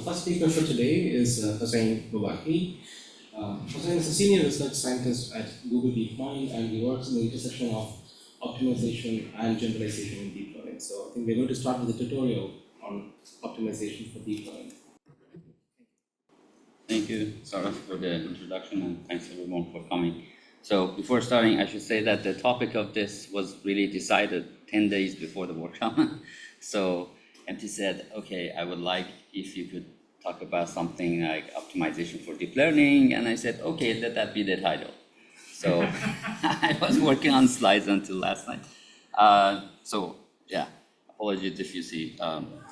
The first speaker for today is Hossein Mobahi. Hossein is a senior research scientist at Google DeepMind, and he works in the intersection of optimization and generalization in deep learning. So I think we're going to start with a tutorial on optimization for deep learning. Thank you, Sarah, for the introduction, and thanks everyone for coming. So before starting, I should say that the topic of this was really decided 10 days before the workshop. So MT said, okay, I would like if you could talk about something like optimization for deep learning. And I said, okay, let that be the title. So I was working on slides until last night. So yeah, apologies if you see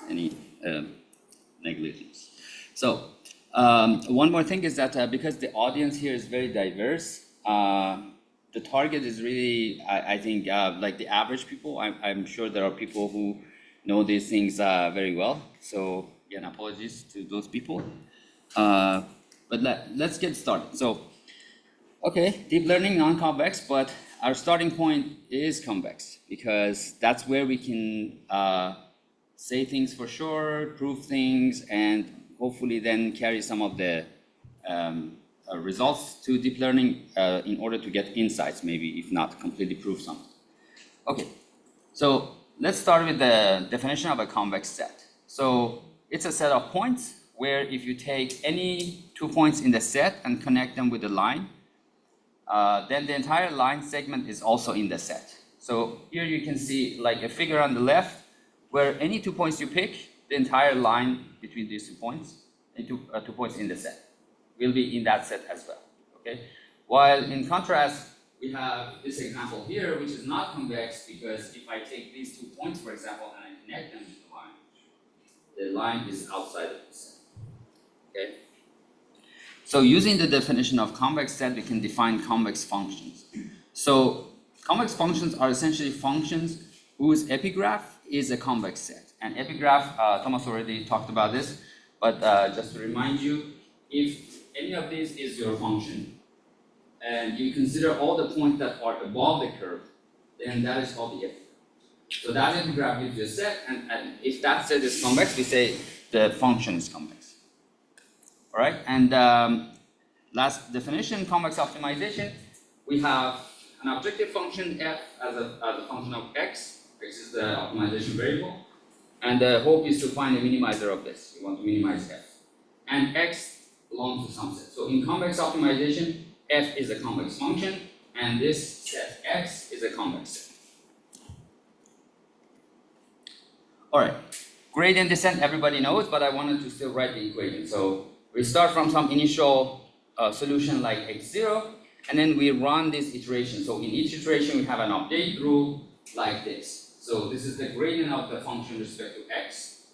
any negligence. So one more thing is that because the audience here is very diverse, the target is really, I think, like the average people. I'm sure there are people who know these things very well. So again, apologies to those people. But let's get started. So, okay, deep learning, non-convex, but our starting point is convex because that's where we can say things for sure, prove things, and hopefully then carry some of the results to deep learning in order to get insights, maybe if not completely prove something. Okay, so let's start with the definition of a convex set. So it's a set of points where if you take any 2 points in the set and connect them with a line, then the entire line segment is also in the set. So here you can see like a figure on the left where any 2 points you pick, the entire line between these 2 points, and 2 points in the set, will be in that set as well. Okay. While in contrast, we have this example here, which is not convex because if I take these 2 points, for example, and I connect them to the line is outside of the set. Okay. So using the definition of convex set, we can define convex functions. So convex functions are essentially functions whose epigraph is a convex set. And epigraph, Thomas already talked about this, but just to remind you, if any of these is your function, and you consider all the points that are above the curve, then that is called the epigraph. So that epigraph gives you a set, and if that set is convex, we say the function is convex. All right, and last definition, convex optimization, we have an objective function f as a function of x. X is the optimization variable. And the hope is to find a minimizer of this. You want to minimize f. And x belongs to some set. So in convex optimization, f is a convex function, and this set x is a convex set. All right, gradient descent everybody knows, but I wanted to still write the equation. So we start from some initial solution like x0, and then we run this iteration. So in each iteration, we have an update rule like this. So this is the gradient of the function with respect to x.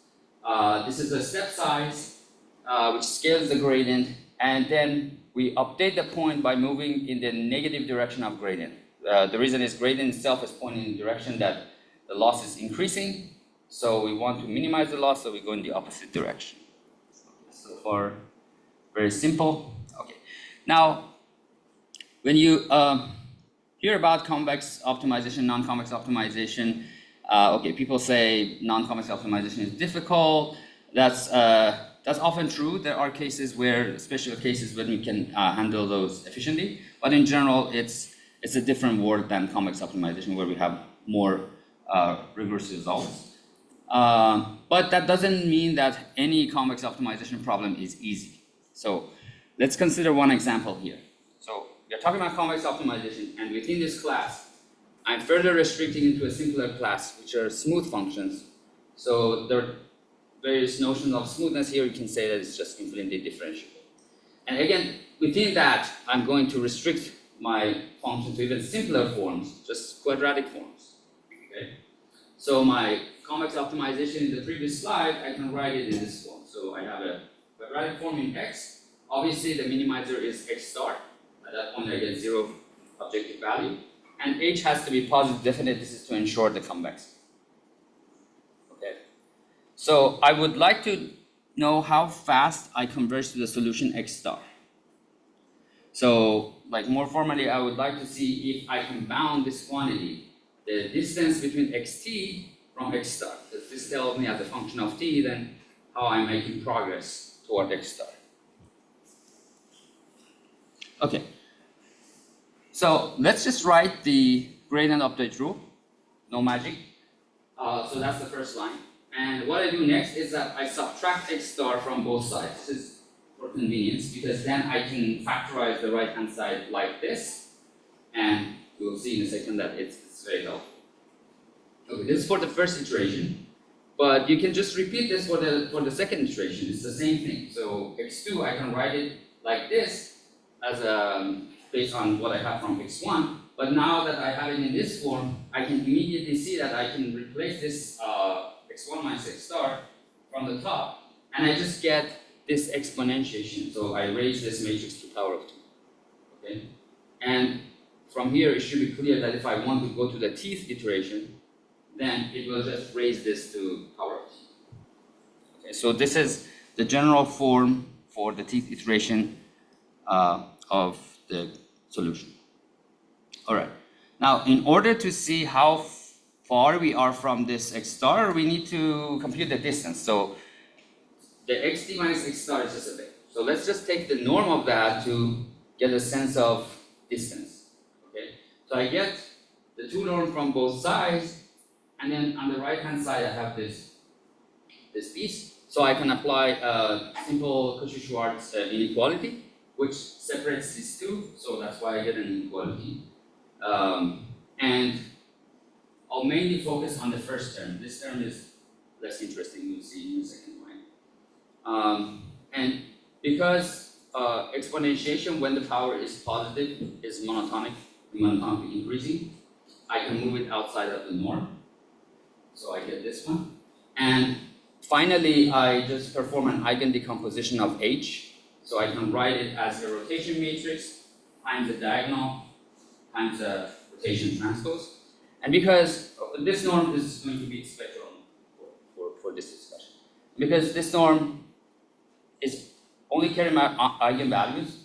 This is the step size, which scales the gradient, and then we update the point by moving in the negative direction of gradient. The reason is gradient itself is pointing in the direction that the loss is increasing. So we want to minimize the loss, so we go in the opposite direction. So far, very simple. Okay. Now, when you hear about convex optimization, non-convex optimization, okay, people say non-convex optimization is difficult. That's often true. There are cases where, special cases when we can handle those efficiently. But in general, it's a different world than convex optimization, where we have more rigorous results. But that doesn't mean that any convex optimization problem is easy. So let's consider one example here. So we're talking about convex optimization, and within this class, I'm further restricting into a simpler class, which are smooth functions. So there are various notions of smoothness here. You can say that it's just infinitely differentiable. And again, within that, I'm going to restrict my function to even simpler forms, just quadratic forms. Okay? So my convex optimization in the previous slide, I can write it in this form. So I have a quadratic form in x. Obviously, the minimizer is x star. At that point, I get 0 objective value. And h has to be positive definite. This is to ensure the convexity. Okay. So I would like to know how fast I converge to the solution x star. So, like more formally, I would like to see if I can bound this quantity, the distance between xt from x star. Because this tells me as a function of t, then how I'm making progress toward X star. Okay, so let's just write the gradient update rule, no magic. So that's the first line. And what I do next is that I subtract X star from both sides. This is for convenience, because then I can factorize the right hand side like this, and we'll see in a second that it's very helpful. Okay, this is for the first iteration, but you can just repeat this for the second iteration. It's the same thing. So x2, I can write it like this as based on what I have from x1. But now that I have it in this form, I can immediately see that I can replace this x1 minus x star from the top, and I just get this exponentiation. So I raise this matrix to power of 2. Okay, and from here it should be clear that if I want to go to the tth iteration, then it will just raise this to power of t. Okay, so this is the general form for the tth iteration of the solution. All right. Now, in order to see how far we are from this x star, we need to compute the distance. So the xt minus x star is just a bit. So let's just take the norm of that to get a sense of distance. Okay. So I get the two norm from both sides, and then on the right hand side I have this piece. So I can apply a simple Cauchy-Schwarz inequality, which separates these two. So that's why I get an inequality. And I'll mainly focus on the first term. This term is less interesting, you'll see in a second line. And because exponentiation when the power is positive is monotonically increasing, I can move it outside of the norm. So I get this one. And finally, I just perform an eigendecomposition of H. So I can write it as a rotation matrix times the diagonal times the rotation transpose. And because this norm is going to be spectral for this discussion. Because this norm is only carrying eigenvalues,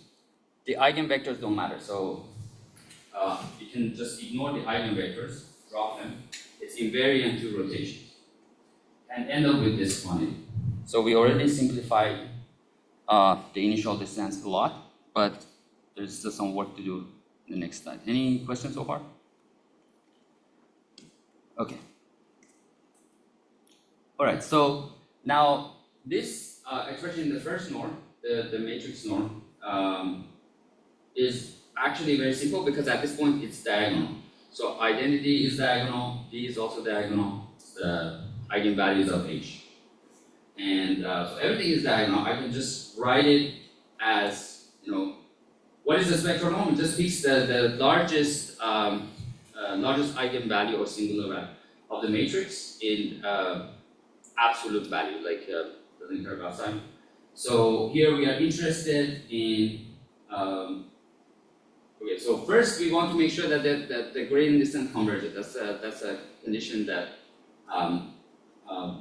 the eigenvectors don't matter. So you can just ignore the eigenvectors, drop them. It's invariant to rotations. And end up with this quantity. So we already simplified the initial distance a lot, but there's still some work to do in the next slide. Any questions so far? Okay. All right, so now this expression in the first norm, the matrix norm, is actually very simple because at this point it's diagonal. So identity is diagonal, D is also diagonal, the eigenvalues of H. And so everything is diagonal. I can just write it as, what is the spectral norm? It just picks the largest eigenvalue or singular value of the matrix in absolute value, like doesn't care about sign. So here we are interested in, okay, so first we want to make sure that the gradient distance converges. That's a condition that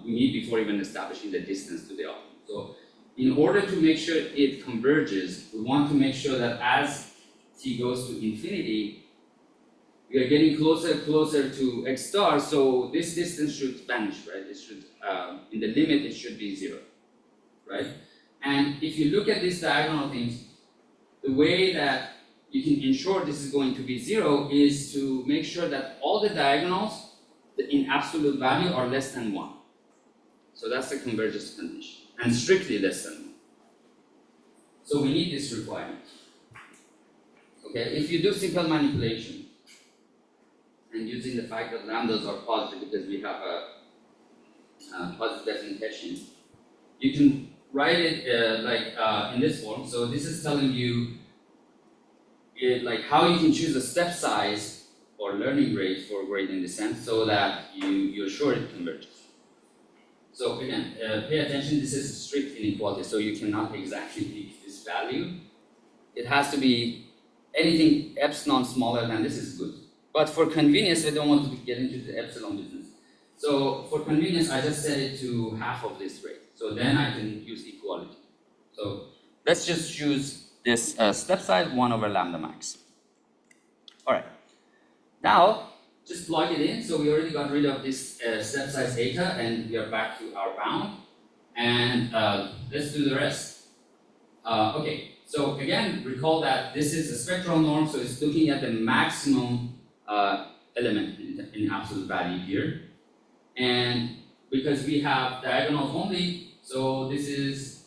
we need before even establishing the distance to the optimum. So in order to make sure it converges, we want to make sure that as t goes to infinity, we are getting closer to x star, so this distance should vanish, right? It should, in the limit, it should be 0, right? And if you look at these diagonal things, the way that you can ensure this is going to be 0 is to make sure that all the diagonals in absolute value are less than 1. So that's the convergence condition, and strictly less than 1. So we need this requirement. Okay, if you do simple manipulation, and using the fact that lambdas are positive because we have a positive definite Hessian, you can write it in this form. So this is telling you how you can choose a step size or learning rate for gradient descent so that you're sure it converges. So again, pay attention, this is strict inequality, so you cannot exactly pick this value. It has to be anything epsilon smaller than this is good. But for convenience, I don't want to get into the epsilon business. So for convenience, I just set it to half of this rate. So then I can use equality. So let's just choose this step size 1 over lambda max. All right. Now, just plug it in. So we already got rid of this step size eta, and we are back to our bound. and let's do the rest. Okay, so again, recall that this is a spectral norm, so it's looking at the maximum element in absolute value here. And because we have diagonals only, so this is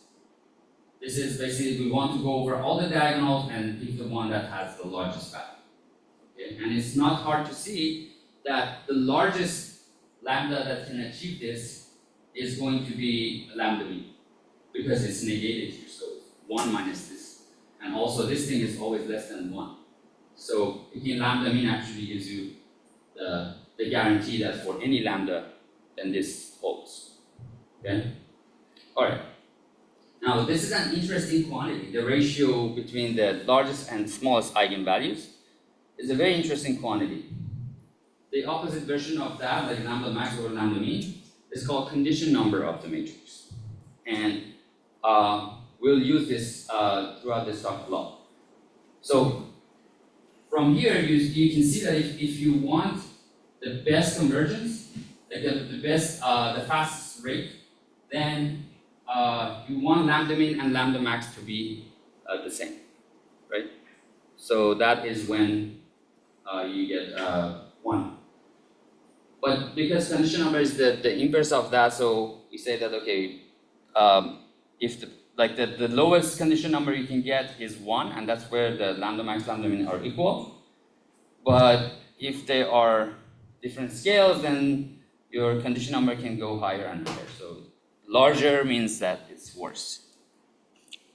basically, we want to go over all the diagonals and pick the one that has the largest value. Okay? And it's not hard to see that the largest lambda that can achieve this is going to be lambda mean, because it's negated here, so 1 minus this. And also this thing is always less than 1. So picking lambda mean actually gives you the guarantee that for any lambda, then this holds. Okay? Alright. Now this is an interesting quantity. The ratio between the largest and smallest eigenvalues is a very interesting quantity. The opposite version of that, like lambda max over lambda mean, is called condition number of the matrix. And we'll use this throughout this talk a lot. So from here, you can see that if you want the best convergence, like the fastest rate, then you want lambda mean and lambda max to be the same, right? So that is when you get 1. But because condition number is the inverse of that, so we say that, okay, if the lowest condition number you can get is 1, and that's where the lambda max, lambda mean are equal. But if they are different scales, then your condition number can go higher and higher. So larger means that it's worse.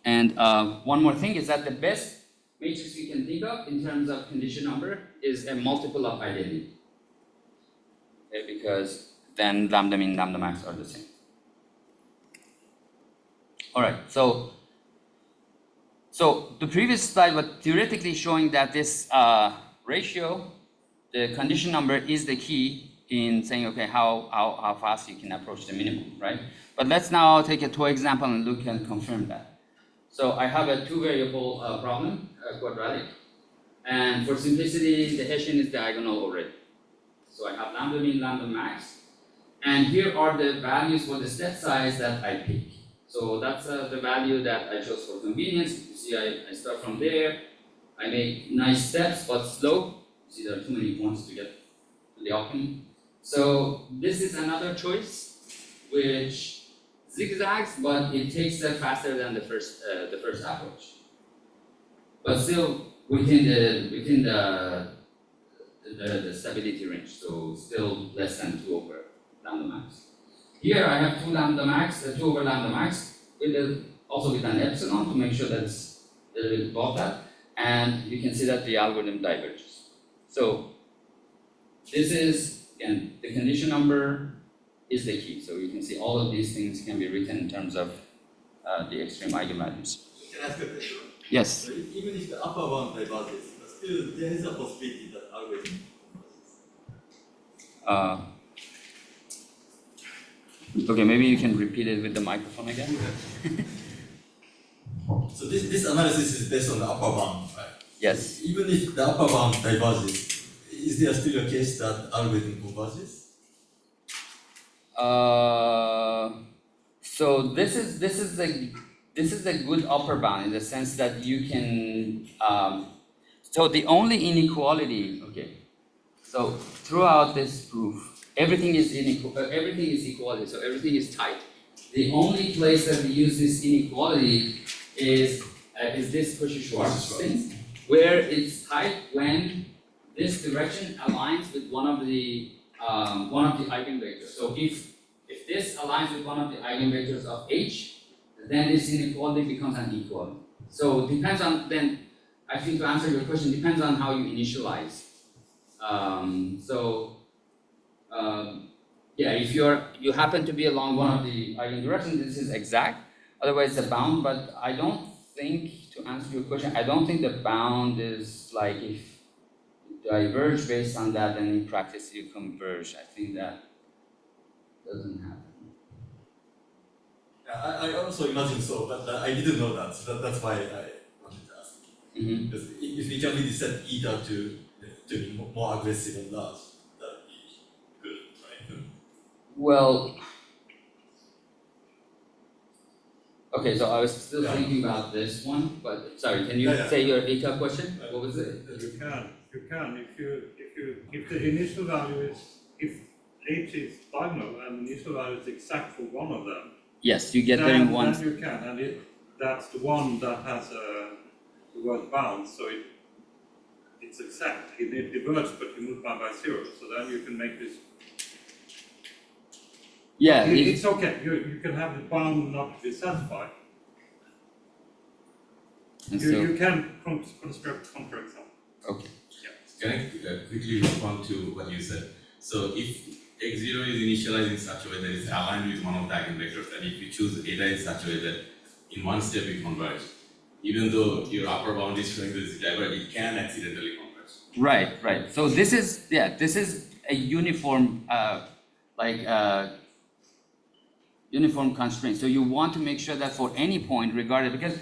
And one more thing is that the best matrix you can think of in terms of condition number is a multiple of identity. Okay, because then lambda mean, lambda max are the same. All right, so the previous slide was theoretically showing that this ratio, the condition number, is the key in saying, okay, how fast you can approach the minimum, right? But let's now take a toy example and look and confirm that. So I have a 2-variable problem, quadratic, and for simplicity, the Hessian is diagonal already. So I have lambda mean, lambda max, and here are the values for the step size that I pick. So that's the value that I chose for convenience. You see, I start from there. I make nice steps, but slow. You see, there are too many points to get to the optimum. So this is another choice, which zigzags, but it takes them faster than the first approach. But still within the stability range, so still less than 2 over lambda max. Here I have 2 lambda max, 2 over lambda max, also with an epsilon to make sure that it's a little bit above that, and you can see that the algorithm diverges. So this is, again, the condition number is the key. So you can see all of these things can be written in terms of the extreme eigenvalues. Can I ask a question? Yes. So even if the upper bound diverges, still there is a possibility that algorithm converges. Okay, maybe you can repeat it with the microphone again. So this analysis is based on the upper bound, right? Yes. Even if the upper bound diverges, is there still a case that algorithm converges? So this is a good upper bound in the sense that you can. So the only inequality, okay. So throughout this proof, everything is equality. So everything is tight. The only place that we use this inequality is this Cauchy-Schwarz thing, where it's tight when this direction aligns with one of the eigenvectors. So if this aligns with one of the eigenvectors of H, then this inequality becomes an equality. So depends on, then I think to answer your question, depends on how you initialize. Yeah, if you happen to be along one of the eigendirections, this is exact. Otherwise, it's a bound. But I don't think, to answer your question, I don't think the bound is like if you diverge based on that, then in practice you converge. I think that doesn't happen. I also imagine so, but I didn't know that. So that's why I wanted to ask. Mm-hmm. Because if we can really set eta to be more aggressive and large, that would be good, right? Well, Okay, so I was still thinking about this one, but sorry, can you say your eta question? What was it? You can, if the initial value is, if H is diagonal and the initial value is exact for one of them. Yes, you get there in one. Then you can, and that's the one that has the word bound, so it's exact. It diverges, but you multiply by 0, so then you can make this. Yeah, it's okay. You can have the bound not be satisfied. You can construct counterexample. Okay. Can I quickly respond to what you said? So if x0 is initialized in such a way that it's aligned with one of the eigenvectors, and if you choose eta in such a way that in one step it converges, even though your upper bound is showing this diverge, it can accidentally converge. Right. So this is a uniform uniform constraint. So you want to make sure that for any point, regardless, because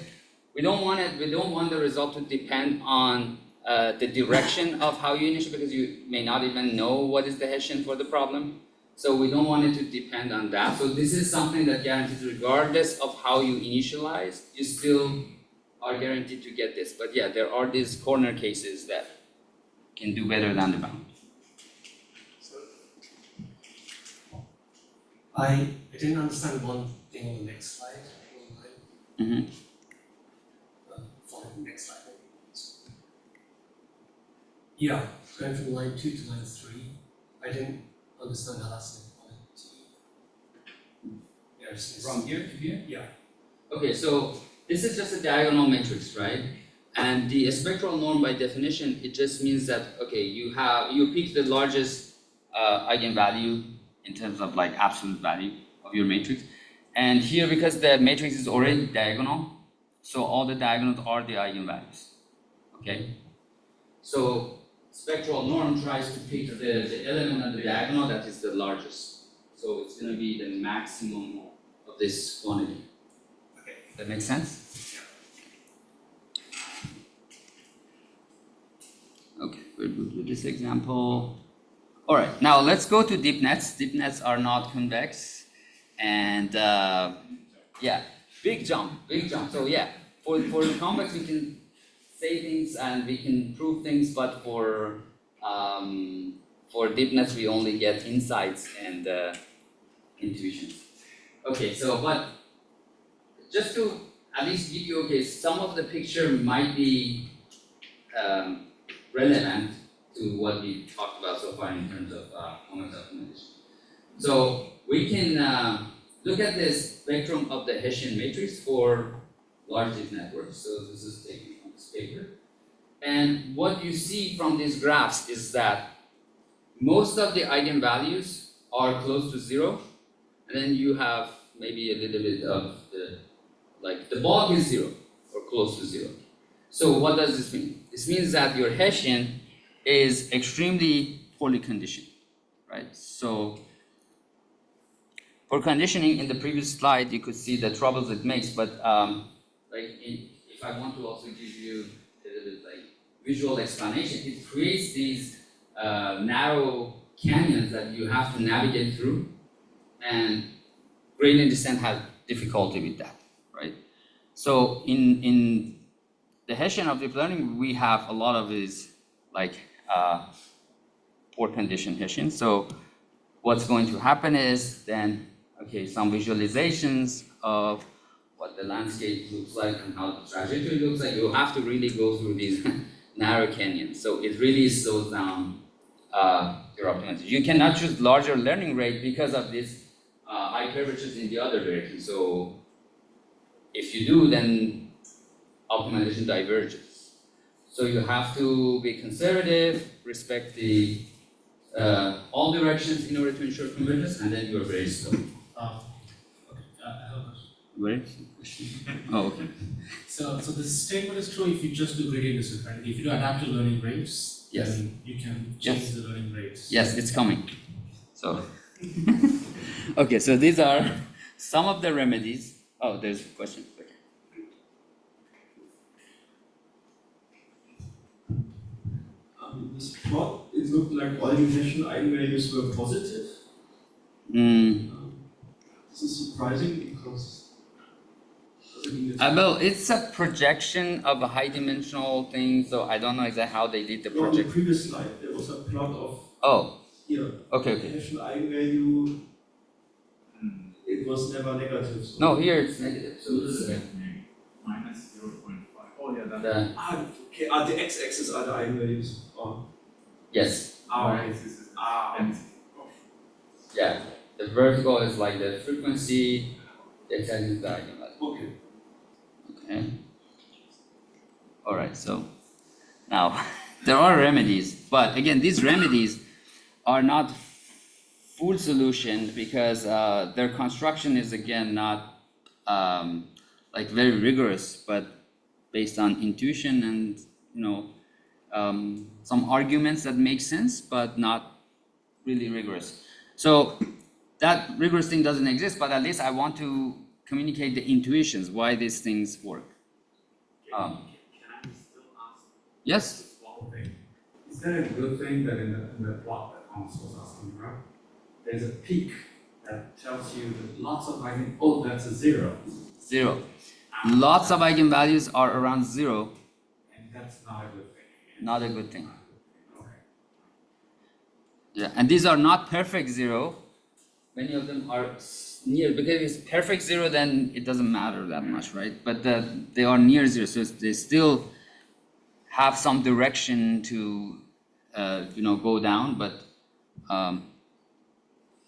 we don't want the result to depend on the direction of how you initialize, because you may not even know what is the Hessian for the problem. So we don't want it to depend on that. So this is something that guarantees, regardless of how you initialize, you still are guaranteed to get this. But yeah, there are these corner cases that can do better than the bound. I didn't understand one thing on the next slide. Mm-hmm. Follow the next slide. Yeah, going from line 2 to line 3, I didn't understand how that's inequality. From here to here? Yeah. Okay, so this is just a diagonal matrix, right? And the spectral norm, by definition, it just means that, okay, you pick the largest eigenvalue in terms of like absolute value of your matrix. And here, because the matrix is already diagonal, so all the diagonals are the eigenvalues, okay? So spectral norm tries to pick the element on the diagonal that is the largest. So it's going to be the maximum of this quantity. Okay, that makes sense? Okay, we're good with this example. All right, now let's go to deep nets. Deep nets are not convex, and yeah, big jump. So yeah, for the convex we can say things and we can prove things, but for deep nets we only get insights and intuitions. Okay, so but just to at least give you some of the picture might be relevant to what we talked about so far in terms of convex optimization. So we can look at this spectrum of the Hessian matrix for large deep networks. So this is taken from this paper. And what you see from these graphs is that most of the eigenvalues are close to 0, and then you have maybe a little bit of the bulk is 0 or close to 0. So what does this mean? This means that your Hessian is extremely poorly conditioned, right? So for conditioning, in the previous slide, you could see the troubles it makes, but if I want to also give you a little bit visual explanation, it creates these narrow canyons that you have to navigate through, and gradient descent has difficulty with that, right? So in the Hessian of deep learning, we have a lot of these poor conditioned Hessian. So what's going to happen is then, some visualizations of what the landscape looks like and how the trajectory looks like. You'll have to really go through these narrow canyons. So it really slows down your optimization. You cannot choose larger learning rate because of these high curvatures in the other direction. So if you do, then optimization diverges. So you have to be conservative, respect the all directions in order to ensure convergence, and then you are very slow. I have a question. Where? Oh, okay. So the statement is true if you just do gradient descent, right? If you do adaptive learning rates, yes, then you can change the learning rates. Yes, it's coming. So, okay, so these are some of the remedies. Oh, there's a question. Okay. This plot, it looked like all the Hessian eigenvalues were positive. This is surprising because Well, it's a projection of a high-dimensional thing, so I don't know exactly how they did the On the project. previous slide, there was a plot of Oh, here. okay. Hessian eigenvalue. It was never negative. So No, here it's negative. So this is minus 0.5. Oh, yeah, that. okay. The x-axis are the eigenvalues. Oh. Yes. Okay, this is empty. Yeah. The vertical is like the frequency. The x-axis is the eigenvalue. Okay. Okay. All right. So now there are remedies, but again, these remedies are not full solution because their construction is again not like very rigorous, but based on intuition and some arguments that make sense, but not really rigorous. So that rigorous thing doesn't exist, but at least I want to communicate the intuitions why these things work. Can I still ask Yes. this one thing? Is that a good thing that in the plot that Hans was asking about, there's a peak that tells you that lots of that's a 0. 0. Lots of eigenvalues are around 0. And that's not a good thing. Not a good thing. Okay. Yeah, and these are not perfect 0. Many of them are near, because if it's perfect 0, then it doesn't matter that much, right? But they are near 0, so they still have some direction to, go down, but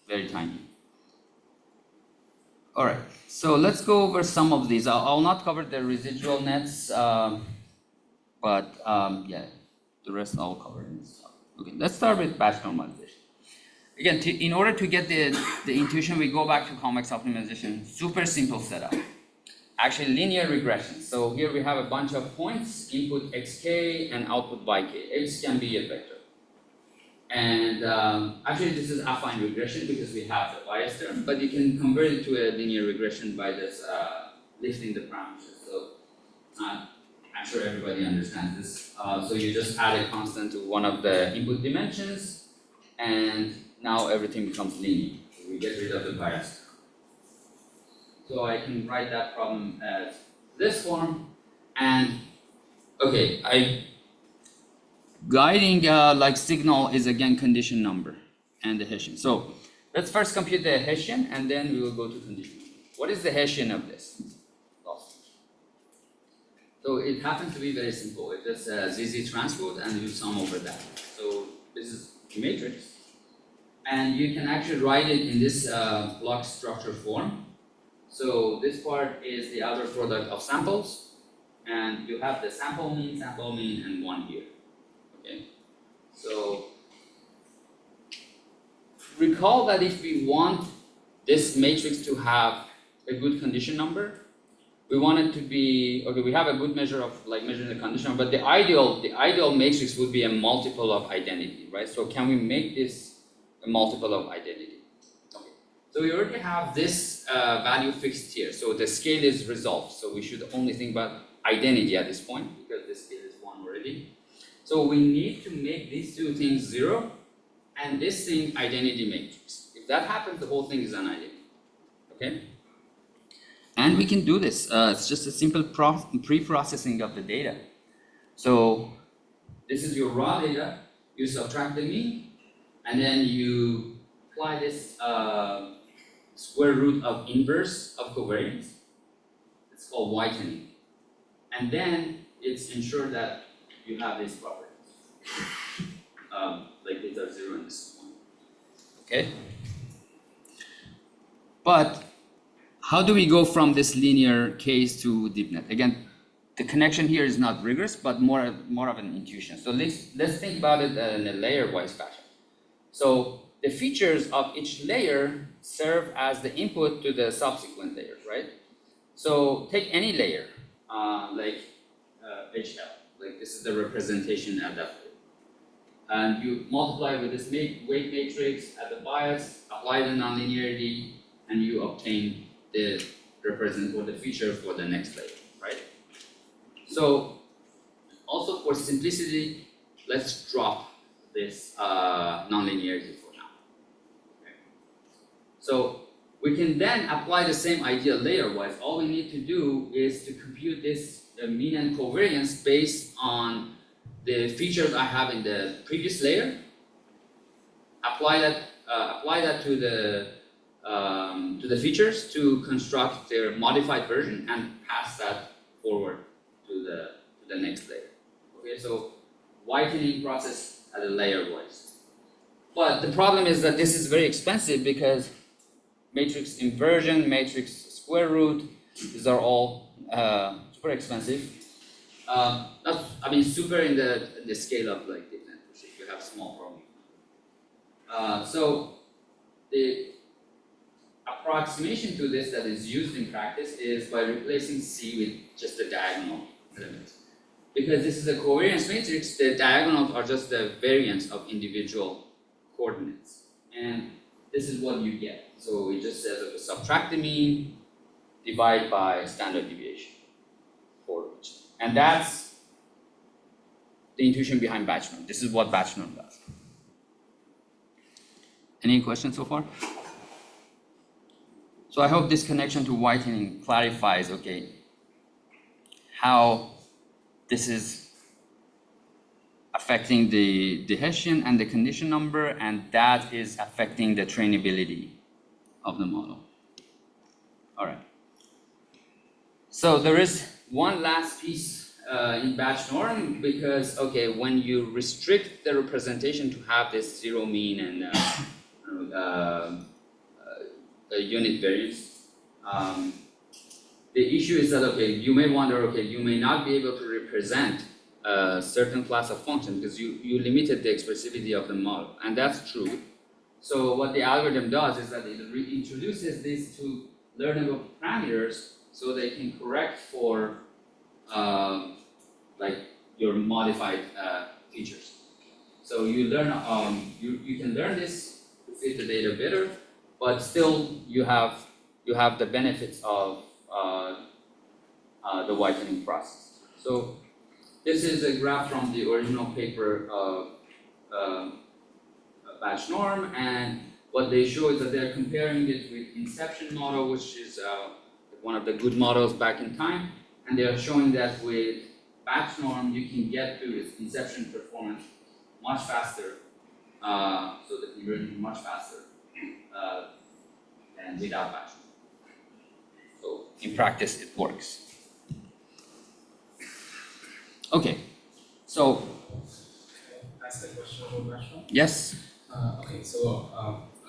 very tiny. All right, so let's go over some of these. I'll not cover the residual nets, but yeah, the rest I'll cover in this talk. Okay, let's start with batch normalization. Again, in order to get the intuition, we go back to convex optimization. Super simple setup. Actually, linear regression. So here we have a bunch of points, input xk and output yk. X can be a vector. And actually, this is affine regression because we have the bias term, but you can convert it to a linear regression by just lifting the parameters. So I'm sure everybody understands this. So you just add a constant to one of the input dimensions, and now everything becomes linear. So we get rid of the bias term. So I can write that problem as this form, and okay, guiding like signal is again condition number and the Hessian. So let's first compute the Hessian, and then we will go to condition number. What is the Hessian of this? So it happens to be very simple. It's just ZZ transpose and you sum over that. So this is a matrix, and you can actually write it in this block structure form. So this part is the outer product of samples, and you have the sample mean, and 1 here. Okay. So recall that if we want this matrix to have a good condition number, we want it to be, okay, we have a good measure of like measuring the condition, but the ideal matrix would be a multiple of identity, right? So can we make this a multiple of identity? Okay. So we already have this value fixed here. So the scale is resolved. So we should only think about identity at this point because the scale is 1 already. So we need to make these two things 0 and this thing identity matrix. If that happens, the whole thing is an identity. Okay? And we can do this. It's just a simple pre-processing of the data. So this is your raw data. You subtract the mean, and then you apply this square root of inverse of covariance. It's called whitening. And then it's ensured that you have these properties. Like these are 0 and this is 1. Okay? But how do we go from this linear case to deep net? Again, the connection here is not rigorous, but more of an intuition. So let's think about it in a layer-wise fashion. So the features of each layer serve as the input to the subsequent layers, right? So take any layer, like HL, like this is the representation at that layer. And you multiply with this weight matrix at the bias, apply the nonlinearity, and you obtain the represent or the feature for the next layer, right? So also for simplicity, let's drop this nonlinearity for now. Okay. So We can then apply the same idea layer-wise. All we need to do is to compute this mean and covariance based on the features I have in the previous layer. Apply that to the features to construct their modified version and pass that forward to the next layer. Okay, so whitening process at a layer-wise. But the problem is that this is very expensive because matrix inversion, matrix square root, these are all super expensive. Not, I mean, super in the scale of like deep net, if you have small problem. So the approximation to this that is used in practice is by replacing C with just the diagonal elements. Because this is a covariance matrix, the diagonals are just the variance of individual coordinates. And this is what you get. So it just says, okay, subtract the mean, divide by standard deviation for each. And that's the intuition behind batch norm. This is what batch norm does. Any questions so far? So I hope this connection to whitening clarifies, okay, how this is affecting the Hessian and the condition number, and that is affecting the trainability of the model. All right. So there is one last piece in batch norm because, okay, when you restrict the representation to have this zero mean and unit variance, the issue is that, okay, you may wonder, okay, you may not be able to represent a certain class of functions because you limited the expressivity of the model, and that's true. So what the algorithm does is that it reintroduces these two learnable parameters so they can correct for like your modified features. So you learn, you can learn this to fit the data better, but still you have the benefits of the whitening process. So this is a graph from the original paper of batch norm, and what they show is that they're comparing it with inception model, which is one of the good models back in time, and they are showing that with batch norm you can get to its inception performance much faster, so the conversion is much faster than without batch norm. So in practice it works. Okay, so Ask the question about batch norm? yes. Okay, so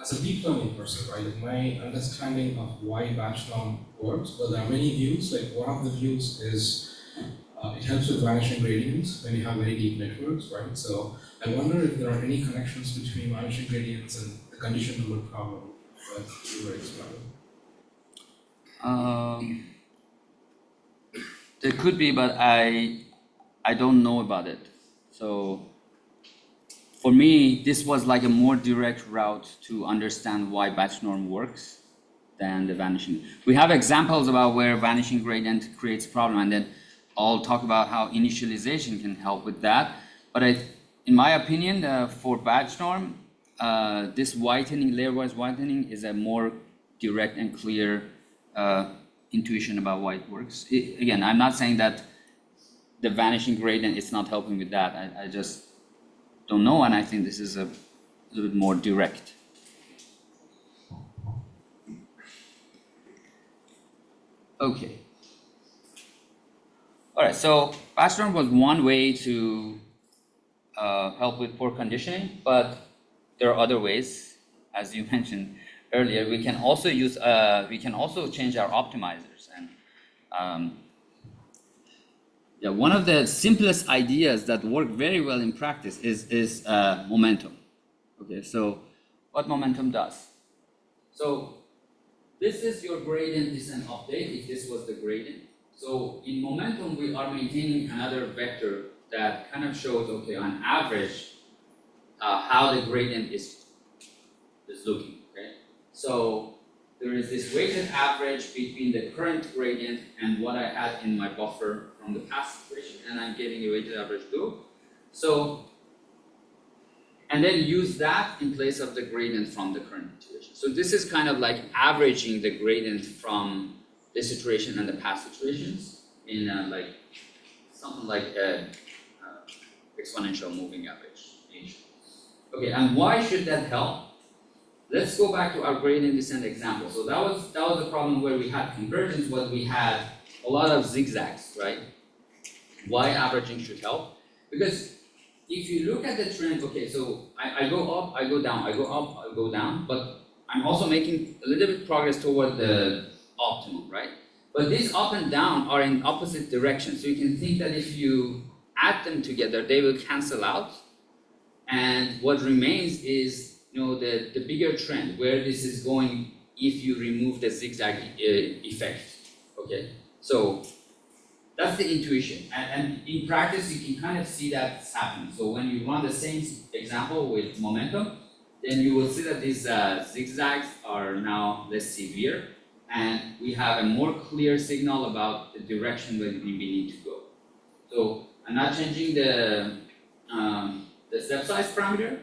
as a deep learning person, right, my understanding of why batch norm works, well, there are many views. Like one of the views is it helps with vanishing gradients when you have very deep networks, right? So I wonder if there are any connections between vanishing gradients and the condition number problem that you were explaining. There could be, but I don't know about it. So for me, this was like a more direct route to understand why batch norm works than the vanishing. We have examples about where vanishing gradient creates a problem, and then I'll talk about how initialization can help with that. But in my opinion, for batch norm, this whitening, layer-wise whitening, is a more direct and clear intuition about why it works. Again, I'm not saying that the vanishing gradient is not helping with that. I just don't know, and I think this is a little bit more direct. Okay. All right, so batch norm was one way to help with poor conditioning, but there are other ways, as you mentioned earlier. We can also use, we can also change our optimizers, and yeah, one of the simplest ideas that work very well in practice is momentum. Okay, so what momentum does? So this is your gradient descent update, if this was the gradient. So in momentum, we are maintaining another vector that kind of shows, okay, on average, how the gradient is looking, okay? So there is this weighted average between the current gradient and what I had in my buffer from the past iteration, and I'm getting a weighted average too. So, and then use that in place of the gradient from the current iteration. So this is kind of like averaging the gradient from this iteration and the past iterations in like something like a exponential moving average. Okay, and why should that help? Let's go back to our gradient descent example. So that was a problem where we had convergence, but we had a lot of zigzags, right? Why averaging should help? Because if you look at the trend, okay, so I go up, I go down, I go up, I go down, but I'm also making a little bit progress toward the optimum, right? But these up and down are in opposite directions. So you can think that if you add them together, they will cancel out. And what remains is, the bigger trend, where this is going if you remove the zigzag effect, okay? So that's the intuition. And in practice, you can kind of see that happening. So when you run the same example with momentum, then you will see that these zigzags are now less severe, and we have a more clear signal about the direction where we need to go. So I'm not changing the step size parameter.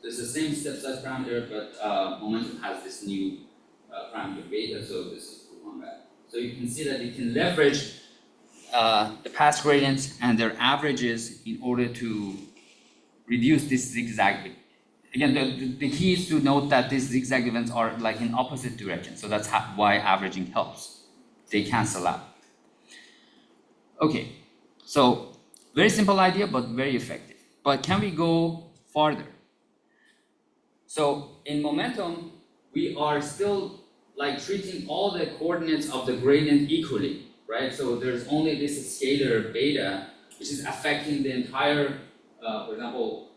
So it's the same step size parameter, but momentum has this new parameter beta, so this is put on that. So you can see that you can leverage the past gradients and their averages in order to reduce this zigzag. Again, the key is to note that these zigzag events are like in opposite directions, so that's why averaging helps. They cancel out. Okay, so very simple idea, but very effective. But can we go farther? So in momentum, we are still like treating all the coordinates of the gradient equally, right? So there's only this scalar beta, which is affecting the entire, for example,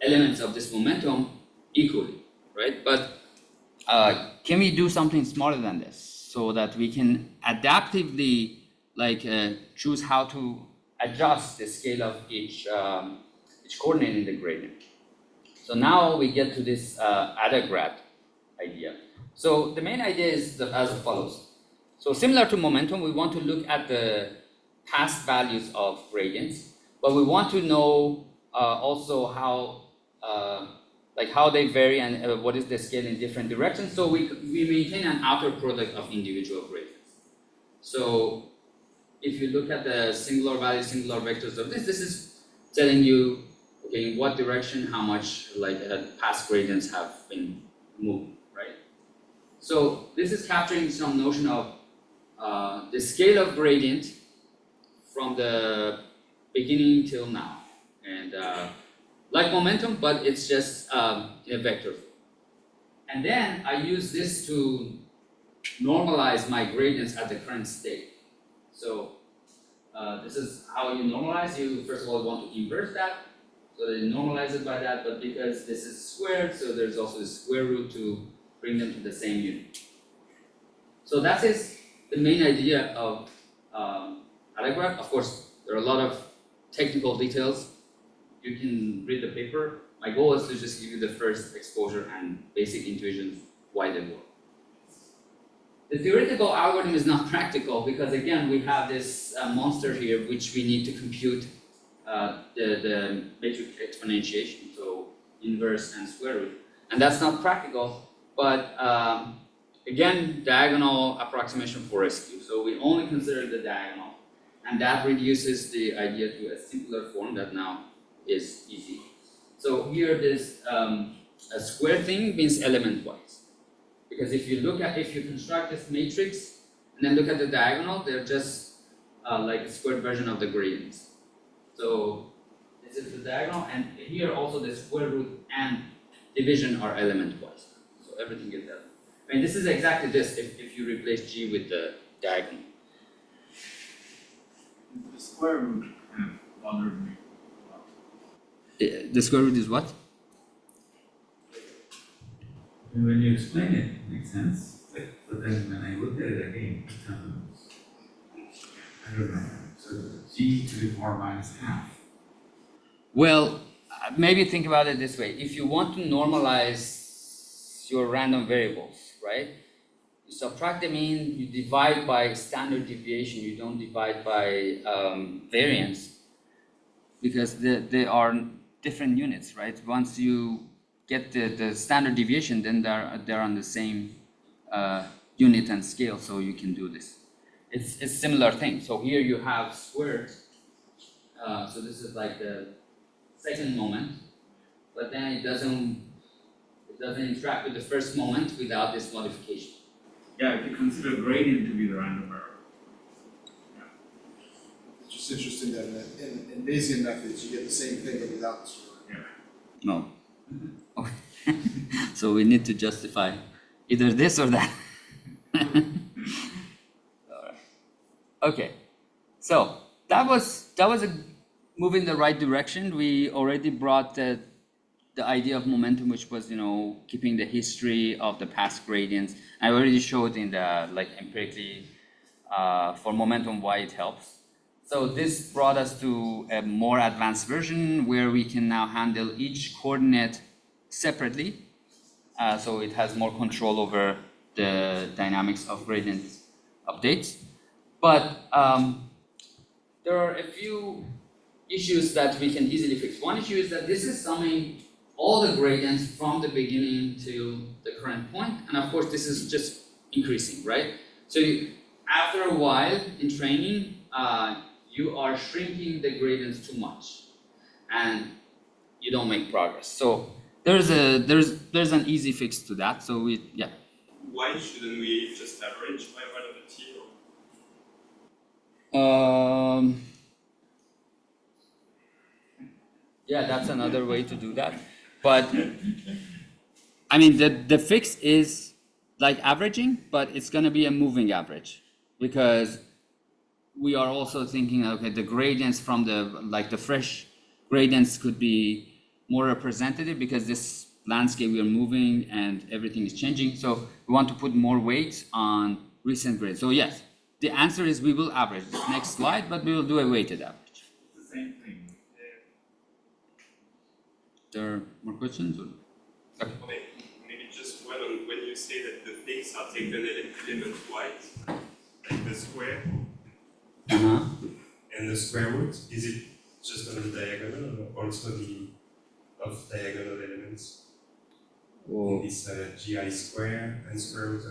elements of this momentum equally, right? But can we do something smarter than this so that we can adaptively choose how to adjust the scale of each coordinate in the gradient? So now we get to this grad idea. So the main idea is as follows. So similar to momentum, we want to look at the past values of gradients, but we want to know also how they vary and what is the scale in different directions. So we maintain an outer product of individual gradients. So if you look at the singular values, singular vectors of this is telling you, okay, in what direction, how much past gradients have been moved, right? So this is capturing some notion of the scale of gradient from the beginning till now, and like momentum, but it's just in a vector form. And then I use this to normalize my gradients at the current state. So this is how you normalize. You first of all want to inverse that, so they normalize it by that, but because this is squared, so there's also the square root to bring them to the same unit. So that is the main idea of algebra. Of course, there are a lot of technical details. You can read the paper. My goal is to just give you the first exposure and basic intuitions why they work. The theoretical algorithm is not practical because, again, we have this monster here which we need to compute the metric exponentiation, so inverse and square root. And that's not practical, but again, diagonal approximation for rescue. So we only consider the diagonal, and that reduces the idea to a simpler form that now is easy. So here this a square thing means element-wise. Because if you construct this matrix and then look at the diagonal, they're just like a squared version of the gradients. So this is the diagonal, and here also the square root and division are element-wise. So everything is there. I mean, this is exactly this if you replace G with the diagonal. The square root bothered me. The square root is what? And when you explain it, it makes sense. But then when I look at it again, I don't know. So G to the power minus half. Well, maybe think about it this way. If you want to normalize your random variables, right? You subtract the mean, you divide by standard deviation, you don't divide by variance, because they are different units, right? Once you get the standard deviation, then they're on the same unit and scale, so you can do this. It's similar thing. So here you have squares. So this is like the second moment, but then it doesn't interact with the first moment without this modification. Yeah, if you consider gradient to be the random error. It's just interesting that in Bayesian methods, you get the same thing but without the square. No. Okay. So we need to justify either this or that. Alright. Okay. So that was a move in the right direction. We already brought the idea of momentum, which was, keeping the history of the past gradients. I already showed in the empirically for momentum why it helps. So this brought us to a more advanced version where we can now handle each coordinate separately. So it has more control over the dynamics of gradient updates. But there are a few issues that we can easily fix. One issue is that this is summing all the gradients from the beginning to the current point, and of course this is just increasing, right? So after a while in training, you are shrinking the gradients too much, and you don't make progress. So there's an easy fix to that. So Why shouldn't we just average by 1 over t? Yeah, that's another way to do that. But I mean, the fix is like averaging, but it's going to be a moving average, because we are also thinking, okay, the gradients from the fresh gradients could be more representative, because this landscape we are moving and everything is changing. So we want to put more weight on recent grades. So yes, the answer is we will average this next slide, but we will do a weighted average. It's the same thing. There are more questions? Or? Okay. Maybe just one on when you say that the things are taken element-wise, like the square and the square root, is it just on the diagonal or also the of diagonal elements? In this GI square and square root,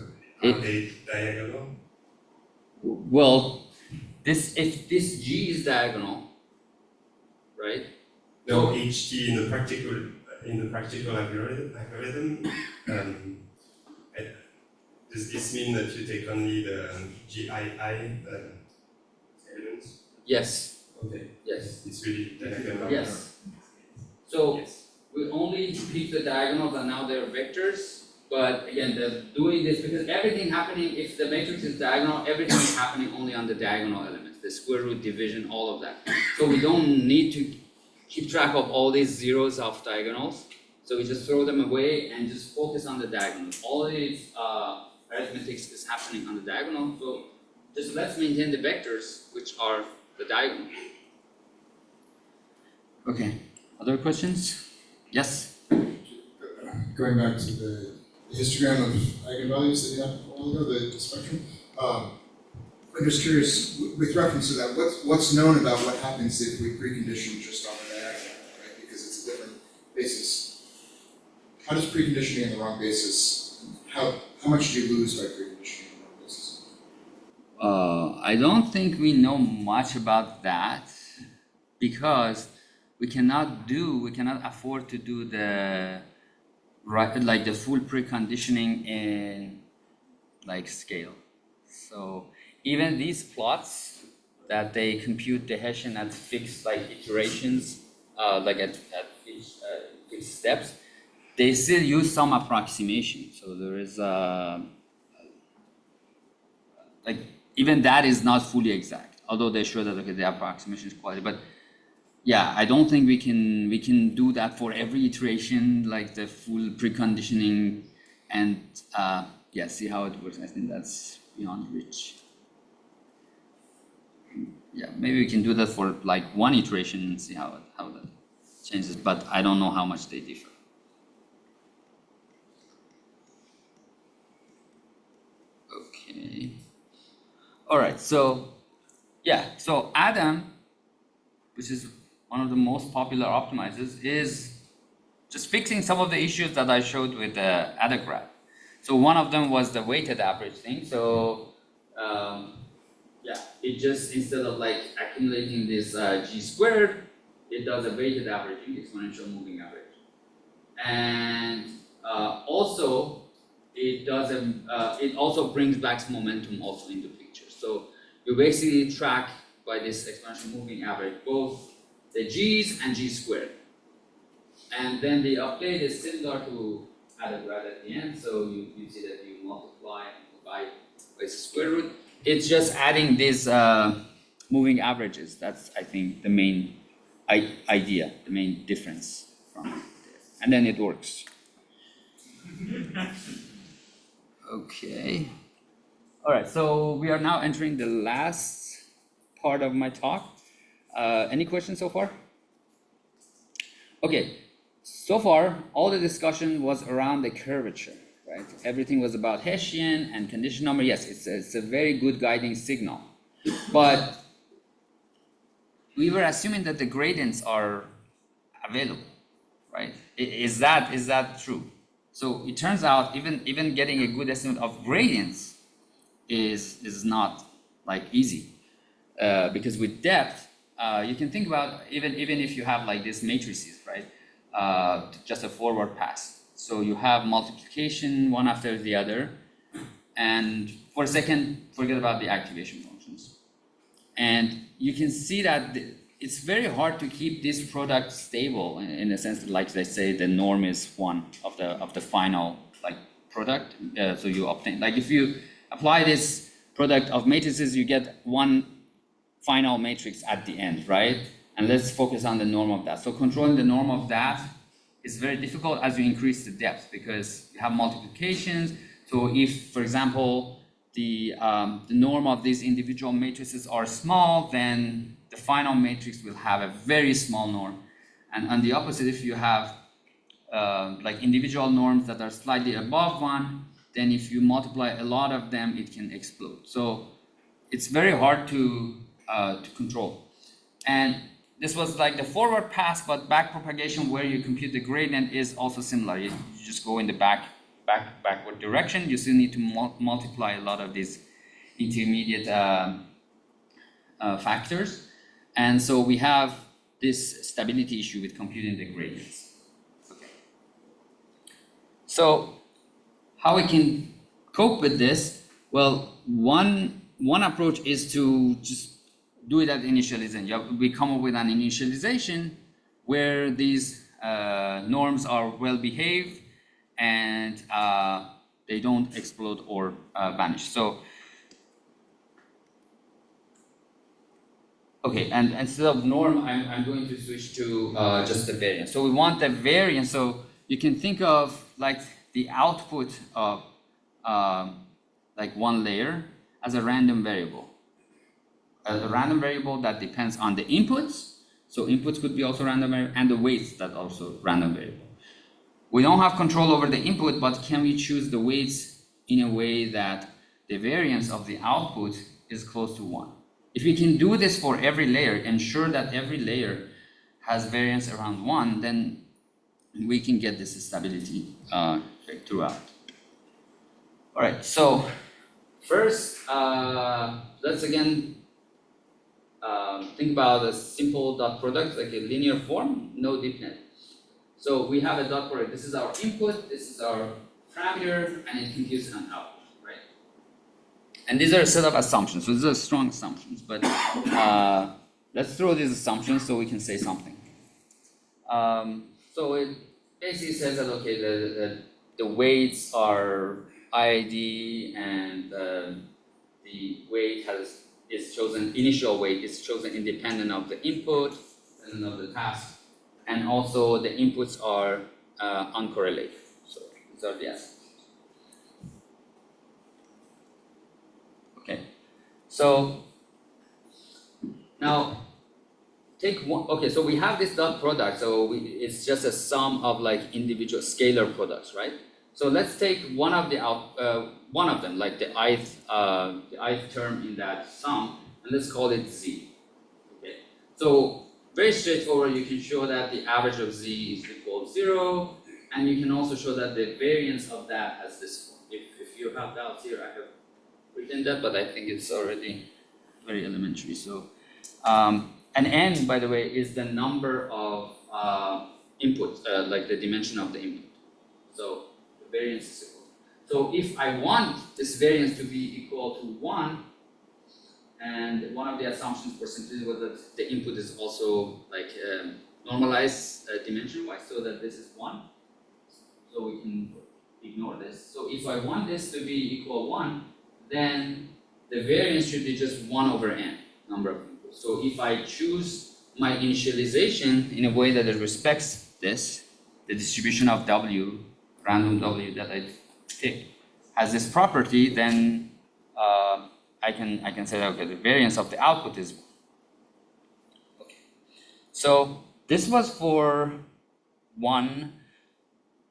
are they diagonal? Well, if this G is diagonal, right? No, HT in the practical algorithm. Does this mean that you take only the GII elements? Yes. Okay. Yes. It's really diagonal. Yes. So Yes. we only pick the diagonals, and now they're vectors. But again, they're doing this because everything happening, if the matrix is diagonal, everything is happening only on the diagonal elements, the square root, division, all of that. So we don't need to keep track of all these zeros of diagonals. So we just throw them away and just focus on the diagonal. All these arithmetic is happening on the diagonal. So just let's maintain the vectors, which are the diagonal. Okay. Other questions? Yes? Going back to the histogram of eigenvalues that you had a while ago, the spectrum. I'm just curious, with reference to that, what's known about what happens if we precondition just on the diagonal, right? Because it's a different basis. How does preconditioning on the wrong basis, how much do you lose by preconditioning on the wrong basis? I don't think we know much about that, because we cannot afford to do the full preconditioning in scale. So even these plots that they compute the Hessian at fixed iterations, at fixed steps, they still use some approximation. So there is even that is not fully exact, although they show that the approximation is quality. But yeah, I don't think we can do that for every iteration, like the full preconditioning, and see how it works. I think that's beyond reach. Yeah, maybe we can do that for one iteration and see how that changes, but I don't know how much they differ. Okay. All right. So Adam, which is one of the most popular optimizers, is just fixing some of the issues that I showed with the graph. So one of them was the weighted average thing. So yeah, it just, instead of like accumulating this g squared, it does a weighted averaging, exponential moving average. And also it does it also brings back momentum also into picture. So you basically track by this exponential moving average both the g's and g squared. And then the update is similar to graph at the end. So you see that you multiply by the square root. It's just adding these moving averages. That's, I think, the main idea, the main difference from there. And then it works. Okay. All right, so we are now entering the last part of my talk. Any questions so far? Okay, so far, all the discussion was around the curvature, right? Everything was about Hessian and condition number. Yes, it's a very good guiding signal. But we were assuming that the gradients are available, right? Is that true? So it turns out even getting a good estimate of gradients is not like easy, because with depth, you can think about even if you have like these matrices, right? Just a forward pass. So you have multiplication one after the other, and for a second, forget about the activation functions. And you can see that it's very hard to keep this product stable in the sense that, like, let's say the norm is one of the final like product. So you obtain, like, if you apply this product of matrices, you get one final matrix at the end, right? And let's focus on the norm of that. So controlling the norm of that is very difficult as you increase the depth, because you have multiplications. So if, for example, the norm of these individual matrices are small, then the final matrix will have a very small norm. And on the opposite, if you have like individual norms that are slightly above one, then if you multiply a lot of them, it can explode. So it's very hard to control. And this was like the forward pass, but back propagation, where you compute the gradient, is also similar. You just go in the backward direction. You still need to multiply a lot of these intermediate factors. And so we have this stability issue with computing the gradients. Okay. So how we can cope with this? Well, one approach is to just do it at initialization. We come up with an initialization where these norms are well behaved and they don't explode or vanish. So, okay, and instead of norm, I'm going to switch to just the variance. So we want the variance. So you can think of like the output of like one layer as a random variable. A random variable that depends on the inputs. So inputs could be also random variable, and the weights that also random variable. We don't have control over the input, but can we choose the weights in a way that the variance of the output is close to 1? If we can do this for every layer, ensure that every layer has variance around 1, then we can get this stability throughout. All right, so first, let's again think about a simple dot product, like a linear form, no deepnet. So we have a dot product. This is our input, this is our parameter, and it computes an output, right? And these are a set of assumptions. So these are strong assumptions, but let's throw these assumptions so we can say something. So it basically says that, okay, the weights are IID, and the weight is chosen, initial weight is chosen independent of the input and of the task, and also the inputs are uncorrelated. So these are the assumptions. Okay, so now take one. Okay, so we have this dot product. So it's just a sum of like individual scalar products, right? So let's take one of them, like the ith term in that sum, and let's call it z. Okay. So very straightforward. You can show that the average of z is equal to 0, and you can also show that the variance of that has this form. If you have doubts here, I have written that, but I think it's already very elementary. So, and n, by the way, is the number of input, like the dimension of the input. So the variance is equal. So if I want this variance to be equal to 1, and one of the assumptions for simplicity was that the input is also like normalized dimension-wise, so that this is 1. So we can ignore this. So if I want this to be equal 1, then the variance should be just 1 over n, number of inputs. So if I choose my initialization in a way that it respects this, the distribution of w, random w that I pick, has this property, then I can say, okay, the variance of the output is 1. Okay. So this was for one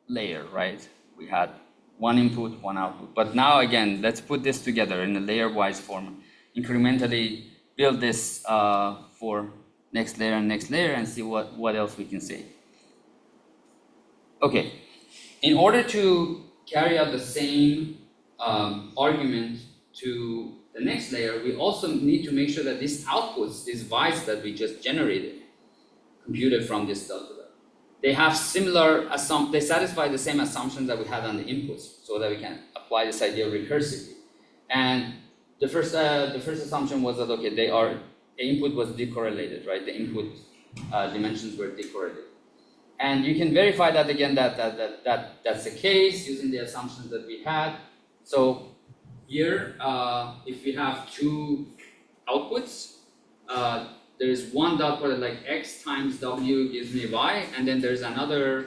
layer, right? We had one input, one output. But now again, let's put this together in a layer-wise form. Incrementally build this for next layer and see what else we can say. Okay, in order to carry out the same argument to the next layer, we also need to make sure that these outputs, these Ys that we just generated, computed from this delta, they have similar they satisfy the same assumptions that we had on the inputs, so that we can apply this idea recursively. And the first assumption was that, okay, the input was decorrelated, right? The input dimensions were decorrelated. And you can verify that again, that's the case using the assumptions that we had. So here, if we have two outputs, there is one dot product like x times w gives me y, and then there's another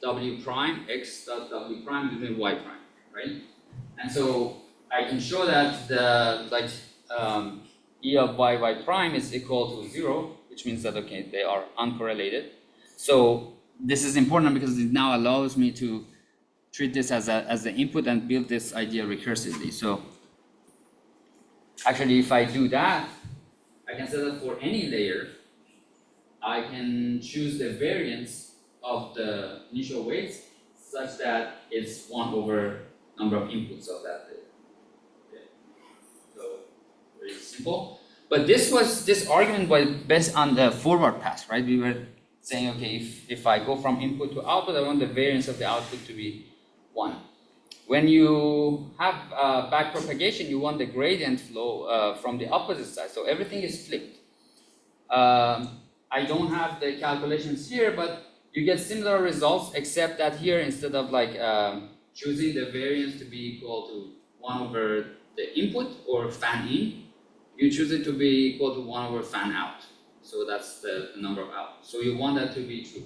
w prime, x dot w prime gives me y prime, right? And so I can show that the e of y prime is equal to 0, which means that, okay, they are uncorrelated. So this is important because it now allows me to treat this as the input and build this idea recursively. So actually, if I do that, I can say that for any layer, I can choose the variance of the initial weights such that it's 1 over number of inputs of that layer. Okay. So very simple. But this argument was based on the forward pass, right? We were saying, okay, if I go from input to output, I want the variance of the output to be 1. When you have back propagation, you want the gradient flow from the opposite side. So everything is flipped. I don't have the calculations here, but you get similar results, except that here, instead of choosing the variance to be equal to 1 over the input or fan in, you choose it to be equal to 1 over fan out. So that's the number of out. So you want that to be true.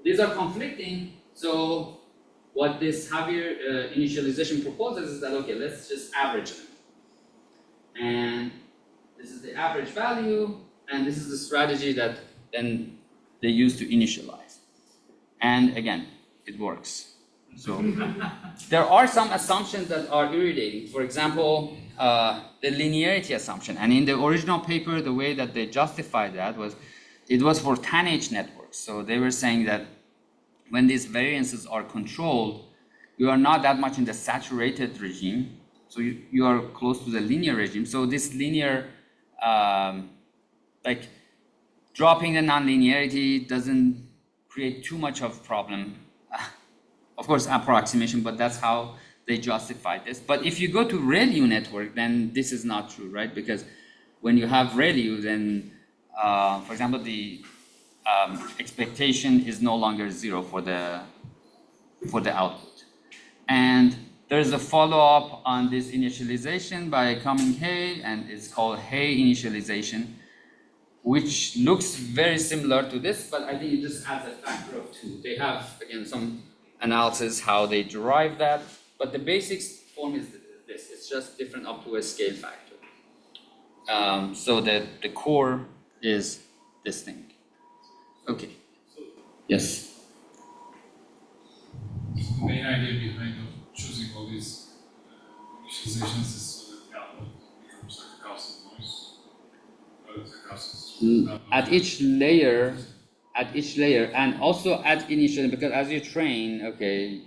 These are conflicting, so what this Javier initialization proposes is that, okay, let's just average them. And this is the average value, and this is the strategy that then they use to initialize. And again, it works. So there are some assumptions that are irritating. For example, the linearity assumption. And in the original paper, the way that they justified that was, it was for tanh networks. So they were saying that when these variances are controlled, you are not that much in the saturated regime. So you are close to the linear regime. So this linear, dropping the nonlinearity doesn't create too much of a problem. Of course, approximation, but that's how they justified this. But if you go to ReLU network, then this is not true, right? Because when you have ReLU, then, for example, the expectation is no longer 0 for the output. And there's a follow-up on this initialization by Cumming-Hay, and it's called Hay initialization, which looks very similar to this, but I think it just adds a factor of 2. They have, again, some analysis how they derive that, but the basic form is this. It's just different up to a scale factor. So the core is this thing. Okay. Yes. The main idea behind choosing all these initializations is so that the output becomes like a Gaussian noise. At each layer, and also at initial, because as you train, okay,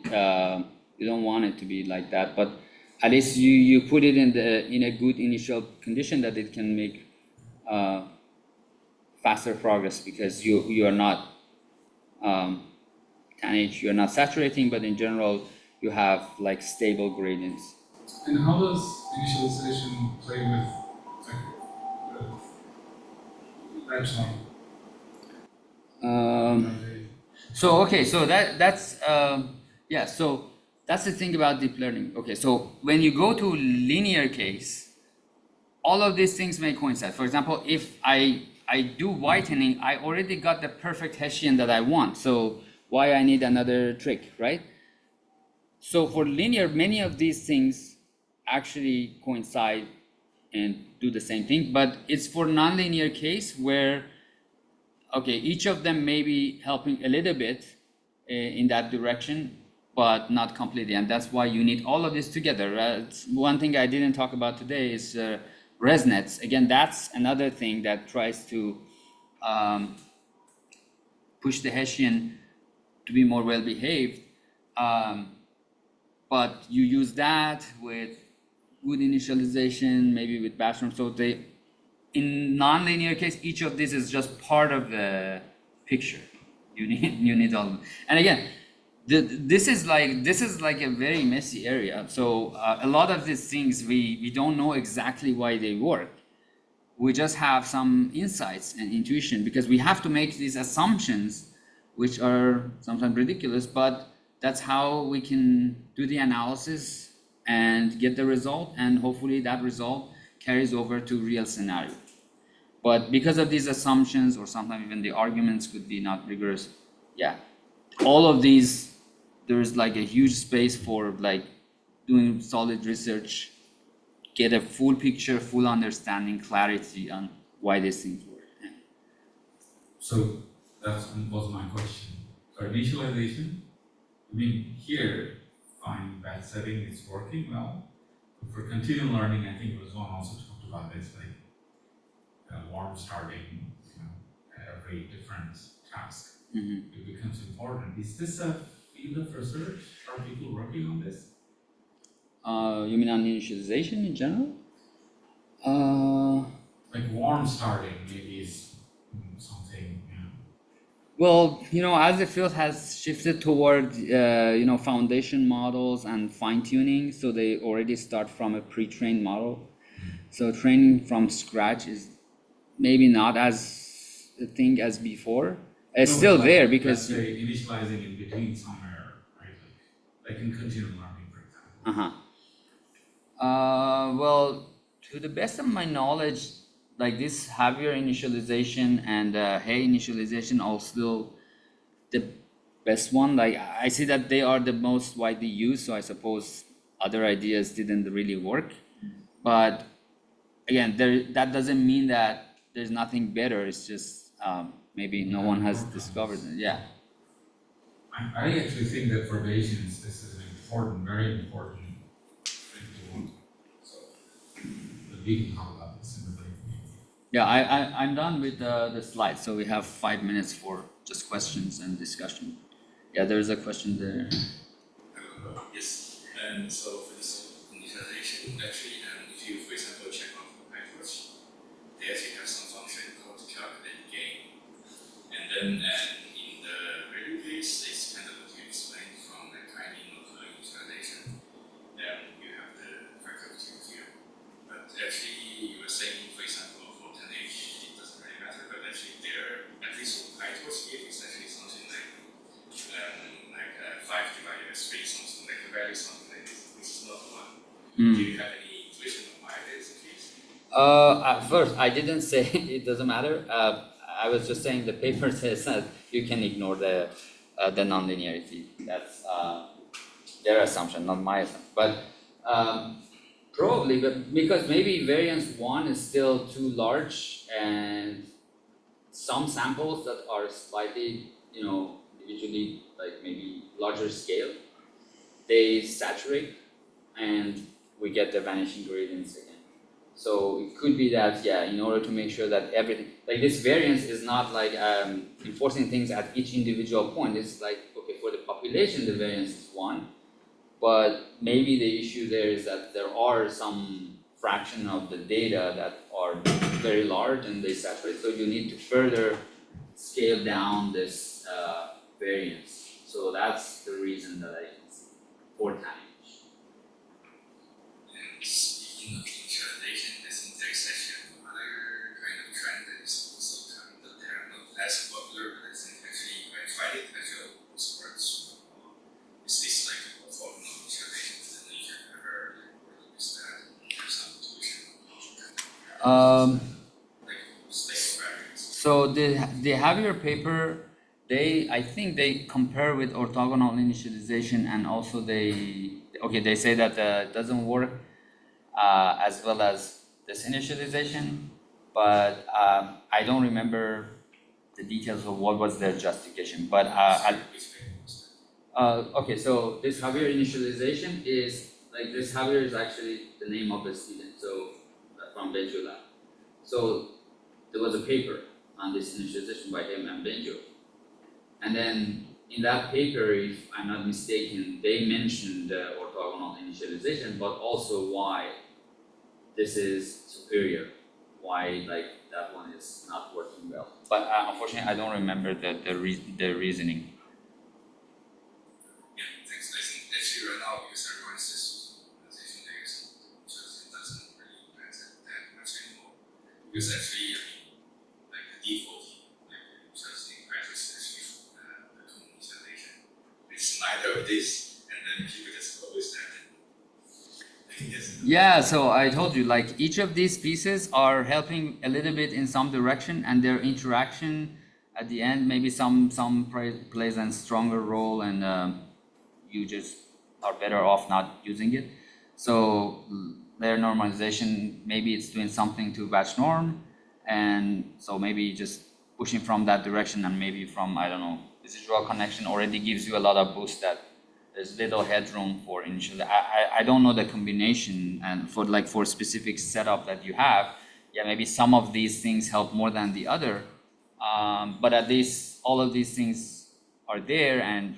you don't want it to be like that, but at least you put it in a good initial condition that it can make faster progress, because you are not 10H, you're not saturating, but in general you have like stable gradients. And how does initialization play with benchmark? So okay, so that's yeah, so that's the thing about deep learning. Okay, so when you go to linear case, all of these things may coincide. For example, if I do whitening, I already got the perfect Hessian that I want. So why I need another trick, right? So for linear, many of these things actually coincide and do the same thing, but it's for nonlinear case where, okay, each of them may be helping a little bit in that direction, but not completely, and that's why you need all of this together. One thing I didn't talk about today is ResNets. Again, that's another thing that tries to push the Hessian to be more well-behaved, but you use that with good initialization, maybe with bathroom. So in nonlinear case, each of this is just part of the picture. You need all of them. And again, this is like a very messy area. So a lot of these things we don't know exactly why they work. We just have some insights and intuition, because we have to make these assumptions, which are sometimes ridiculous, but that's how we can do the analysis and get the result, and hopefully that result carries over to real scenario. But because of these assumptions, or sometimes even the arguments could be not rigorous, yeah, all of these, there's like a huge space for like doing solid research, get a full picture, full understanding, clarity on why these things work. So that was my question. So initialization, I mean, here, fine, bad setting is working well. But for continual learning, I think Rizwan also talked about this, like warm starting, every different task. It becomes important. Is this a field of research? Are people working on this? You mean on initialization in general? Like warm starting maybe is something, Well, as the field has shifted toward, foundation models and fine tuning, so they already start from a pre-trained model. So training from scratch is maybe not as a thing as before. It's still there, because let's say initializing in between somewhere, right? Like in continual learning, for example. Well, to the best of my knowledge, like this heavier initialization and hay initialization are still the best one. Like I see that they are the most widely used, so I suppose other ideas didn't really work. But again, that doesn't mean that there's nothing better. It's just maybe no one has discovered it. Yeah. I actually think that for Bayesians, this is an important, very important thing to want. So we can talk about this in the break. Yeah, I'm done with the slides, so we have 5 minutes for just questions and discussion. Yeah, there's a question there. Yes, and so for this initialization, actually, if you, for example, check on PyTorch, they actually have some function called calculate gain, and then in the regular case, it's kind of what you explained from the timing of initialization. Then you have the factor of 0. But actually, you were saying, for example, for 10H, it doesn't really matter. But actually, there, at least for PyTorch, it's actually something like 5 divided by 3, something like a value, something like this, which is not 1. Do you have any intuition of why that is the case? At first, I didn't say it doesn't matter. I was just saying the paper says that you can ignore the nonlinearity. That's their assumption, not my assumption. But probably, but because maybe variance 1 is still too large, and some samples that are slightly, individually, like maybe larger scale, they saturate, and we get the vanishing gradients again. So it could be that, yeah, in order to make sure that everything, like this variance is not like enforcing things at each individual point. It's like, okay, for the population, the variance is 1, but maybe the issue there is that there are some fraction of the data that are very large and they saturate. So you need to further scale down this variance. So that's the reason that I can see 4 times. And speaking of initialization, I think there's actually another kind of trend that is also coming to term, not less popular, but I think actually I tried it, actually also works. Is this like orthogonal initialization with the nature error, or is that there's some solution? Like stable variance. So they have your paper. I think they compare with orthogonal initialization, and also they say that it doesn't work as well as this initialization, but I don't remember the details of what was their justification. But okay, so this Javier initialization is like this Javier is actually the name of the student, so from Benjo lab. So there was a paper on this initialization by him and Benjo. And then in that paper, if I'm not mistaken, they mentioned orthogonal initialization, but also why this is superior, why like that one is not working well. But unfortunately, I don't remember the reasoning. Yeah, thanks. I think actually right now because everyone says organization layers, so it doesn't really matter that much anymore. Because actually, I mean, like the default, like trusting practice actually the common initialization. It's neither of this, and then people just always that. I think that's Yeah, so I told you, like each of these pieces are helping a little bit in some direction, and their interaction at the end, maybe some plays a stronger role, and you just are better off not using it. So layer normalization, maybe it's doing something to batch norm, and so maybe just pushing from that direction, and maybe from, I don't know, residual connection already gives you a lot of boost that there's little headroom for initial. I don't know the combination, and for specific setup that you have, yeah, maybe some of these things help more than the other, but at least all of these things are there, and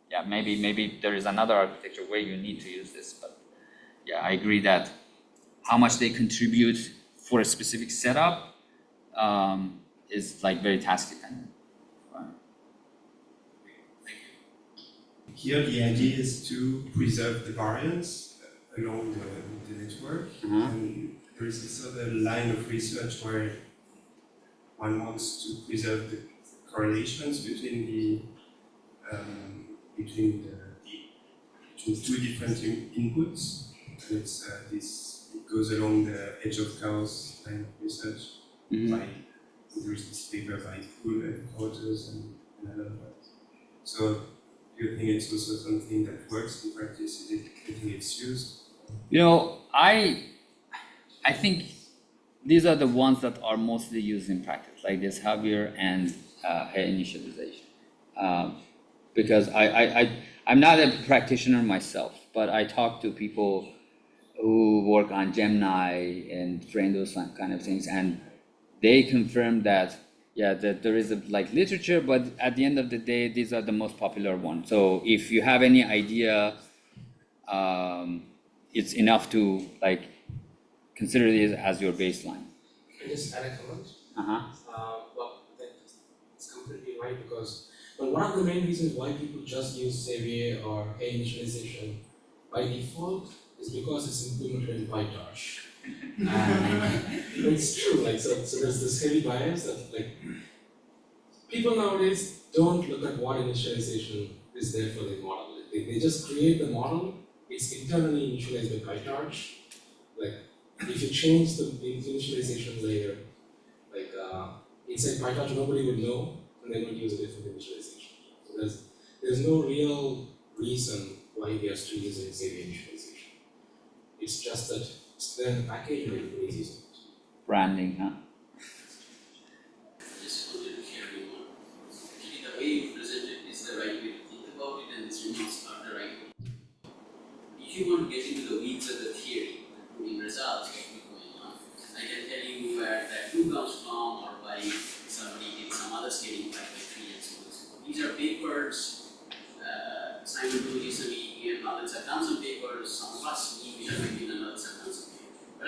yeah, maybe there is another architecture where you need to use this, but yeah, I agree that how much they contribute for a specific setup is like very task dependent. Here, the idea is to preserve the variance along the network. And there is this other line of research where one wants to preserve the correlations between between two different inputs. And it's it goes along the edge of chaos line of research. There is this paper by Poole and Porters and another one. So do you think it's also something that works in practice? Do you think it's used? You know, I think these are the ones that are mostly used in practice, like this Javier and hair initialization. Because I'm not a practitioner myself, but I talk to people who work on Gemini and train those kind of things, and they confirm that, yeah, that there is like literature, but at the end of the day, these are the most popular ones. So if you have any idea, it's enough to like consider this as your baseline. Can I just add a comment? Well, that's completely right, because one of the main reasons why people just use Xavier or hair initialization by default is because it's implemented in PyTorch. And it's true, like so there's this heavy bias that like people nowadays don't look at what initialization is there for the model. They just create the model, it's internally initialized by PyTorch. Like if you change the initialization layer, like inside PyTorch nobody would know, and they would use a different initialization. So there's no real reason why we are still using Xavier initialization. It's just that it's there in the package and everybody's using it. Branding, huh? Just wanted to share you more. Actually, the way you present it is the right way to think about it, and these remarks are the right way. If you want to get into the weeds of the theory, including results, what is going on,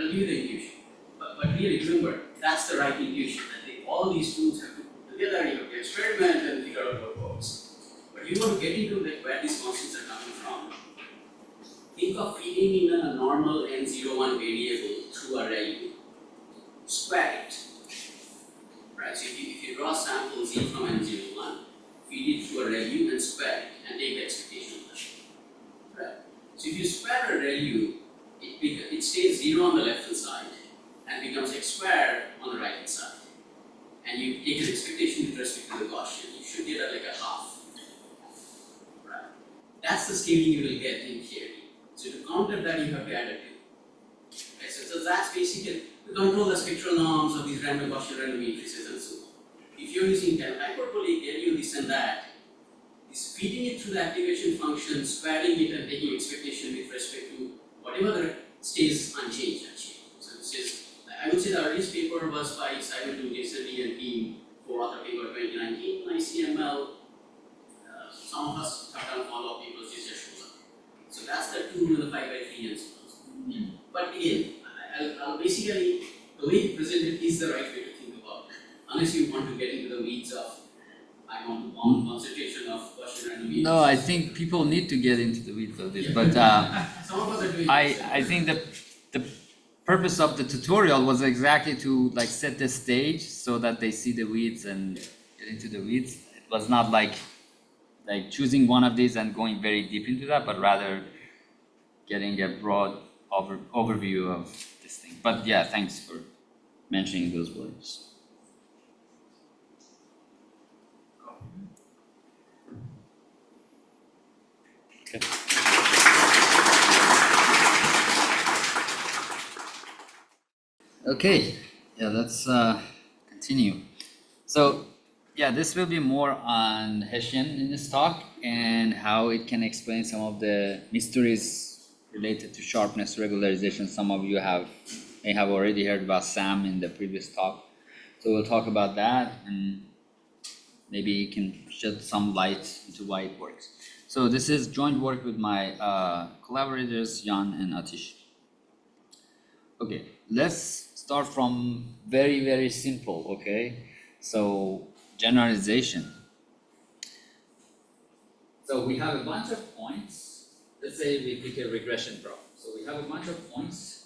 That'll give you the intuition. But really remember, that's the right intuition. That all these tools have to put together, you have to experiment and figure out what works. But you want to get into where these constants are coming from. Think of feeding in a normal n01 variable through a ReLU. Square it. Right? So if you draw a sample z from n01, feed it through a ReLU and square it and take the expectation of that. Right? So if you square a ReLU, it stays 0 on the left hand side and becomes x squared on the right hand side. And you take an expectation with respect to the Gaussian, you should get like a half. Right? That's the scaling you will get in theory. So to counter that, you have to add a 2. Okay, so that's basically to control the spectral norms of these random Gaussian random matrices and so on. If you're using hyperbolic, LU, this and that, is feeding it through the activation function, squaring it and taking expectation with respect to whatever stays unchanged actually. So this is, I would say the earliest paper was by Simon Jason Lee and team for author paper 2019 in ICML. Some of us have done follow-up papers this year. So that's the 2 and the 5/3 and so on. But again, I'll basically, the way you present it is the right way to think about it. Unless you want to get into the weeds of, I want one concentration of Gaussian random matrices. No, I think people need to get into the weeds of this, but some of us are doing I think the purpose of the tutorial was exactly to like set the stage so that they see the weeds and get into the weeds. It was not like choosing one of these and going very deep into that, but rather getting a broad overview of this thing. But yeah, thanks for mentioning those words. Okay. Okay, yeah, let's continue. So, yeah, this will be more on Hessian in this talk and how it can explain some of the mysteries related to sharpness, regularization. Some of you may have already heard about SAM in the previous talk. So we'll talk about that and maybe you can shed some light into why it works. So this is joint work with my collaborators, Jan and Atish. Okay, let's start from very, very simple, okay? So generalization. So we have a bunch of points. Let's say we pick a regression problem. So we have a bunch of points.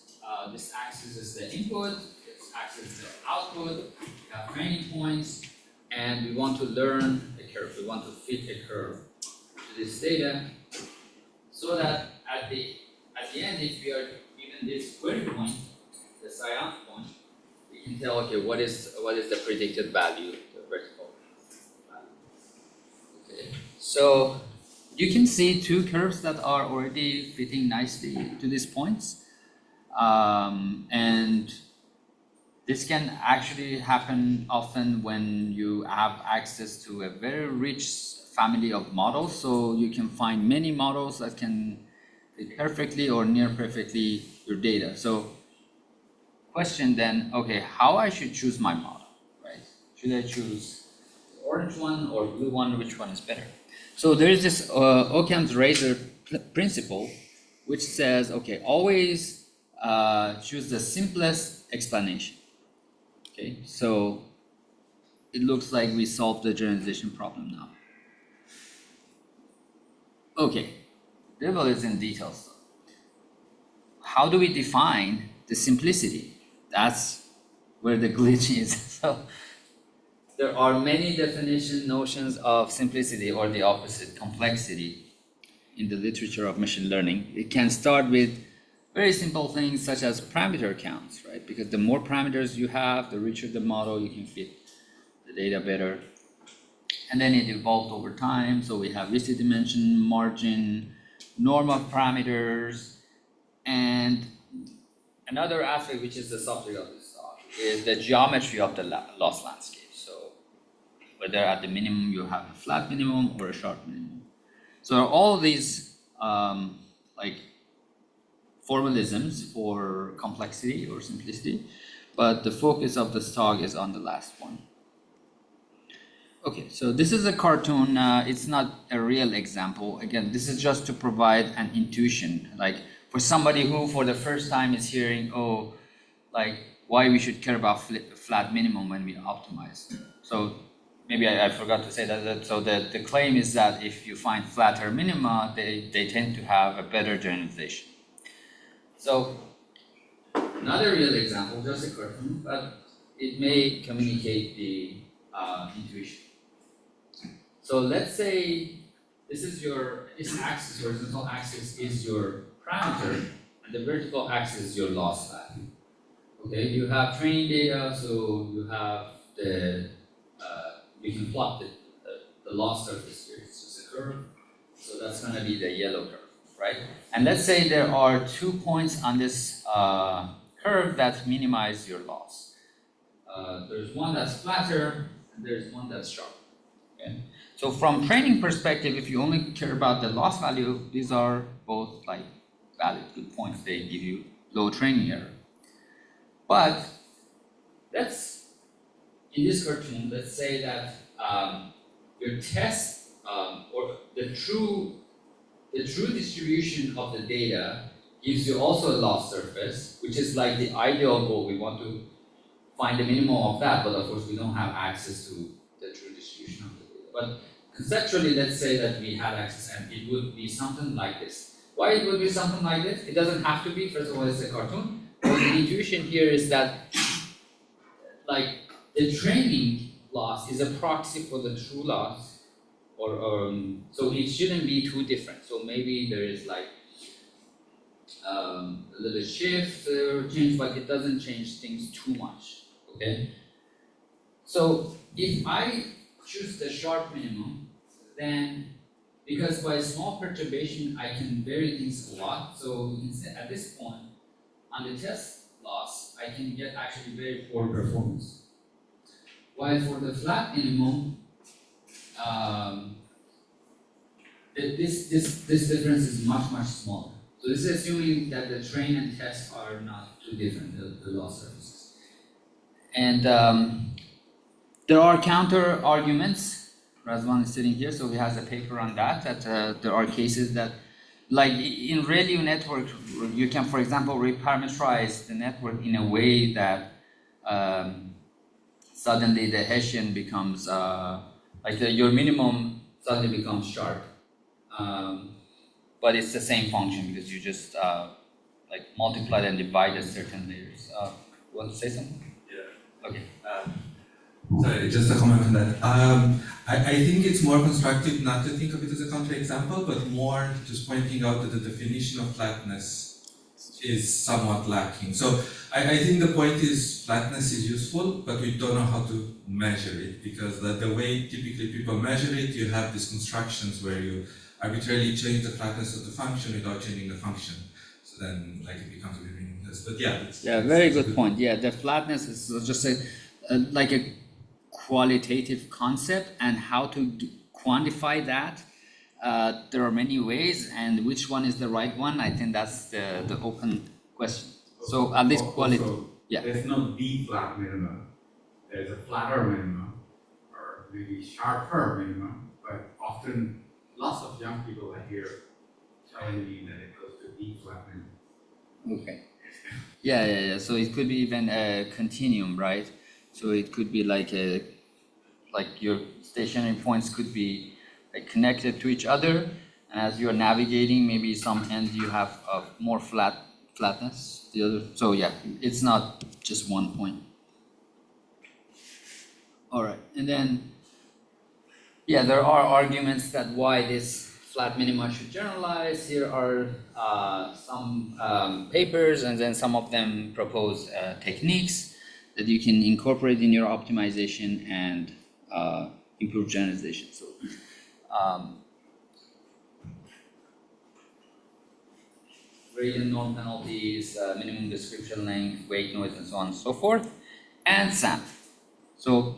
This axis is the input, this axis is the output. We have training points, and we want to learn a curve. We want to fit a curve to this data, so that at the end, if we are given this query point, the psi point, we can tell, okay, what is the predicted value, the vertical value. Okay, so you can see 2 curves that are already fitting nicely to these points, and this can actually happen often when you have access to a very rich family of models. So you can find many models that can fit perfectly or near perfectly your data. So question then, okay, how I should choose my model, right? Should I choose the orange one or blue one? Which one is better? So there is this Occam's razor principle, which says, okay, always choose the simplest explanation. Okay, so it looks like we solved the generalization problem now. Okay, devil is in details. How do we define the simplicity? That's where the glitch is. So there are many notions of simplicity or the opposite, complexity, in the literature of machine learning. It can start with very simple things such as parameter counts, right? Because the more parameters you have, the richer the model, you can fit the data better. And then it evolved over time. So we have listed dimension, margin, norm of parameters, and another aspect, which is the subject of this talk, is the geometry of the loss landscape. So whether at the minimum you have a flat minimum or a sharp minimum. So all of these like formalisms for complexity or simplicity, but the focus of this talk is on the last one. Okay, so this is a cartoon. It's not a real example. Again, this is just to provide an intuition, like for somebody who for the first time is hearing, oh, like why we should care about flat minimum when we optimize. So maybe I forgot to say that, so the claim is that if you find flatter minima, they tend to have a better generalization. So another real example, just a cartoon, but it may communicate the intuition. So let's say this axis, horizontal axis is your parameter, and the vertical axis is your loss value. Okay, you have training data, so you have you can plot the loss surface here. It's just a curve, so that's going to be the yellow curve, right? And let's say there are 2 points on this curve that minimize your loss. There's one that's flatter, and there's one that's sharp. Okay? So from training perspective, if you only care about the loss value, these are both like valid, good points. They give you low training error. But in this cartoon, let's say that your test or the true distribution of the data gives you also a loss surface, which is like the ideal goal. We want to find the minimum of that, but of course we don't have access to the true distribution of the data. But conceptually, let's say that we had access and it would be something like this. Why it would be something like this? It doesn't have to be. First of all, it's a cartoon. But the intuition here is that like the training loss is a proxy for the true loss, or so it shouldn't be too different. So maybe there is like a little shift or change, but it doesn't change things too much. Okay. So if I choose the sharp minimum, then because by small perturbation I can vary things a lot. So instead, at this point on the test loss, I can get actually very poor performance. While for the flat minimum, this difference is much smaller. So this is assuming that the train and test are not too different, the loss surfaces. And there are counter arguments. Razvan is sitting here, so he has a paper on that. There are cases that, like in ReLU network, you can, for example, reparameterize the network in a way that suddenly the Hessian becomes your minimum suddenly becomes sharp, but it's the same function because you just like multiply and divide at certain layers. You want to say something? Yeah. Okay. Sorry, just a comment on that. I think it's more constructive not to think of it as a counterexample, but more just pointing out that the definition of flatness is somewhat lacking. So I think the point is flatness is useful, but we don't know how to measure it, because the way typically people measure it, you have these constructions where you arbitrarily change the flatness of the function without changing the function. So then like it becomes a bit meaningless. But yeah. Very good point. Yeah, the flatness is just like a qualitative concept, and how to quantify that. There are many ways, and which one is the right one? I think that's the open question. So at least quality. Yeah. There's no D flat minimum. There's a flatter minimum, or maybe sharper minimum. But often, lots of young people I hear telling me that it goes to D flat minimum. Okay. Yeah. So it could be even a continuum, right? So it could be like your stationary points could be like connected to each other, and as you are navigating, maybe some end you have more flatness, the other. So yeah, it's not just one point. All right, and then yeah, there are arguments that why this flat minima should generalize. Here are some papers, and then some of them propose techniques that you can incorporate in your optimization and improve generalization. So, gradient norm penalties, minimum description length, weight noise, and so on and so forth, and SAMP. So,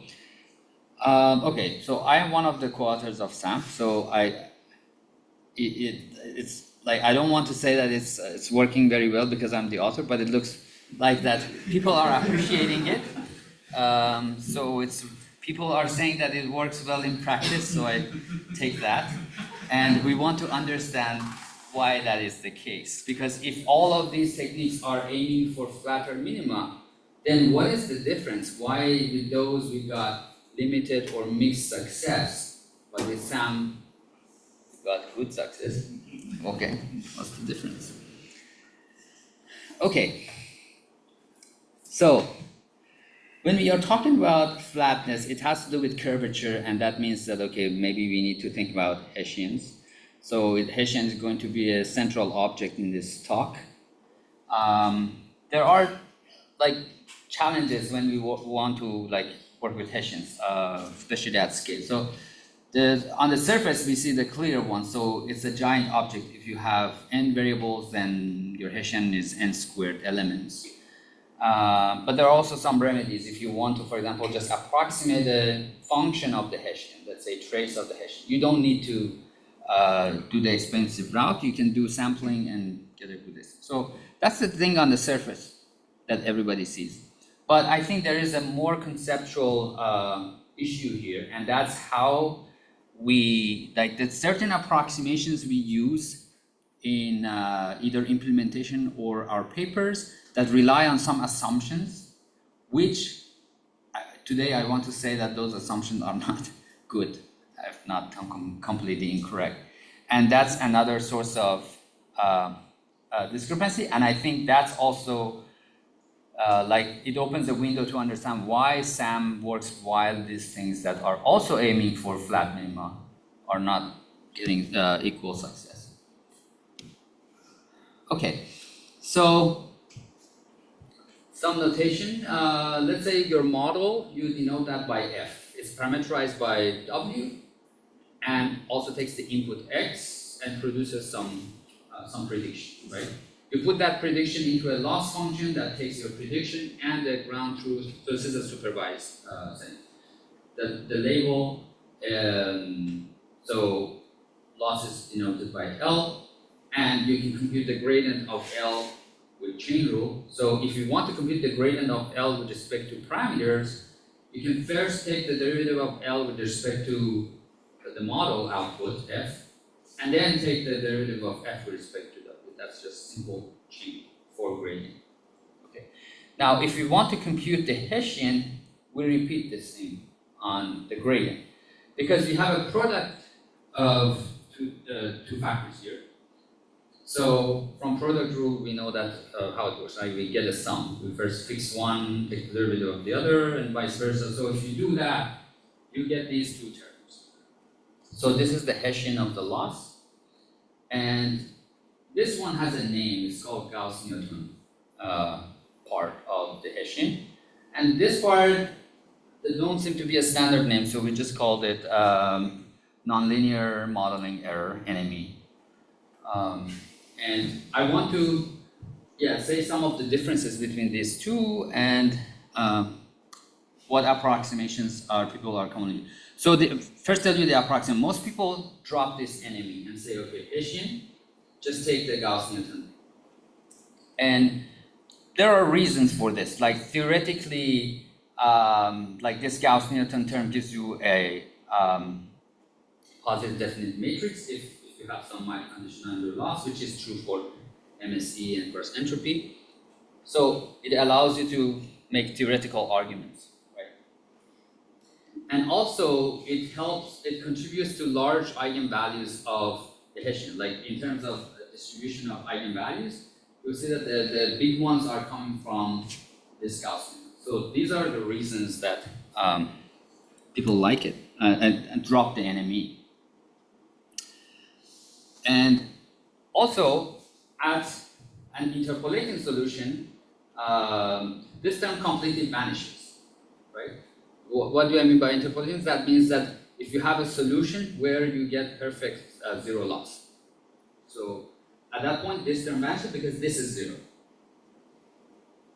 okay, so I am one of the co-authors of SAMP. So it's like, I don't want to say that it's working very well because I'm the author, but it looks like that people are appreciating it. So people are saying that it works well in practice, so I take that. And we want to understand why that is the case. Because if all of these techniques are aiming for flatter minima, then what is the difference? Why with those we got limited or mixed success, but with SAM we got good success? Okay, what's the difference? Okay, so when we are talking about flatness, it has to do with curvature, and that means that, okay, maybe we need to think about Hessians. So Hessian is going to be a central object in this talk. There are like challenges when we want to like work with Hessians, especially at scale. So on the surface, we see the clear one. So it's a giant object. If you have n variables, then your Hessian is n squared elements. But there are also some remedies. If you want to, for example, just approximate the function of the Hessian, let's say trace of the Hessian, you don't need to do the expensive route. You can do sampling and get a good estimate. So that's the thing on the surface that everybody sees. But I think there is a more conceptual issue here, and that's how we, like the certain approximations we use in either implementation or our papers that rely on some assumptions, which today I want to say that those assumptions are not good, if not completely incorrect. And that's another source of discrepancy. And I think that's also like it opens a window to understand why SAM works while these things that are also aiming for flat minima are not getting equal success. Okay, so some notation. Let's say your model, you denote that by F. It's parameterized by W and also takes the input X and produces some prediction, right? You put that prediction into a loss function that takes your prediction and the ground truth. So this is a supervised thing. The label, so loss is denoted by L, and you can compute the gradient of L with chain rule. So if you want to compute the gradient of L with respect to parameters, you can first take the derivative of L with respect to the model output F, and then take the derivative of F with respect to W. That's just simple chain for gradient. Okay. Now, if we want to compute the Hessian, we repeat this thing on the gradient, because we have a product of two factors here. So from product rule, we know that how it works, right? We get a sum. We first fix one, take the derivative of the other, and vice versa. So if you do that, you get these two terms. So this is the Hessian of the loss. And this one has a name. It's called Gauss-Newton part of the Hessian. And this part, they don't seem to be a standard name, so we just called it nonlinear modeling error, NME. And I want to say some of the differences between these two and what approximations people are commonly using. So first tell you the approximation. Most people drop this NME and say, okay, Hessian, just take the Gauss-Newton. And there are reasons for this. Like theoretically, like this Gauss-Newton term gives you a positive definite matrix if you have some mild condition under loss, which is true for MSE and burst entropy. So it allows you to make theoretical arguments, right? And also it contributes to large eigenvalues of the Hessian. Like in terms of distribution of eigenvalues, you'll see that the big ones are coming from this Gaussian. So these are the reasons that people like it and drop the NME. And also, as an interpolating solution, this term completely vanishes, right? What do I mean by interpolating? That means that if you have a solution where you get perfect zero loss. So at that point, this term vanishes because this is zero.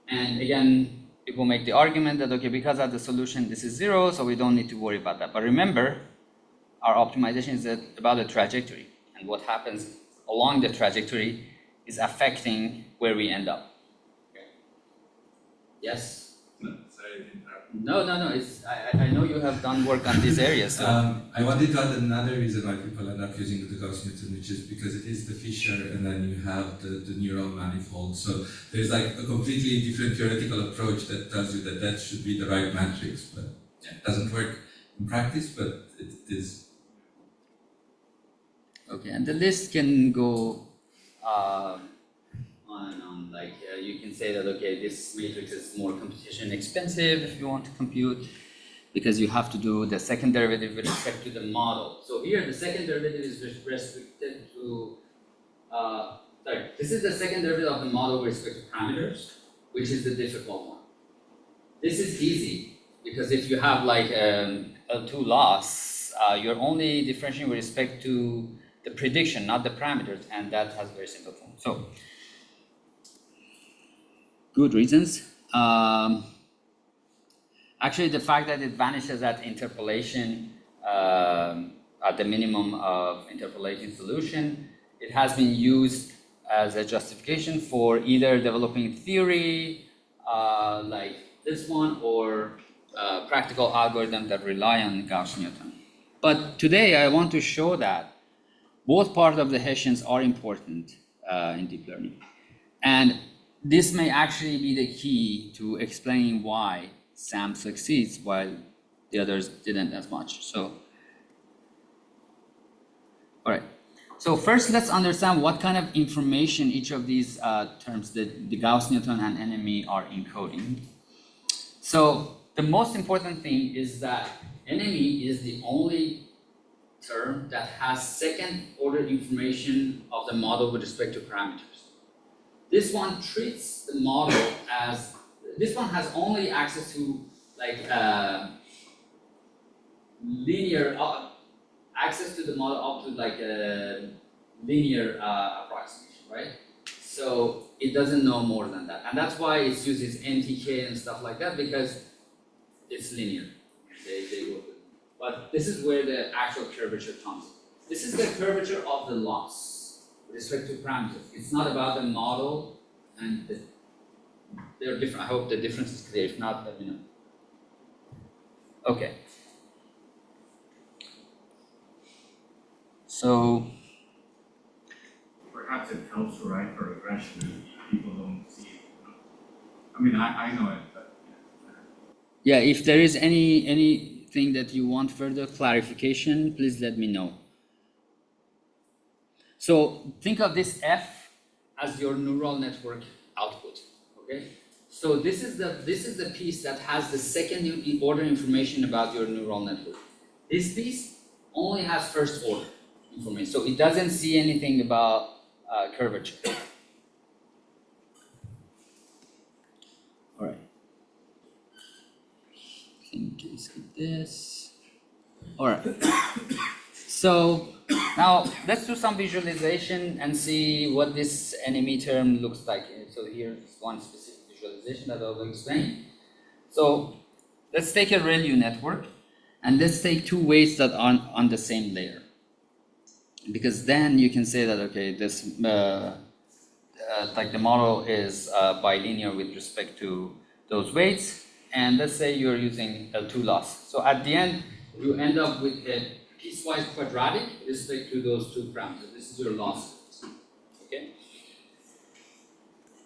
And again, people make the argument that, okay, because of the solution, this is zero, so we don't need to worry about that. But remember, our optimization is about the trajectory. And what happens along the trajectory is affecting where we end up. Okay. Yes? No, sorry, I didn't have. No. It's I know you have done work on these areas. So. I wanted to add another reason why people end up using the Gauss-Newton, which is because it is the Fisher, and then you have the neural manifold. So there's like a completely different theoretical approach that tells you that that should be the right matrix, but it doesn't work in practice, but it is. Okay, and the list can go on and on. Like you can say that okay, this matrix is more computation expensive if you want to compute, because you have to do the second derivative with respect to the model. So here the second derivative is restricted to. Sorry, this is the second derivative of the model with respect to parameters, which is the difficult one. This is easy because if you have like L2 loss, you're only differentiating with respect to the prediction, not the parameters, and that has very simple form. So, good reasons. Actually, the fact that it vanishes at interpolation, at the minimum of interpolation solution, it has been used as a justification for either developing theory, like this one, or practical algorithms that rely on Gauss-Newton. But today, I want to show that both parts of the Hessians are important in deep learning. And this may actually be the key to explaining why SAM succeeds while the others didn't as much. So, all right. So first, let's understand what kind of information each of these terms, the Gauss-Newton and NME, are encoding. So the most important thing is that NME is the only term that has second order information of the model with respect to parameters. This one treats the model as, this one has only access to like linear, access to the model up to like a linear approximation, right? So it doesn't know more than that. And that's why it uses NTK and stuff like that, because it's linear. They work with. But this is where the actual curvature comes. This is the curvature of the loss with respect to parameters. It's not about the model, and they're different. I hope the difference is clear. If not, let me know. Okay. So Perhaps it helps, right, for regression. People don't see it. I mean, I know it, but yeah, if there is anything that you want further clarification, please let me know. So think of this F as your neural network output. Okay. So this is the piece that has the second order information about your neural network. This piece only has first order information, so it doesn't see anything about curvature. All right. In case of this. All right. So now let's do some visualization and see what this NME term looks like. So here's one specific visualization that I will explain. So let's take a ReLU network and let's take two weights that are on the same layer. Because then you can say that, okay, this like the model is bilinear with respect to those weights. And let's say you're using L2 loss. So at the end, you end up with a piecewise quadratic with respect to those two parameters. This is your loss. Okay.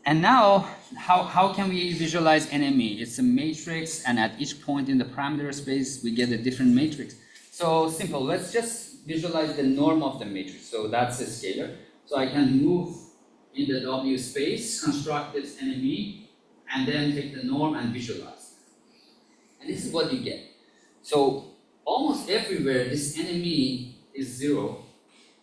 And now, how can we visualize NME? It's a matrix, and at each point in the parameter space, we get a different matrix. So simple. Let's just visualize the norm of the matrix. So that's a scalar. So I can move in the W space, construct this NME, and then take the norm and visualize. And this is what you get. So almost everywhere, this NME is 0,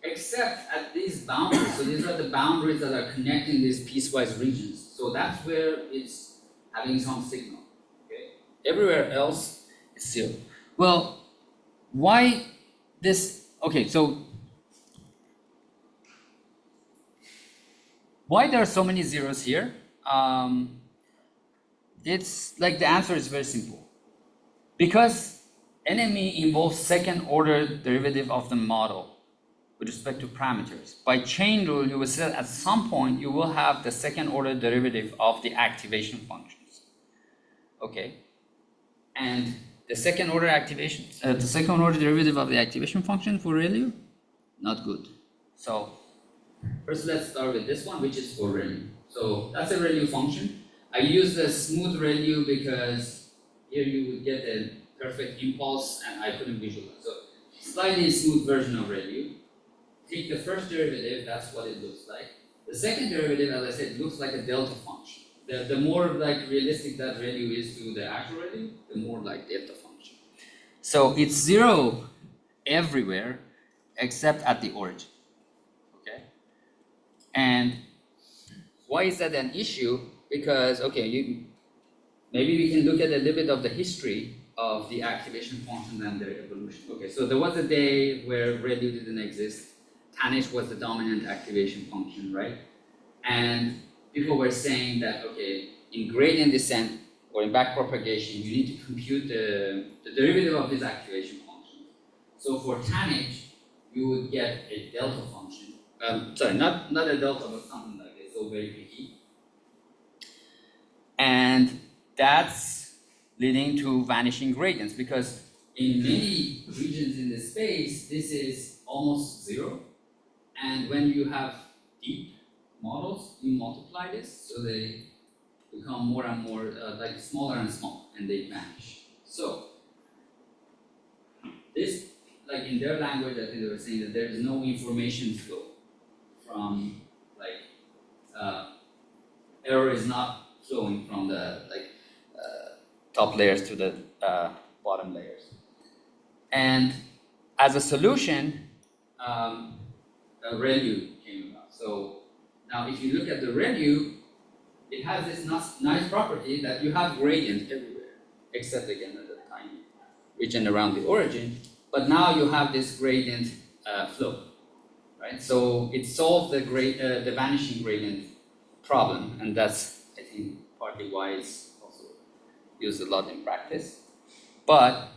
except at these boundaries. So these are the boundaries that are connecting these piecewise regions. So that's where it's having some signal. Okay? Everywhere else, it's 0. Well, why this? Okay, so why there are so many zeros here? It's like the answer is very simple. Because NME involves second order derivative of the model with respect to parameters. By chain rule, you will say that at some point you will have the second order derivative of the activation functions. Okay. And the second order activation, the second order derivative of the activation function for ReLU, not good. So first let's start with this one, which is for ReLU. So that's a ReLU function. I use the smooth ReLU because here you would get a perfect impulse and I couldn't visualize. So slightly smooth version of ReLU. Take the first derivative, that's what it looks like. The second derivative, as I said, looks like a delta function. The more like realistic that ReLU is to the actual ReLU, the more like delta function. So it's 0 everywhere except at the origin. Okay? And why is that an issue? Because, okay, maybe we can look at a little bit of the history of the activation function and their evolution. Okay, so there was a day where ReLU didn't exist. Tanish was the dominant activation function, right? And people were saying that, okay, in gradient descent or in backpropagation, you need to compute the derivative of this activation function. So for Tanish, you would get a delta function. Sorry, not a delta, but something like this, so very picky. And that's leading to vanishing gradients because in many regions in the space, this is almost 0. And when you have deep models, you multiply this, so they become more and more like smaller and smaller, and they vanish. So this, like in their language, I think they were saying that there is no information flow from error is not flowing from the top layers to the bottom layers. And as a solution, ReLU came about. So now if you look at the ReLU, it has this nice property that you have gradient everywhere, except again at the tiny region around the origin. But now you have this gradient flow, right? So it solved the vanishing gradient problem, and that's, I think, partly why it's also used a lot in practice. But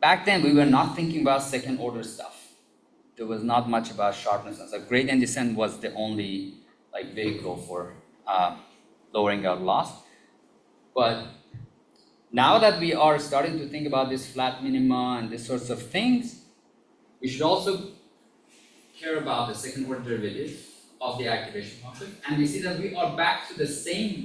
back then, we were not thinking about second order stuff. There was not much about sharpness. So gradient descent was the only vehicle for lowering our loss. But now that we are starting to think about this flat minima and these sorts of things, we should also care about the second order derivative of the activation function. And we see that we are back to the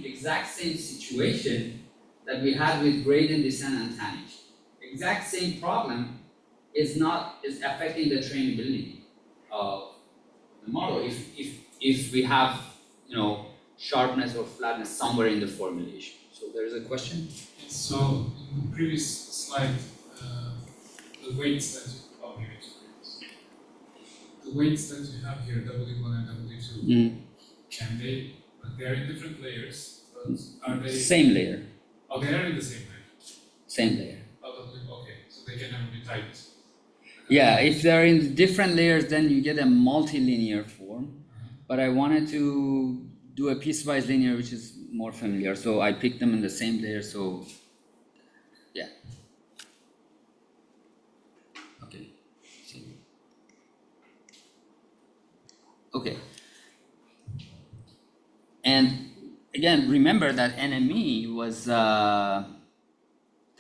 exact same situation that we had with gradient descent and tangent. Exact same problem is affecting the trainability of the model if we have sharpness or flatness somewhere in the formulation. So there is a question. So in the previous slide, the weights that you have here, W1 and W2, but they're in different layers, but are they? Same layer. Oh, they are in the same layer. Same layer. Okay, so they can never be typed. Yeah, if they're in different layers, then you get a multilinear form. But I wanted to do a piecewise linear, which is more familiar. So I picked them in the same layer. So, yeah. Okay. Okay. And again, remember that NME was the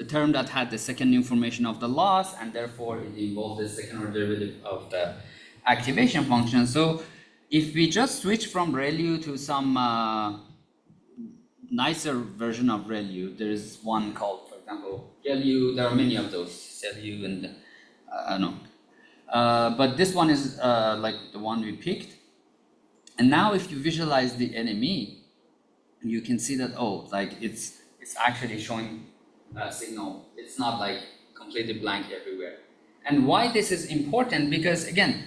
term that had the second information of the loss, and therefore it involved the second order derivative of the activation function. So if we just switch from ReLU to some nicer version of ReLU, there is one called, for example, GELU. There are many of those, CELU and I don't know. But this one is like the one we picked. And now if you visualize the NME, you can see that, it's actually showing signal. It's not like completely blank everywhere. And why this is important, because again,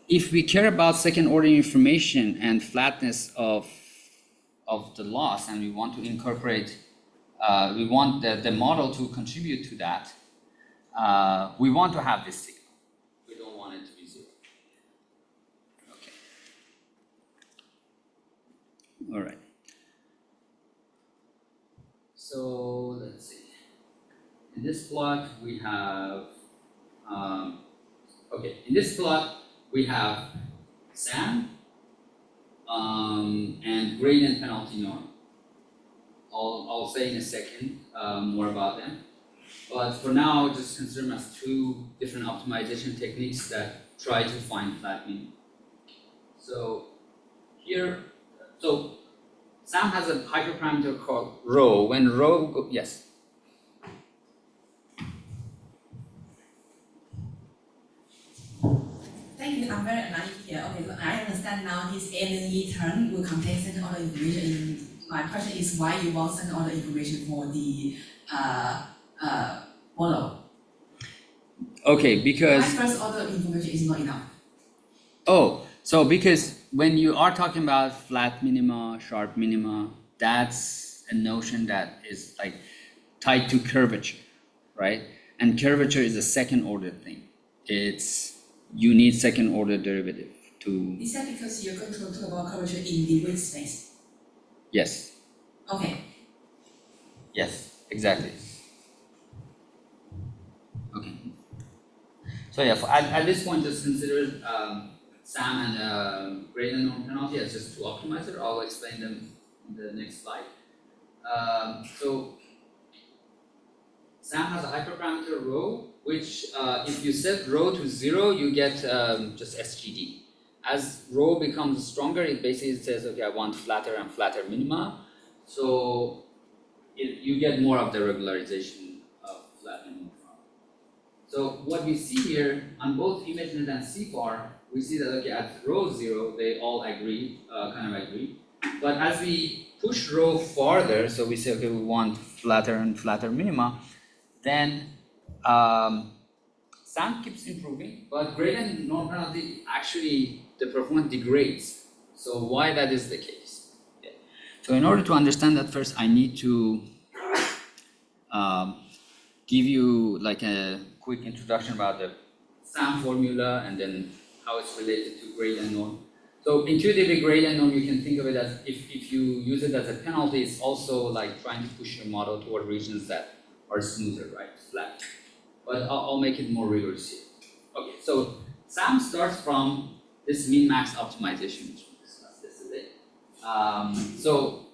if we care about second order information and flatness of the loss, and we want to incorporate, we want the model to contribute to that, we want to have this signal. We don't want it to be 0. Okay. All right. So let's see. In this plot, we have, in this plot, we have SAM and gradient penalty norm, all I'll say in a second more about them. But for now, just consider them as two different optimization techniques that try to find flat mean. So here, so Sam has a hyperparameter called rho. When rho yes. Thank you, I'm very naive here. Okay, so I understand now this energy term will contain certain order information. My question is why you want certain order information for the model? Okay, because why first order information is not enough? Oh, so because when you are talking about flat minima, sharp minima, that's a notion that is like tied to curvature, right? And curvature is a second order thing. You need second order derivative to. Is that because you're going to talk about curvature in the weight space? Yes. Okay. Yes, exactly. Okay. So yeah, at this point, just consider SAM and gradient norm penalty as just two optimizer. I'll explain them in the next slide. So SAM has a hyperparameter rho, which if you set rho to 0, you get just SGD. As rho becomes stronger, it basically says, okay, I want flatter and flatter minima. So you get more of the regularization of flat minima. So what we see here on both ImageNet and CFAR, we see that okay, at rho 0, they all agree, kind of agree. But as we push rho farther, so we say, okay, we want flatter and flatter minima, then SAM keeps improving, but gradient norm penalty actually the performance degrades. So why that is the case? Okay. So in order to understand that, first I need to give you like a quick introduction about the SAM formula and then how it's related to gradient norm. So intuitively, gradient norm, you can think of it as if you use it as a penalty, it's also like trying to push your model toward regions that are smoother, right, flat. But I'll make it more rigorous here. Okay, so SAM starts from this min-max optimization, which we discussed yesterday. So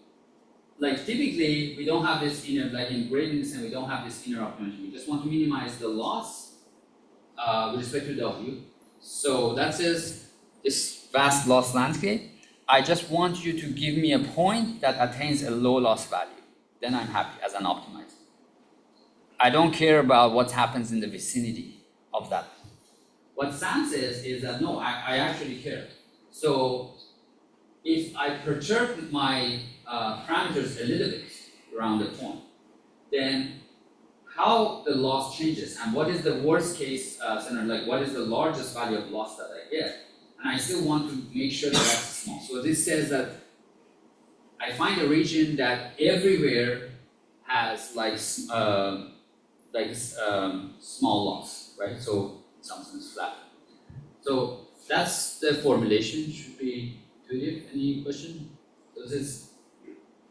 like typically, we don't have this inner, like in gradient descent, we don't have this inner optimization. We just want to minimize the loss with respect to W. So that says this vast loss landscape. I just want you to give me a point that attains a low loss value. Then I'm happy as an optimizer. I don't care about what happens in the vicinity of that. What SAM says is that no, I actually care. So if I perturb my parameters a little bit around the point, then how the loss changes and what is the worst case scenario, like what is the largest value of loss that I get, and I still want to make sure that that's small. So this says that I find a region that everywhere has like small loss, right? So something is flat. So that's the formulation. Should be intuitive. Any question? So this is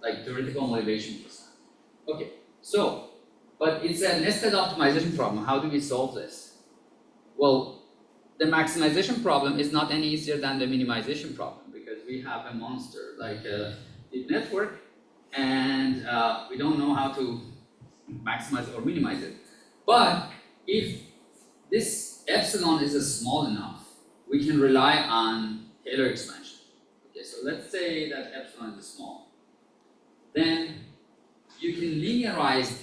like theoretical motivation for SAM. Okay, so but it's a nested optimization problem. How do we solve this? Well, the maximization problem is not any easier than the minimization problem because we have a monster like a deep network and we don't know how to maximize or minimize it. But if this epsilon is small enough, we can rely on Taylor expansion. Okay, so let's say that epsilon is small. Then you can linearize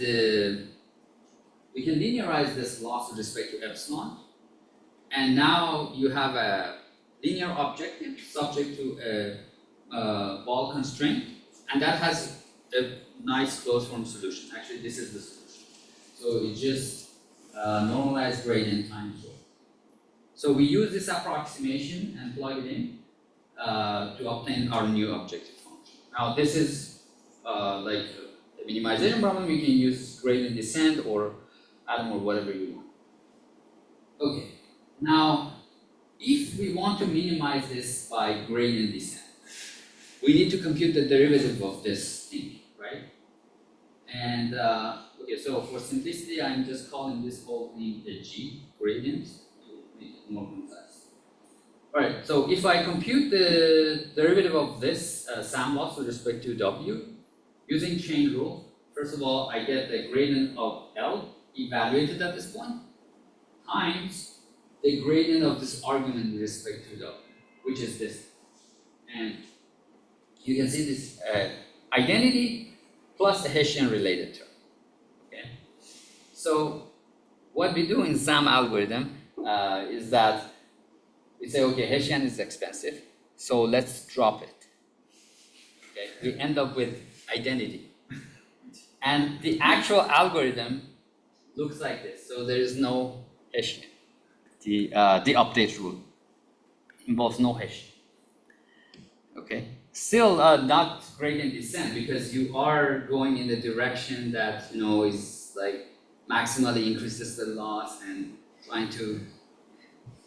this loss with respect to epsilon, and now you have a linear objective subject to a ball constraint, and that has a nice closed form solution. Actually, this is the solution. So it just normalized gradient times rho. So we use this approximation and plug it in to obtain our new objective function. Now this is like a minimization problem. You can use gradient descent or atom or whatever you want. Okay. Now, if we want to minimize this by gradient descent, we need to compute the derivative of this thing, right? And okay, so for simplicity, I'm just calling this whole thing a G gradient to make it more concise. All right, so if I compute the derivative of this SAM loss with respect to W using chain rule, first of all, I get the gradient of L evaluated at this point times the gradient of this argument with respect to W, which is this. And you can see this identity plus a Hessian related term. Okay. So what we do in SAM algorithm is that we say, okay, Hessian is expensive, so let's drop it. Okay, we end up with identity. And the actual algorithm looks like this. So there is no Hessian. The update rule involves no Hessian. Okay. Still not gradient descent because you are going in the direction that is like maximally increases the loss and trying to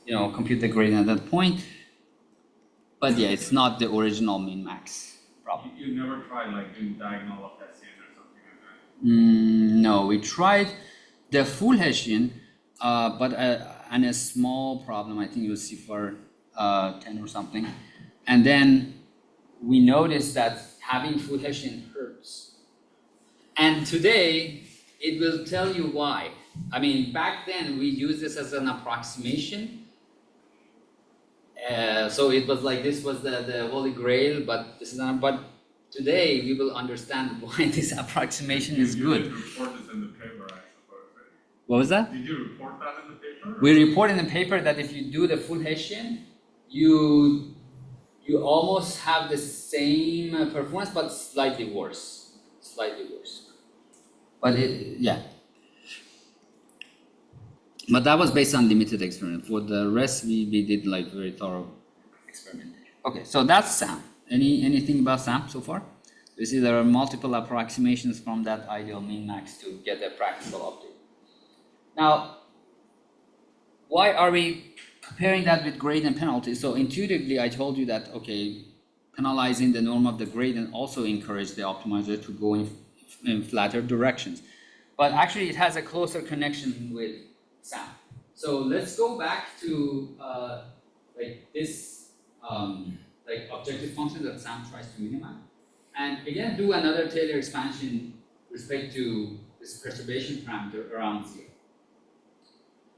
compute the gradient at that point. But yeah, it's not the original min max problem. You never tried like doing diagonal of Hessian or something like that? No, we tried the full Hessian, but and a small problem, I think you'll see for 10 or something. And then we noticed that having full Hessian hurts. And today, it will tell you why. I mean, back then, we used this as an approximation. So it was like this was the holy grail, but this is not. But today, we will understand why this approximation is good. You did report this in the paper, I suppose, right? What was that? Did you report that in the paper? We report in the paper that if you do the full Hessian, you almost have the same performance, but slightly worse. Slightly worse. But yeah. But that was based on limited experiment. For the rest, we did like very thorough experimentation. Okay, so that's SAM. Anything about SAM so far? You see there are multiple approximations from that ideal min max to get a practical update. Now, why are we comparing that with gradient penalty? So intuitively, I told you that, okay, penalizing the norm of the gradient also encouraged the optimizer to go in flatter directions. But actually, it has a closer connection with SAM. So let's go back to like this like objective function that SAM tries to minimize. And again, do another Taylor expansion with respect to this perturbation parameter around 0.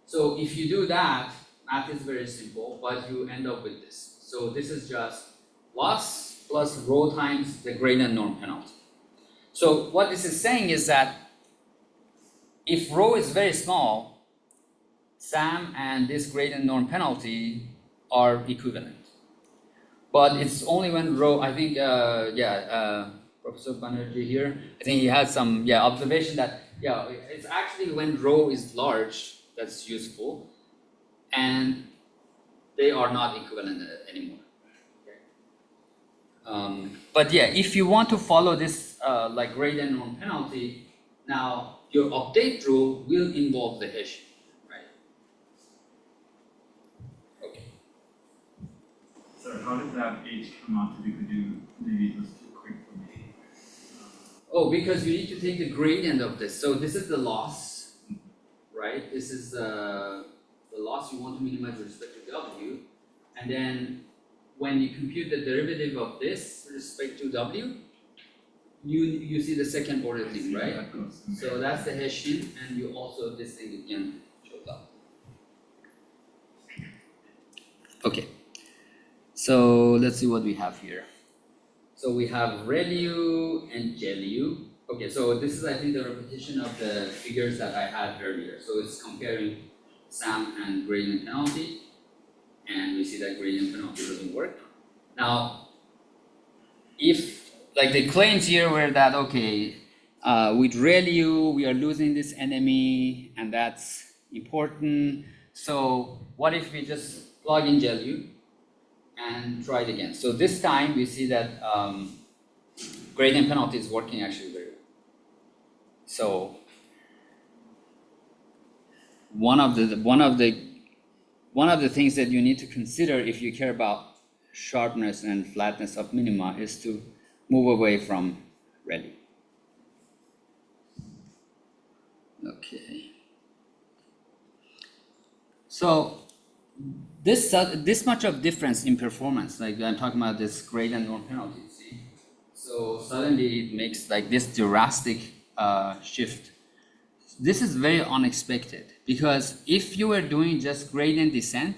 So if you do that, math is very simple, but you end up with this. So this is just loss plus rho times the gradient norm penalty. So what this is saying is that if rho is very small, SAM and this gradient norm penalty are equivalent. But it's only when rho, I think, Professor Banerjee here, I think he had some observation that, it's actually when rho is large that's useful, and they are not equivalent anymore. Okay. But yeah, if you want to follow this like gradient norm penalty, now your update rule will involve the Hessian, right? Okay. So how did that H come out to be? Maybe it was too quick for me. Oh, because you need to take the gradient of this. So this is the loss, right? This is the loss you want to minimize with respect to W. And then when you compute the derivative of this with respect to W, you see the second order thing, right? So that's the Hessian, and you also, this thing again shows up. Okay. So let's see what we have here. So we have ReLU and JLU. Okay, so this is, I think, the repetition of the figures that I had earlier. So it's comparing SAM and gradient penalty, and we see that gradient penalty doesn't work. Now, if, like the claims here were that, okay, with ReLU, we are losing this enemy, and that's important. So what if we just plug in JLU and try it again? So this time we see that gradient penalty is working actually very well. So one of the things that you need to consider if you care about sharpness and flatness of minima is to move away from ReLU. Okay. So this much of difference in performance, like I'm talking about this gradient norm penalty, see? So suddenly it makes like this drastic shift. This is very unexpected because if you were doing just gradient descent,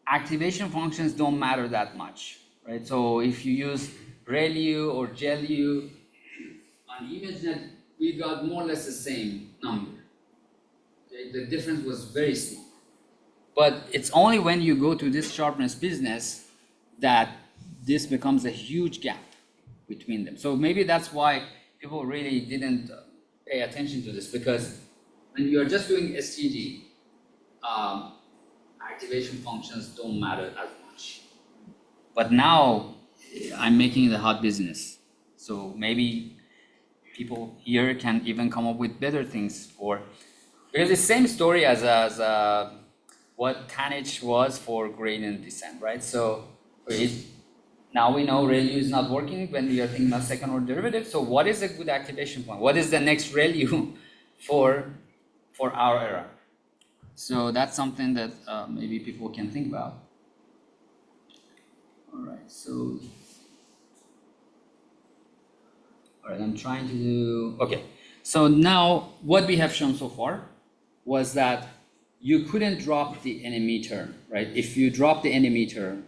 activation functions don't matter that much, right? So if you use ReLU or GeLU on ImageNet, we got more or less the same number. Okay? The difference was very small. But it's only when you go to this sharpness business that this becomes a huge gap between them. So maybe that's why people really didn't pay attention to this, because when you are just doing STD, activation functions don't matter as much. But now I'm making it a hot business. So maybe people here can even come up with better things for, because it's the same story as what Tanich was for gradient descent, right? So now we know ReLU is not working when we are thinking about second order derivative. So what is a good activation point? What is the next ReLU for our era? So that's something that maybe people can think about. All right, so I'm trying to do, okay. So now what we have shown so far was that you couldn't drop the enemy term, right? If you drop the enemy term,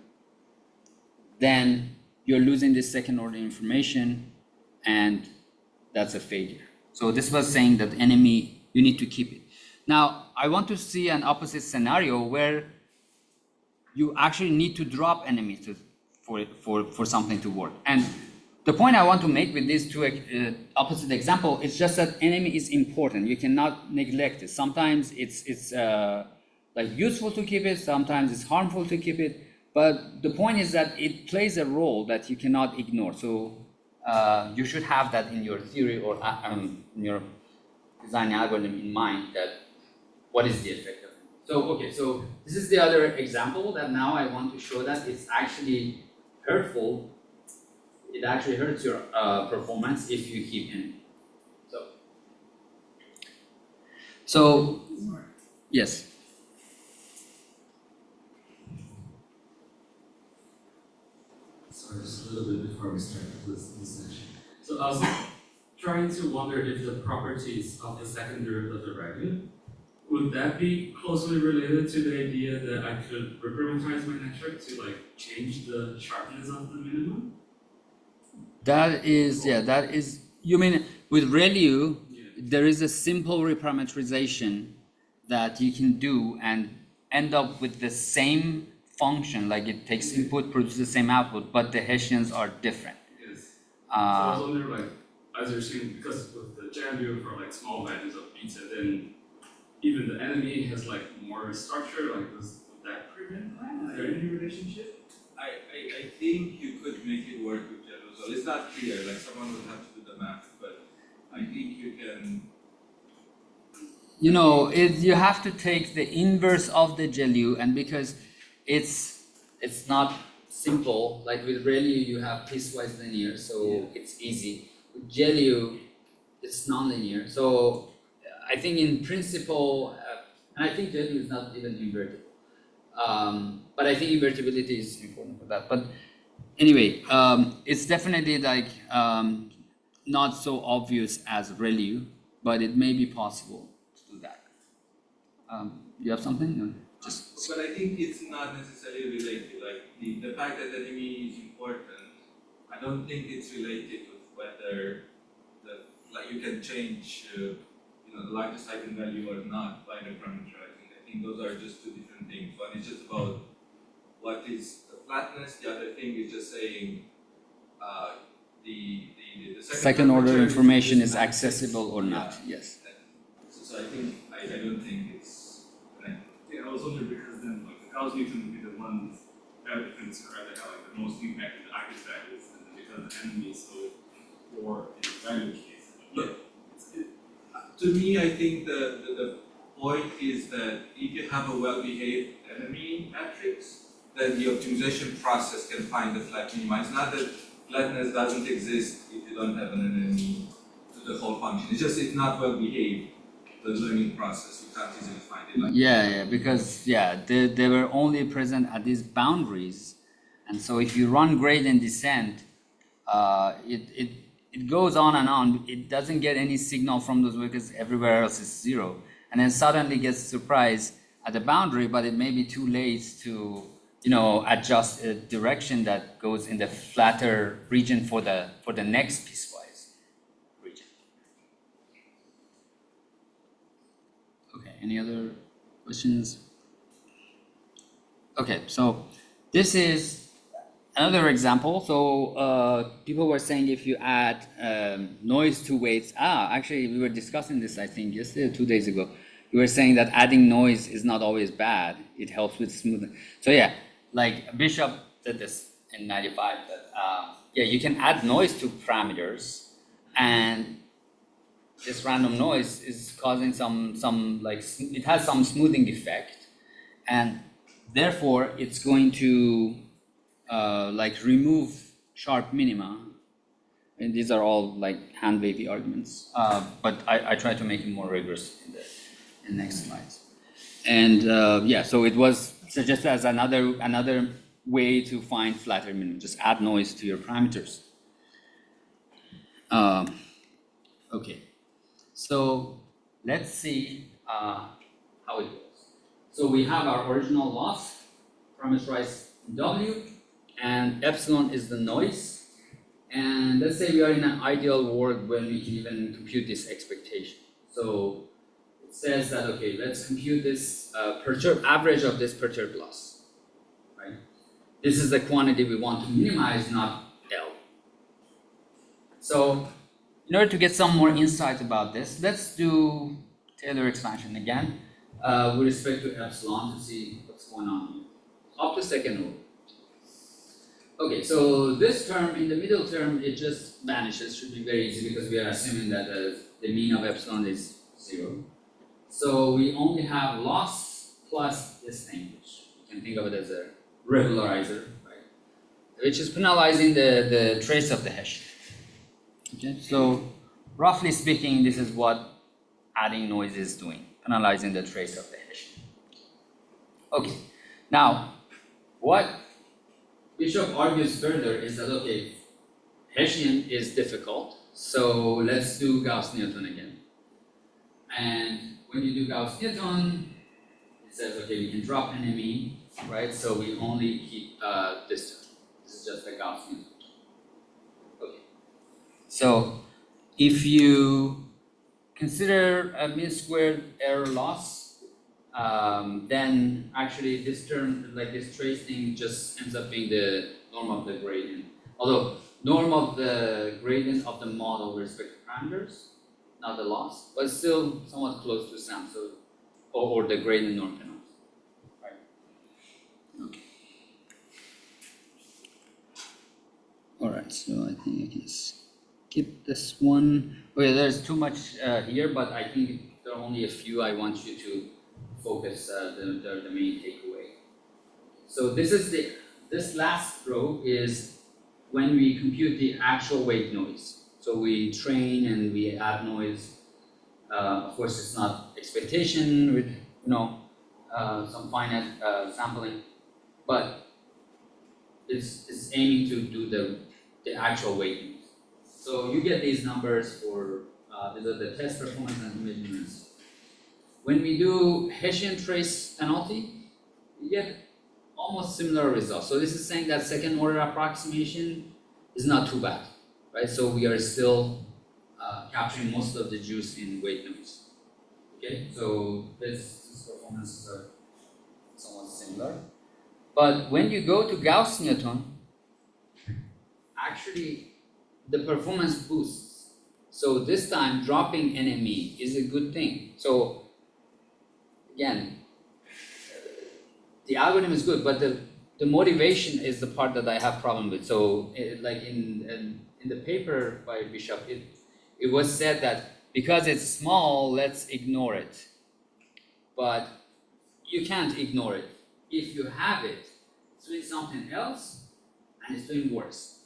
then you're losing this second order information, and that's a failure. So this was saying that enemy, you need to keep it. Now, I want to see an opposite scenario where you actually need to drop enemy for something to work. And the point I want to make with these two opposite examples is just that enemy is important. You cannot neglect it. Sometimes it's like useful to keep it. Sometimes it's harmful to keep it. But the point is that it plays a role that you cannot ignore. So you should have that in your theory or in your design algorithm in mind, that what is the effect of it. So, okay, so this is the other example that now I want to show that it's actually hurtful. It actually hurts your performance if you keep in. So yes. Sorry, just a little bit before we start this session. So I was trying to wonder if the properties of the second derivative of the regular, would that be closely related to the idea that I could reparameterize my network to like change the sharpness of the minimum? That is, yeah, that is, you mean with ReLU, there is a simple reparameterization that you can do and end up with the same function, like it takes input, produces the same output, but the Hessians are different. Yes. So I was wondering, like, as you're saying, because with the GeLU for like small values of beta, then even the enemy has like more structure, like would that prevent that? Is there any relationship? I think you could make it work with GeLU. So it's not clear, like someone would have to do the math, but I think you can. You know, you have to take the inverse of the GeLU, and because it's not simple, like with ReLU you have piecewise linear, so it's easy. With GeLU, it's nonlinear. So I think in principle, and I think GeLU is not even invertible. But I think invertibility is important for that. But anyway, it's definitely like not so obvious as ReLU, but it may be possible to do that. You have something? No? But I think it's not necessarily related. Like the fact that enemy is important, I don't think it's related with whether you can change the largest eigenvalue or not by reparameterizing. I think those are just two different things. One is just about what is the flatness. The other thing is just saying the second order information is accessible or not. Yes. So I think I don't think it's connected. Yeah, I was wondering because then like the Gauss-Newton would be the ones that can describe that have like the most impact in the eigenvalues, and then because the enemy is so poor in the value case. But to me, I think the point is that if you have a well-behaved enemy matrix, then the optimization process can find the flat minima. It's not that flatness doesn't exist if you don't have an enemy to the whole function. It's just it's not well-behaved. The learning process, you can't easily find it. Like yeah, because they were only present at these boundaries, and so if you run gradient descent, it goes on and on. It doesn't get any signal from those because everywhere else is 0. And then suddenly gets surprised at the boundary, but it may be too late to, adjust a direction that goes in the flatter region for the next piecewise region. Okay, any other questions? Okay, so this is another example. So people were saying if you add noise to weights, actually we were discussing this I think yesterday or 2 days ago. We were saying that adding noise is not always bad. It helps with smoothing. So yeah, like Bishop did this in 95 that you can add noise to parameters, and this random noise is causing some like it has some smoothing effect, and therefore it's going to like remove sharp minima. And these are all like hand wavy arguments, but I try to make it more rigorous in the next slides. And so it was suggested as another way to find flatter minimum. Just add noise to your parameters. Okay, so let's see how it goes. So we have our original loss parameterized in W, and epsilon is the noise. And let's say we are in an ideal world when we can even compute this expectation. So it says that, okay, let's compute this average of this perturbed loss, right? This is the quantity we want to minimize, not L. So in order to get some more insight about this, let's do Taylor expansion again with respect to epsilon to see what's going on here. Up to second order. Okay, so this term, in the middle term, it just vanishes. Should be very easy because we are assuming that the mean of epsilon is 0. So we only have loss plus this thing, which you can think of it as a regularizer, right? Which is penalizing the trace of the Hessian. Okay, so roughly speaking, this is what adding noise is doing, penalizing the trace of the Hessian. Okay, now what Bishop argues further is that, okay, Hessian is difficult, so let's do Gauss-Newton again. And when you do Gauss-Newton, it says, okay, we can drop NME, right? So we only keep this term. This is just the Gauss-Newton. Okay. So if you consider a mean squared error loss, then actually this term, like this trace thing, just ends up being the norm of the gradient. Although norm of the gradient of the model with respect to parameters, not the loss, but still somewhat close to SAM, so or the gradient norm penalty. Right. Okay. Alright, so I think I can skip this one. Okay, there's too much here, but I think there are only a few I want you to focus the main takeaway. So this last row is when we compute the actual weight noise. So we train and we add noise. Of course, it's not expectation with some finite sampling, but it's aiming to do the actual weight noise. So you get these numbers for these are the test performance and measurements. When we do Hessian trace penalty, we get almost similar results. So this is saying that second order approximation is not too bad, right? So we are still capturing most of the juice in weight noise. Okay, so these performances are somewhat similar. But when you go to Gauss-Newton, actually the performance boosts. So this time dropping NME is a good thing. So again, the algorithm is good, but the motivation is the part that I have problem with. So like in the paper by Bishop, it was said that because it's small, let's ignore it. But you can't ignore it. If you have it, it's doing something else and it's doing worse.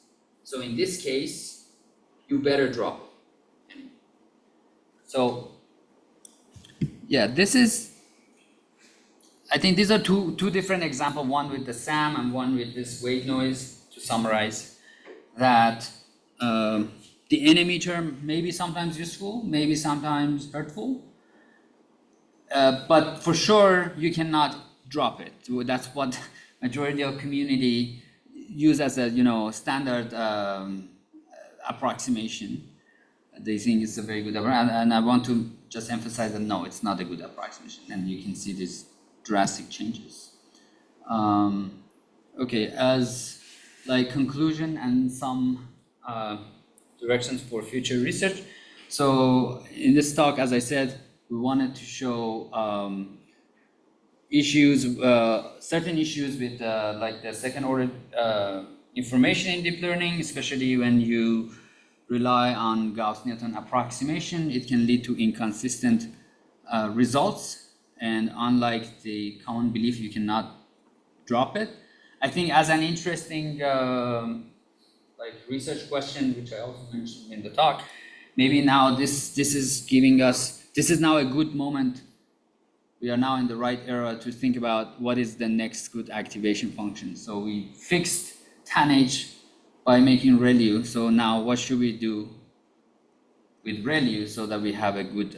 So in this case, you better drop it. So yeah, I think these are two different examples, one with the SAM and one with this weight noise, to summarize that the enemy term may be sometimes useful, maybe sometimes hurtful. But for sure, you cannot drop it. That's what majority of community use as a standard approximation. They think it's a very good approximation, and I want to just emphasize that no, it's not a good approximation, and you can see these drastic changes. Okay, as like conclusion and some directions for future research. So in this talk, as I said, we wanted to show certain issues with like the second order information in deep learning, especially when you rely on Gauss-Newton approximation. It can lead to inconsistent results, and unlike the common belief, you cannot drop it. I think as an interesting like research question, which I also mentioned in the talk, maybe now this is now a good moment. We are now in the right era to think about what is the next good activation function. So we fixed tanh by making ReLU. So now what should we do with ReLU so that we have a good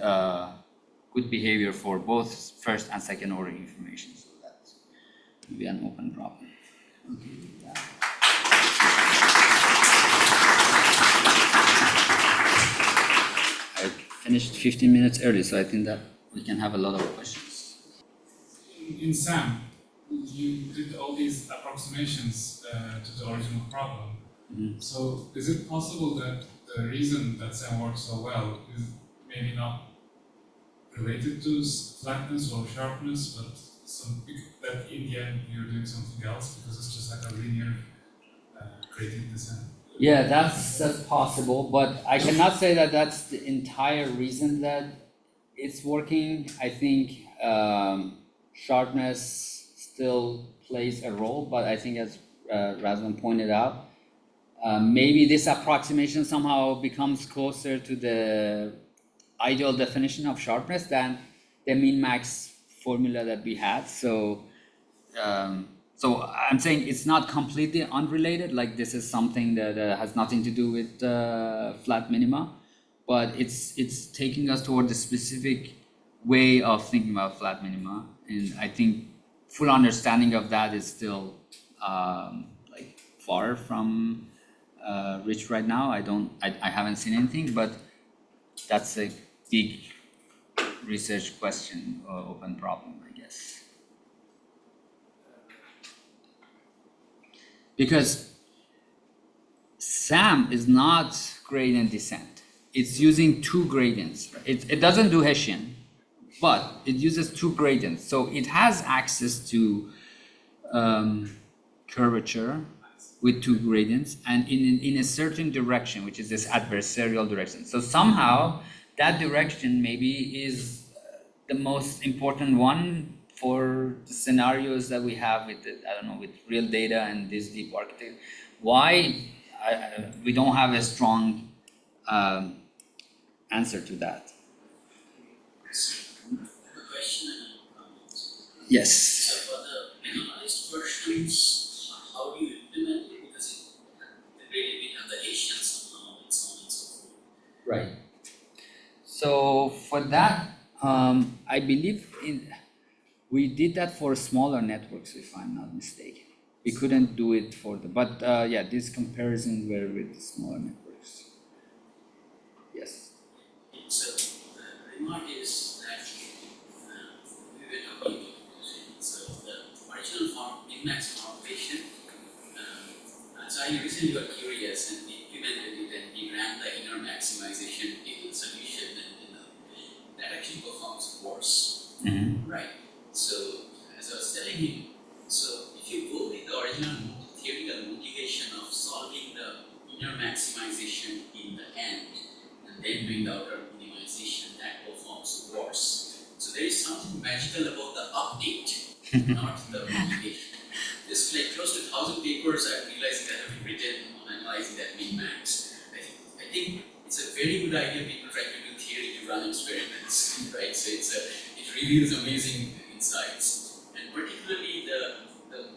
good behavior for both first and second order information? So that's maybe an open problem. Okay. I finished 15 minutes early, so I think that we can have a lot of questions. In SAM, you did all these approximations to the original problem. Mm-hmm. So is it possible that the reason that SAM works so well is maybe not related to flatness or sharpness, but that in the end you're doing something else because it's just like a linear gradient descent? Yeah, that's possible, but I cannot say that that's the entire reason that it's working. I think sharpness still plays a role, but I think as Razvan pointed out, maybe this approximation somehow becomes closer to the ideal definition of sharpness than the min-max formula that we had. So I'm saying it's not completely unrelated, like this is something that has nothing to do with flat minima, but it's taking us toward a specific way of thinking about flat minima. And I think full understanding of that is still like far from reached right now. I haven't seen anything, but that's a big research question or open problem, I guess. Because SAM is not gradient descent. It's using two gradients. It doesn't do Hessian, but it uses two gradients. So it has access to curvature with two gradients and in a certain direction, which is this adversarial direction. So somehow that direction maybe is the most important one for the scenarios that we have with with real data and this deep architecture. Why we don't have a strong answer to that. A question and a comment. Yes. So for the minimalized versions, how do you implement it? Because really we have the Hessian somehow and so on and so forth. Right. So for that, I believe we did that for smaller networks, if I'm not mistaken. We couldn't do it for but yeah, these comparisons were with smaller networks. Yes. So the remark is that we were talking about so the original form, min-max formulation. So I recently got curious and we implemented it and we ran the inner maximization in the solution and that actually performs worse. Mm-hmm. Right. So as I was telling him, so if you go with the original theoretical motivation of solving the inner maximization in the end and then doing the outer minimization, that performs worse. So there is something magical about the update, not the motivation. There's like close to 1,000 papers I'm realizing that have been written on analyzing that min-max. I think it's a very good idea people try to do theory to run experiments, right? So it reveals amazing insights. And particularly the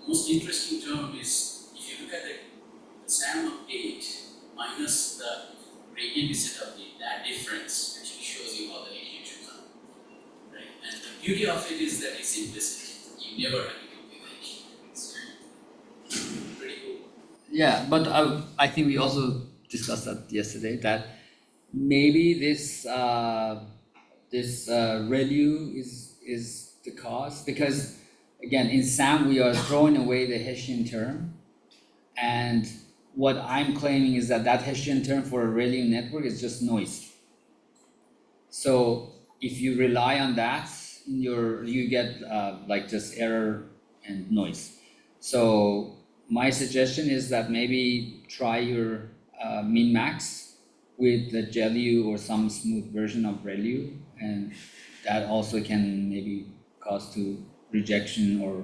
most interesting term is if you look at the SAM update minus the RIKEN set up that difference actually shows you how the equations are, right? And the beauty of it is that it's implicit. You never have to compute the equations. It's pretty cool. Yeah, but I think we also discussed that yesterday, that maybe this ReLU is the cause, because again in SAM we are throwing away the Hessian term, and what I'm claiming is that Hessian term for a ReLU network is just noise. So if you rely on that, you get like just error and noise. So my suggestion is that maybe try your min-max with the GELU or some smooth version of ReLU, and that also can maybe cause to rejection or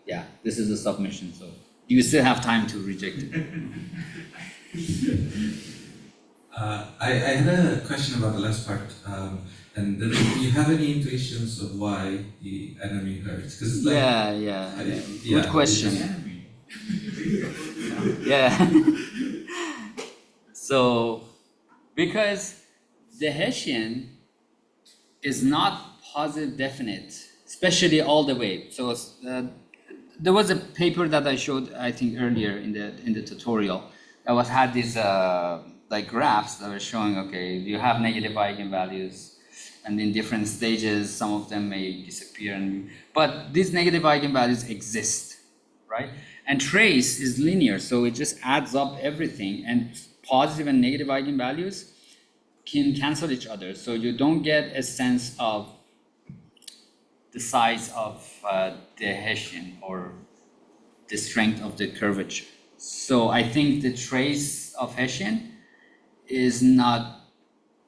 yeah, this is a submission, so you still have time to reject it. I had a question about the last part, and do you have any intuitions of why the enemy hurts? Because like, yeah. Good question. Yeah. So, because the Hessian is not positive definite, especially all the way. So there was a paper that I showed, I think, earlier in the tutorial that had these like graphs that were showing, okay, you have negative eigenvalues, and in different stages, some of them may disappear, but these negative eigenvalues exist, right? And trace is linear, so it just adds up everything, and positive and negative eigenvalues can cancel each other, so you don't get a sense of the size of the Hessian or the strength of the curvature. So I think the trace of Hessian is not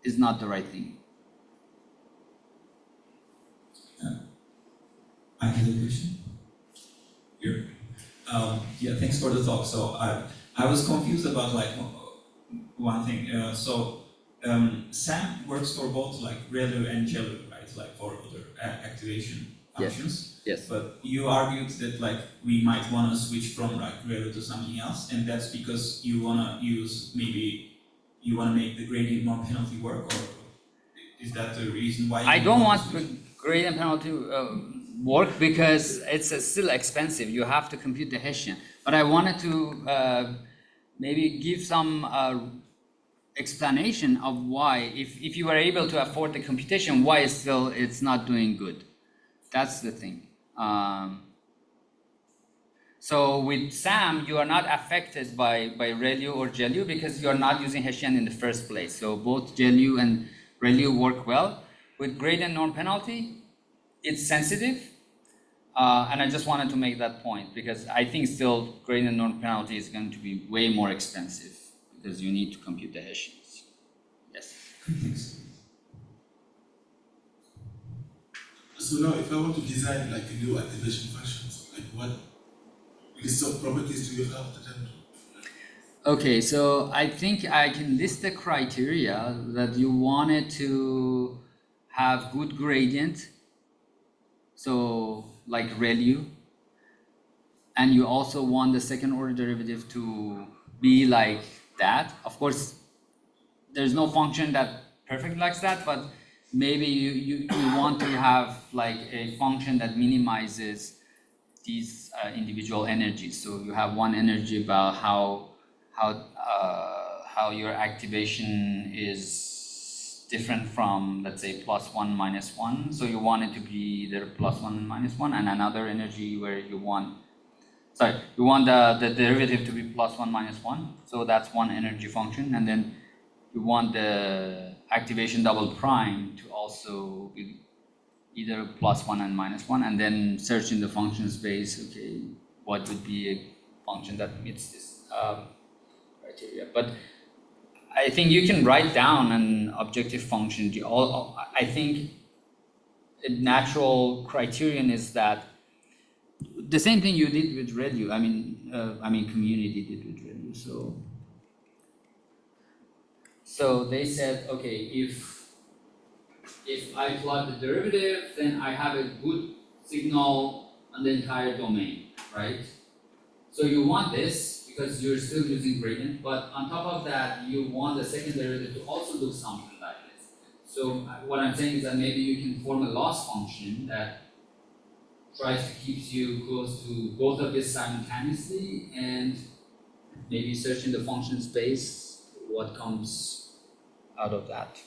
the right thing. I had a question. Here. Yeah, thanks for the talk. So I was confused about like one thing. SAM works for both like ReLU and GELU, right? Like for other activation functions. Yes. But you argued that like we might want to switch from like ReLU to something else, and that's because you want to use, maybe you want to make the gradient norm penalty work, or is that the reason why? I don't want the gradient penalty work because it's still expensive. You have to compute the Hessian. But I wanted to maybe give some explanation of why, if you were able to afford the computation, why it's not doing good. That's the thing. So with SAM, you are not affected by ReLU or GELU because you are not using Hessian in the first place. So both GELU and ReLU work well. With gradient norm penalty, it's sensitive. And I just wanted to make that point because I think still gradient norm penalty is going to be way more expensive because you need to compute the Hessians. Yes. So now if I want to design like a new activation functions, like what list of properties do you have to them? Okay, so I think I can list the criteria that you wanted to have good gradient. So like ReLU, and you also want the second order derivative to be like that. Of course, there's no function that perfect likes that, but maybe you want to have like a function that minimizes these individual energies. So you have one energy about how your activation is different from, let's say, +1, -1. So you want it to be either +1 and -1, and another energy where you want the derivative to be +1, -1. So that's one energy function, and then you want the activation double prime to also be either +1 and -1, and then search in the function space, okay, what would be a function that meets this criteria. But I think you can write down an objective function. I think a natural criterion is that the same thing you did with ReLU. I mean, community did with ReLU. So they said, okay, if I plot the derivative, then I have a good signal on the entire domain, right? So you want this because you're still using gradient, but on top of that, you want the second derivative to also do something like this. So what I'm saying is that maybe you can form a loss function that tries to keep you close to both of this simultaneously, and maybe search in the function space what comes out of that.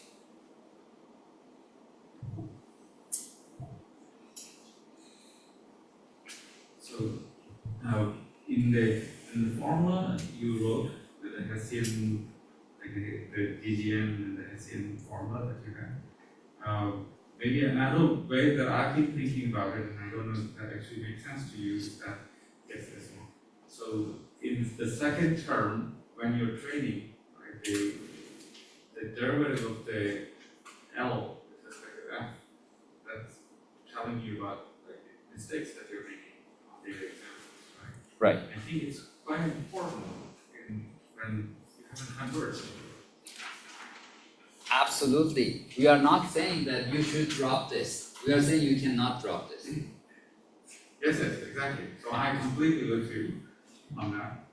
So in the formula you wrote with the Hessian, like the DGN and the Hessian formula that you had. Maybe another way that I've been thinking about it, and I don't know if that actually makes sense to you, is that yes, this one. So in the second term, when you're training, right, the derivative of the L with respect to F, that's telling you about like the mistakes that you're making on data examples, right? Right. I think it's quite important when you haven't conversed. Absolutely. We are not saying that you should drop this. We are saying you cannot drop this. Yes, exactly. So I completely with you on that.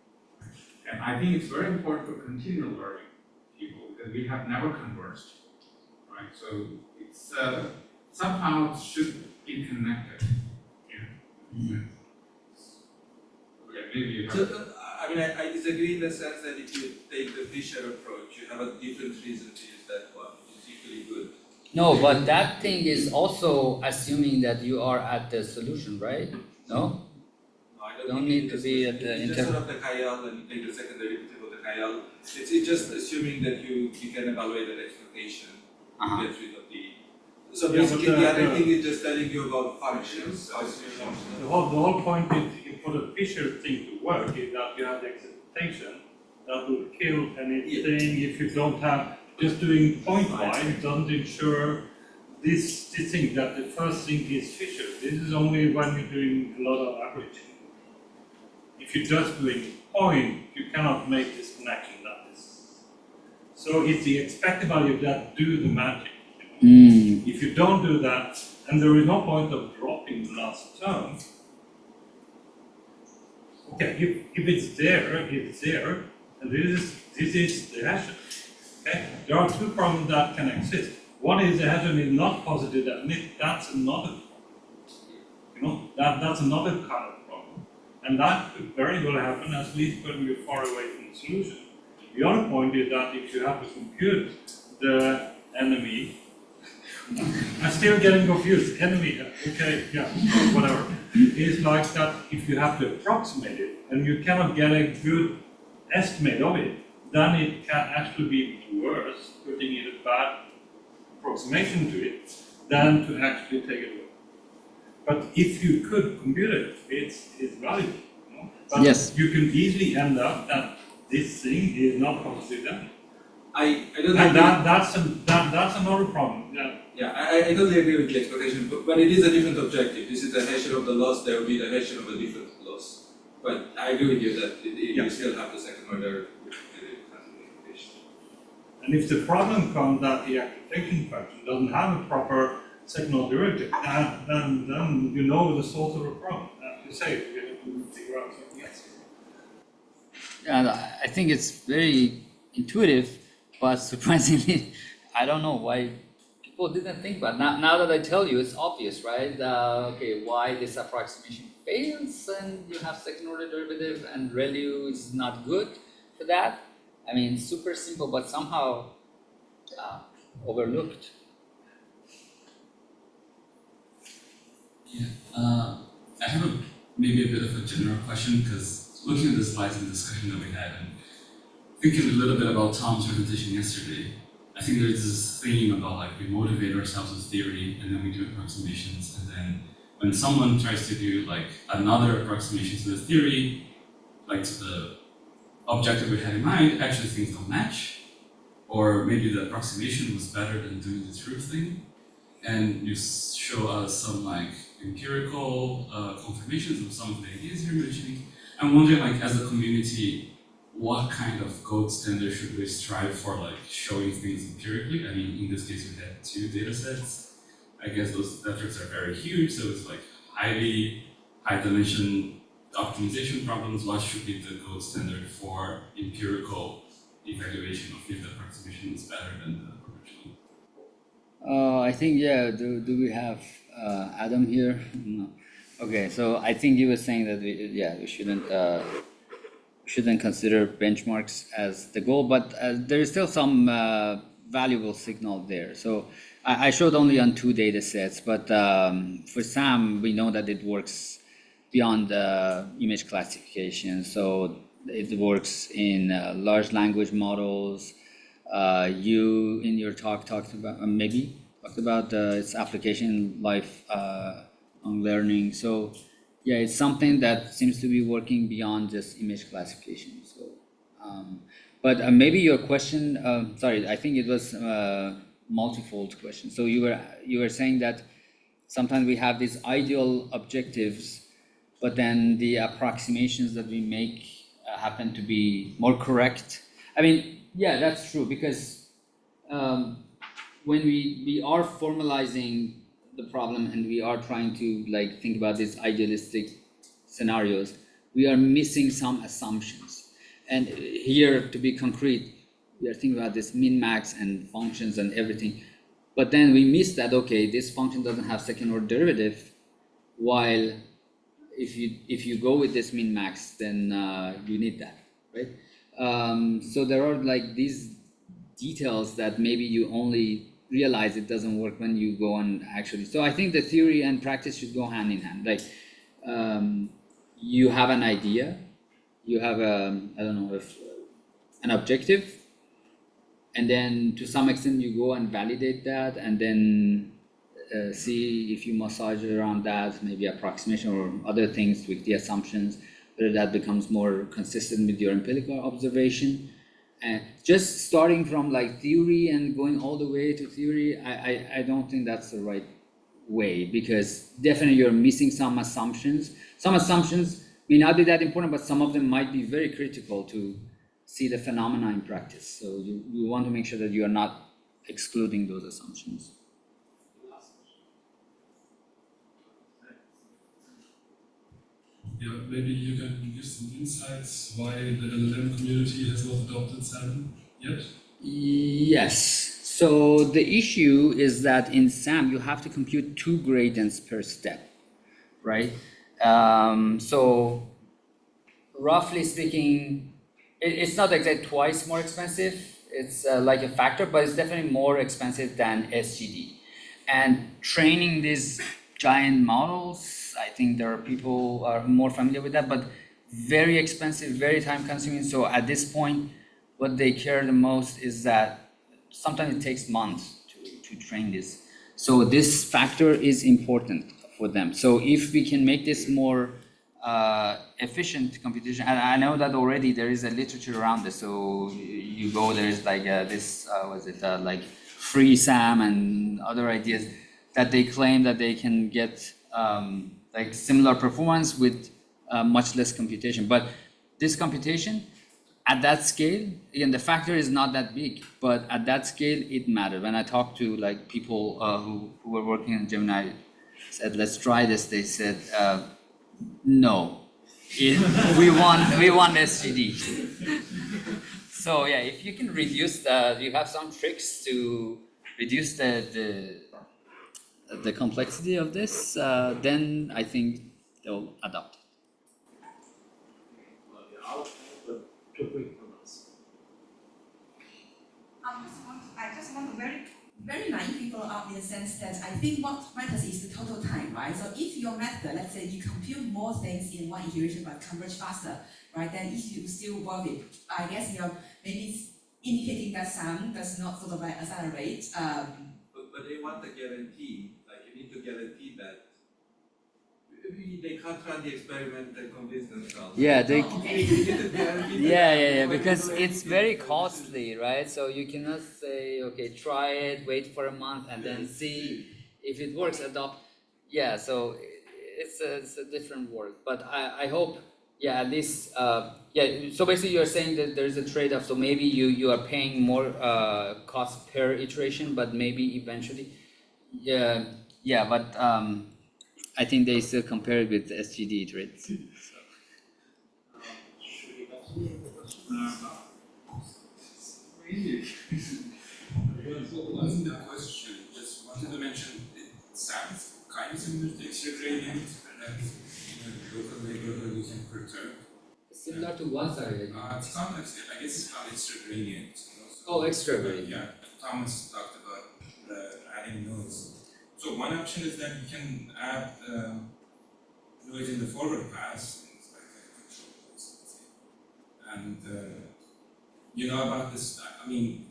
And I think it's very important for continual learning people because we have never conversed, right? So it's somehow should be connected. Yeah. Yeah, maybe you have. So, I mean, I disagree in the sense that if you take the Fisher approach, you have a different reason to use that one, which is equally good. No, but that thing is also assuming that you are at the solution, right? No? No, I Don't think need it to is be just- at the it's just sort of the Kayal and you take the second derivative of the Kayal. It's just assuming that you can evaluate that expectation to get rid of the. So Yeah, basically, but the other thing is just telling you about functions. The whole point is for the Fisher thing to work is that you have the expectation that will kill anything if you don't have, just doing pointwise doesn't ensure this thing that the first thing is Fisher. This is only when you're doing a lot of averaging. If you're just doing point, you cannot make this connection that is. So it's the expected value that do the magic. If you don't do that, and there is no point of dropping the last term. Okay, if it's there, it's there, and this is the Hessian. Okay, there are two problems that can exist. One is the Hessian is not positive, that's another problem. You know, that's another kind of problem, and that could very well happen at least when you're far away from the solution. The other point is that if you have to compute the enemy. I'm still getting confused. Enemy, okay, yeah, whatever. It's like that if you have to approximate it and you cannot get a good estimate of it, then it can actually be worse putting in a bad approximation to it than to actually take it away. But if you could compute it, it's valuable. You know? But yes. You can easily end up that this thing is not positive then. I don't and agree. That's another problem. Yeah. Yeah, I totally agree with the expectation, but it is a different objective. This is the Hessian of the loss, there will be the Hessian of a different loss. But I agree with you that you still have the second order classification. And if the problem comes that the application function doesn't have a proper second order derivative, then you know the source of the problem. As you say, you have to figure out something else. And I think it's very intuitive, but surprisingly, I don't know why people didn't think about it. Now that I tell you, it's obvious, right? Okay, why this approximation fails and you have second order derivative and ReLU is not good for that. I mean, super simple, but somehow overlooked. Yeah, I have maybe a bit of a general question because looking at the slides and the discussion that we had and thinking a little bit about Tom's presentation yesterday, I think there's this theme about like we motivate ourselves with theory and then we do approximations, and then when someone tries to do like another approximation to the theory, like to the objective we had in mind, actually things don't match, or maybe the approximation was better than doing the truth thing, and you show us some like empirical confirmations of some of the ideas you're mentioning. I'm wondering, like, as a community, what kind of gold standard should we strive for, like showing things empirically? I mean, in this case, we had 2 data sets. I guess those metrics are very huge, so it's like high dimension the optimization problems, what should be the gold standard for empirical evaluation of if the approximation is better than the original? I think, yeah, do we have Adam here? No. Okay, so I think you were saying that we shouldn't consider benchmarks as the goal, but there is still some valuable signal there. So I showed only on 2 data sets, but for SAM, we know that it works beyond image classification. So it works in large language models. You in your talk talked about its application in life on learning. So yeah, it's something that seems to be working beyond just image classification. So, but maybe your question. Sorry, I think it was multifold question. So you were saying that sometimes we have these ideal objectives, but then the approximations that we make happen to be more correct. I mean, yeah, that's true, because when we are formalizing the problem and we are trying to like think about these idealistic scenarios, we are missing some assumptions. And here, to be concrete, we are thinking about this min-max and functions and everything, but then we miss that, okay, this function doesn't have second order derivative, while if you go with this min-max, then you need that, right? So there are like these details that maybe you only realize it doesn't work when you go on actually. So I think the theory and practice should go hand in hand. Like you have an idea, you have an objective, and then to some extent you go and validate that, and then see if you massage around that, maybe approximation or other things with the assumptions, whether that becomes more consistent with your empirical observation. And just starting from like theory and going all the way to theory, I don't think that's the right way, because definitely you're missing some assumptions. Some assumptions may not be that important, but some of them might be very critical to see the phenomena in practice. So you want to make sure that you are not excluding those assumptions. Yeah, maybe you can give some insights why the LLM community has not adopted SAM yet? Yes. So the issue is that in SAM, you have to compute 2 gradients per step, right? So roughly speaking, it's not exactly twice more expensive. It's like a factor, but it's definitely more expensive than SGD. And training these giant models, I think there are people who are more familiar with that, but very expensive, very time consuming. So at this point, what they care the most is that sometimes it takes months to train this. So this factor is important for them. So if we can make this more efficient computation, and I know that already there is a literature around this. So you go, there's like like free SAM and other ideas that they claim that they can get like similar performance with much less computation. But this computation at that scale, again, the factor is not that big, but at that scale, it matters. When I talked to like people who were working in Gemini, said, let's try this. They said, no, we want SGD. So yeah, if you can reduce you have some tricks to reduce the complexity of this, then I think they'll adopt it. I just want to very naive follow up in the sense that I think what matters is the total time, right? So if your method, let's say you compute more things in one iteration but converge faster, right? Then if you still worth it, I guess you're maybe indicating that SAM does not sort of like accelerate. But they want the guarantee, like you need to guarantee that. They can't run the experiment and convince themselves. Yeah, they. Oh, okay. Yeah, because it's very costly, right? So you cannot say, okay, try it, wait for a month, and then see if it works. Adopt. Yeah, so it's a different work, but I hope, yeah, at least, yeah. So basically, you're saying that there's a trade-off. So maybe you are paying more cost per iteration, but maybe eventually, yeah, but I think they still compare it with SGD rates. So. On the question, just wanted to mention, it sounds kind of similar to extra gradient, and that local neighborhood you can perturb. Similar to what, sorry? It's complex, I guess it's called extra gradient. Oh, extra gradient. Yeah, Thomas talked about the adding nodes. So one option is that you can add noise in the forward pass, it's like a control noise, let's say. And you know about this, I mean,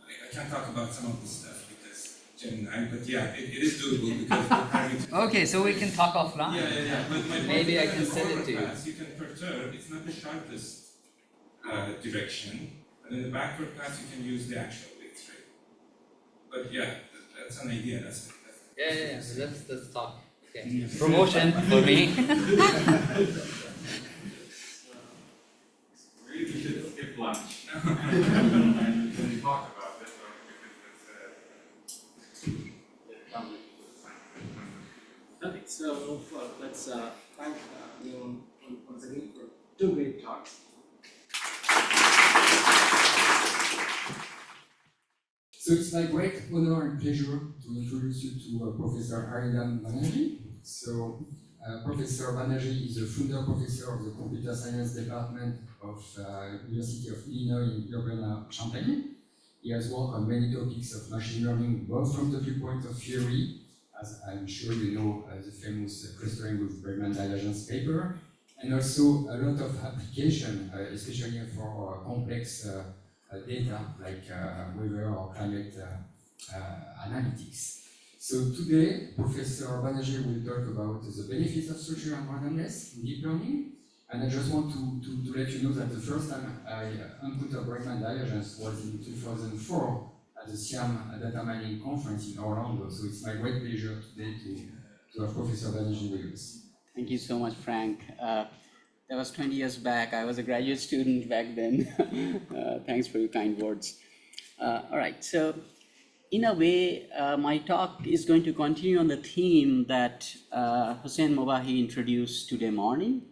I can't talk about some of this stuff because Gemini, but yeah, it is doable because we're having to. Okay, so we can talk offline. Yeah. But my Maybe point I is can that send the it to you. forward pass, you can perturb, it's not the sharpest direction, but in the backward pass you can use the actual width, right? But yeah, that's an idea, that's it. Yeah. Let's talk. Okay. Promotion for me. Maybe we should skip lunch. And we talk about this, or if it's Okay, so let's thank Leon once again for two great talks. So it's my great honor and pleasure to introduce you to Professor Arindam Banerjee. So Professor Banerjee is the founder professor of the Computer Science Department of University of Illinois in Urbana-Champaign. He has worked on many topics of machine learning, both from the viewpoint of theory, as I'm sure you know the famous clustering with Bregman divergence paper, and also a lot of application, especially for complex data like weather or climate analytics. So today, Professor Banerjee will talk about the benefits of structure and randomness in deep learning. And I just want to let you know that the first time I encountered Bregman divergence was in 2004 at the Siam Data Mining Conference in Orlando. So it's my great pleasure today to have Professor Banerjee with us. Thank you so much, Frank. That was 20 years back. I was a graduate student back then. Thanks for your kind words. All right, so in a way, my talk is going to continue on the theme that Hossein Mobahi introduced today morning,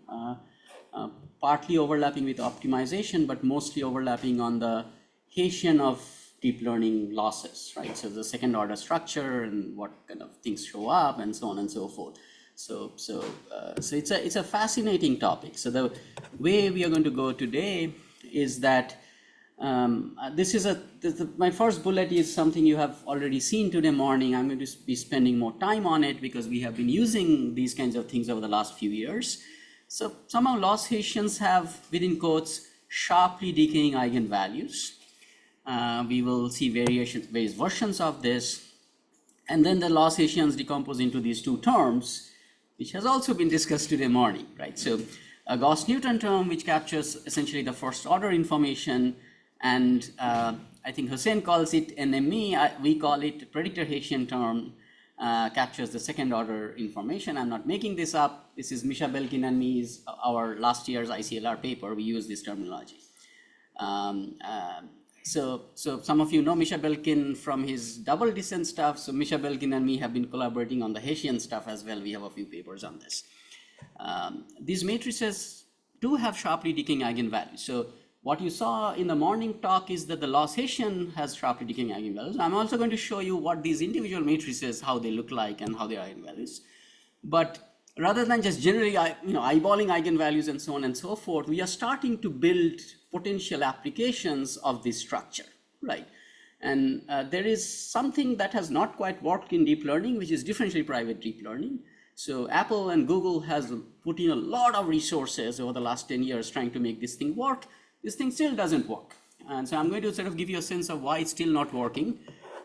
partly overlapping with optimization, but mostly overlapping on the Hessian of deep learning losses, right? So the second order structure and what kind of things show up and so on and so forth. So it's a fascinating topic. So the way we are going to go today is that my first bullet is something you have already seen today morning. I'm going to be spending more time on it because we have been using these kinds of things over the last few years. So somehow loss Hessians have, within quotes, sharply decaying eigenvalues. We will see various versions of this. And then the loss Hessians decompose into these two terms, which has also been discussed today morning, right? So a Gauss-Newton term, which captures essentially the first order information, and I think Hossein calls it NME, we call it predictor Hessian term, captures the second order information. I'm not making this up. This is Misha Belkin and me's, our last year's ICLR paper. We use this terminology. So some of you know Misha Belkin from his double descent stuff. So Misha Belkin and me have been collaborating on the Hessian stuff as well. We have a few papers on this. These matrices do have sharply decaying eigenvalues. So what you saw in the morning talk is that the loss Hessian has sharply decaying eigenvalues. I'm also going to show you what these individual matrices, how they look like and how they are eigenvalues. But rather than just generally eyeballing eigenvalues and so on and so forth, we are starting to build potential applications of this structure, right? And there is something that has not quite worked in deep learning, which is differentially private deep learning. So Apple and Google has put in a lot of resources over the last 10 years trying to make this thing work. This thing still doesn't work. And so I'm going to sort of give you a sense of why it's still not working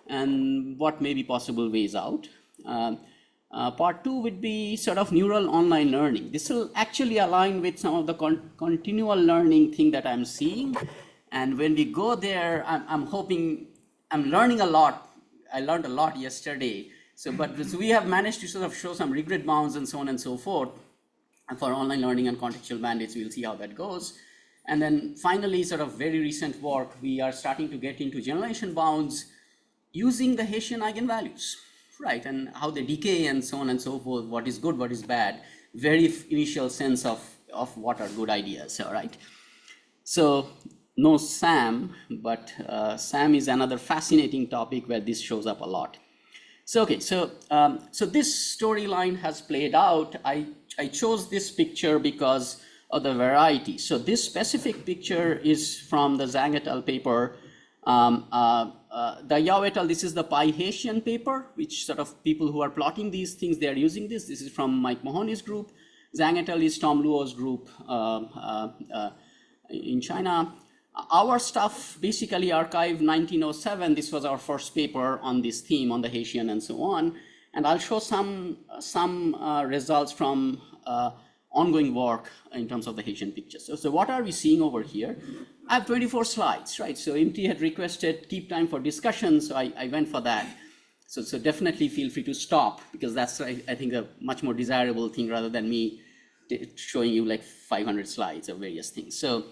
and what may be possible ways out. Part two would be sort of neural online learning. This will actually align with some of the continual learning thing that I'm seeing. And when we go there, I'm hoping, I'm learning a lot. I learned a lot yesterday. So we have managed to sort of show some regret bounds and so on and so forth. And for online learning and contextual bandits, we'll see how that goes. And then finally, sort of very recent work, we are starting to get into generalization bounds using the Hessian eigenvalues, right? And how they decay and so on and so forth, what is good, what is bad, very initial sense of what are good ideas, all right? So no Sam, but Sam is another fascinating topic where this shows up a lot. So okay, so this storyline has played out. I chose this picture because of the variety. So this specific picture is from the Zhang et al. Paper. The Yao et al., this is the Hessian paper, which sort of people who are plotting these things, they are using this. This is from Mike Mahoney's group. Zhang et al. Is Tom Luo's group in China. Our stuff basically archived 1907. This was our first paper on this theme, on the Hessian and so on. And I'll show some results from ongoing work in terms of the Hessian pictures. So what are we seeing over here? I have 24 slides, right? So MT had requested keep time for discussion, so I went for that. So definitely feel free to stop, because that's, I think, a much more desirable thing rather than me showing you like 500 slides of various things. So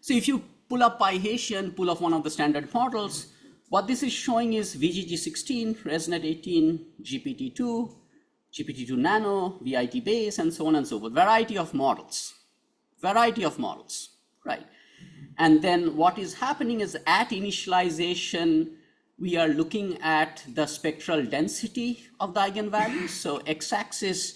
if you pull up Hessian, pull up one of the standard models, what this is showing is VGG16, ResNet 18, GPT-2, GPT-2 Nano, VIT base, and so on and so forth. Variety of models, right? And then what is happening is at initialization, we are looking at the spectral density of the eigenvalues. So x-axis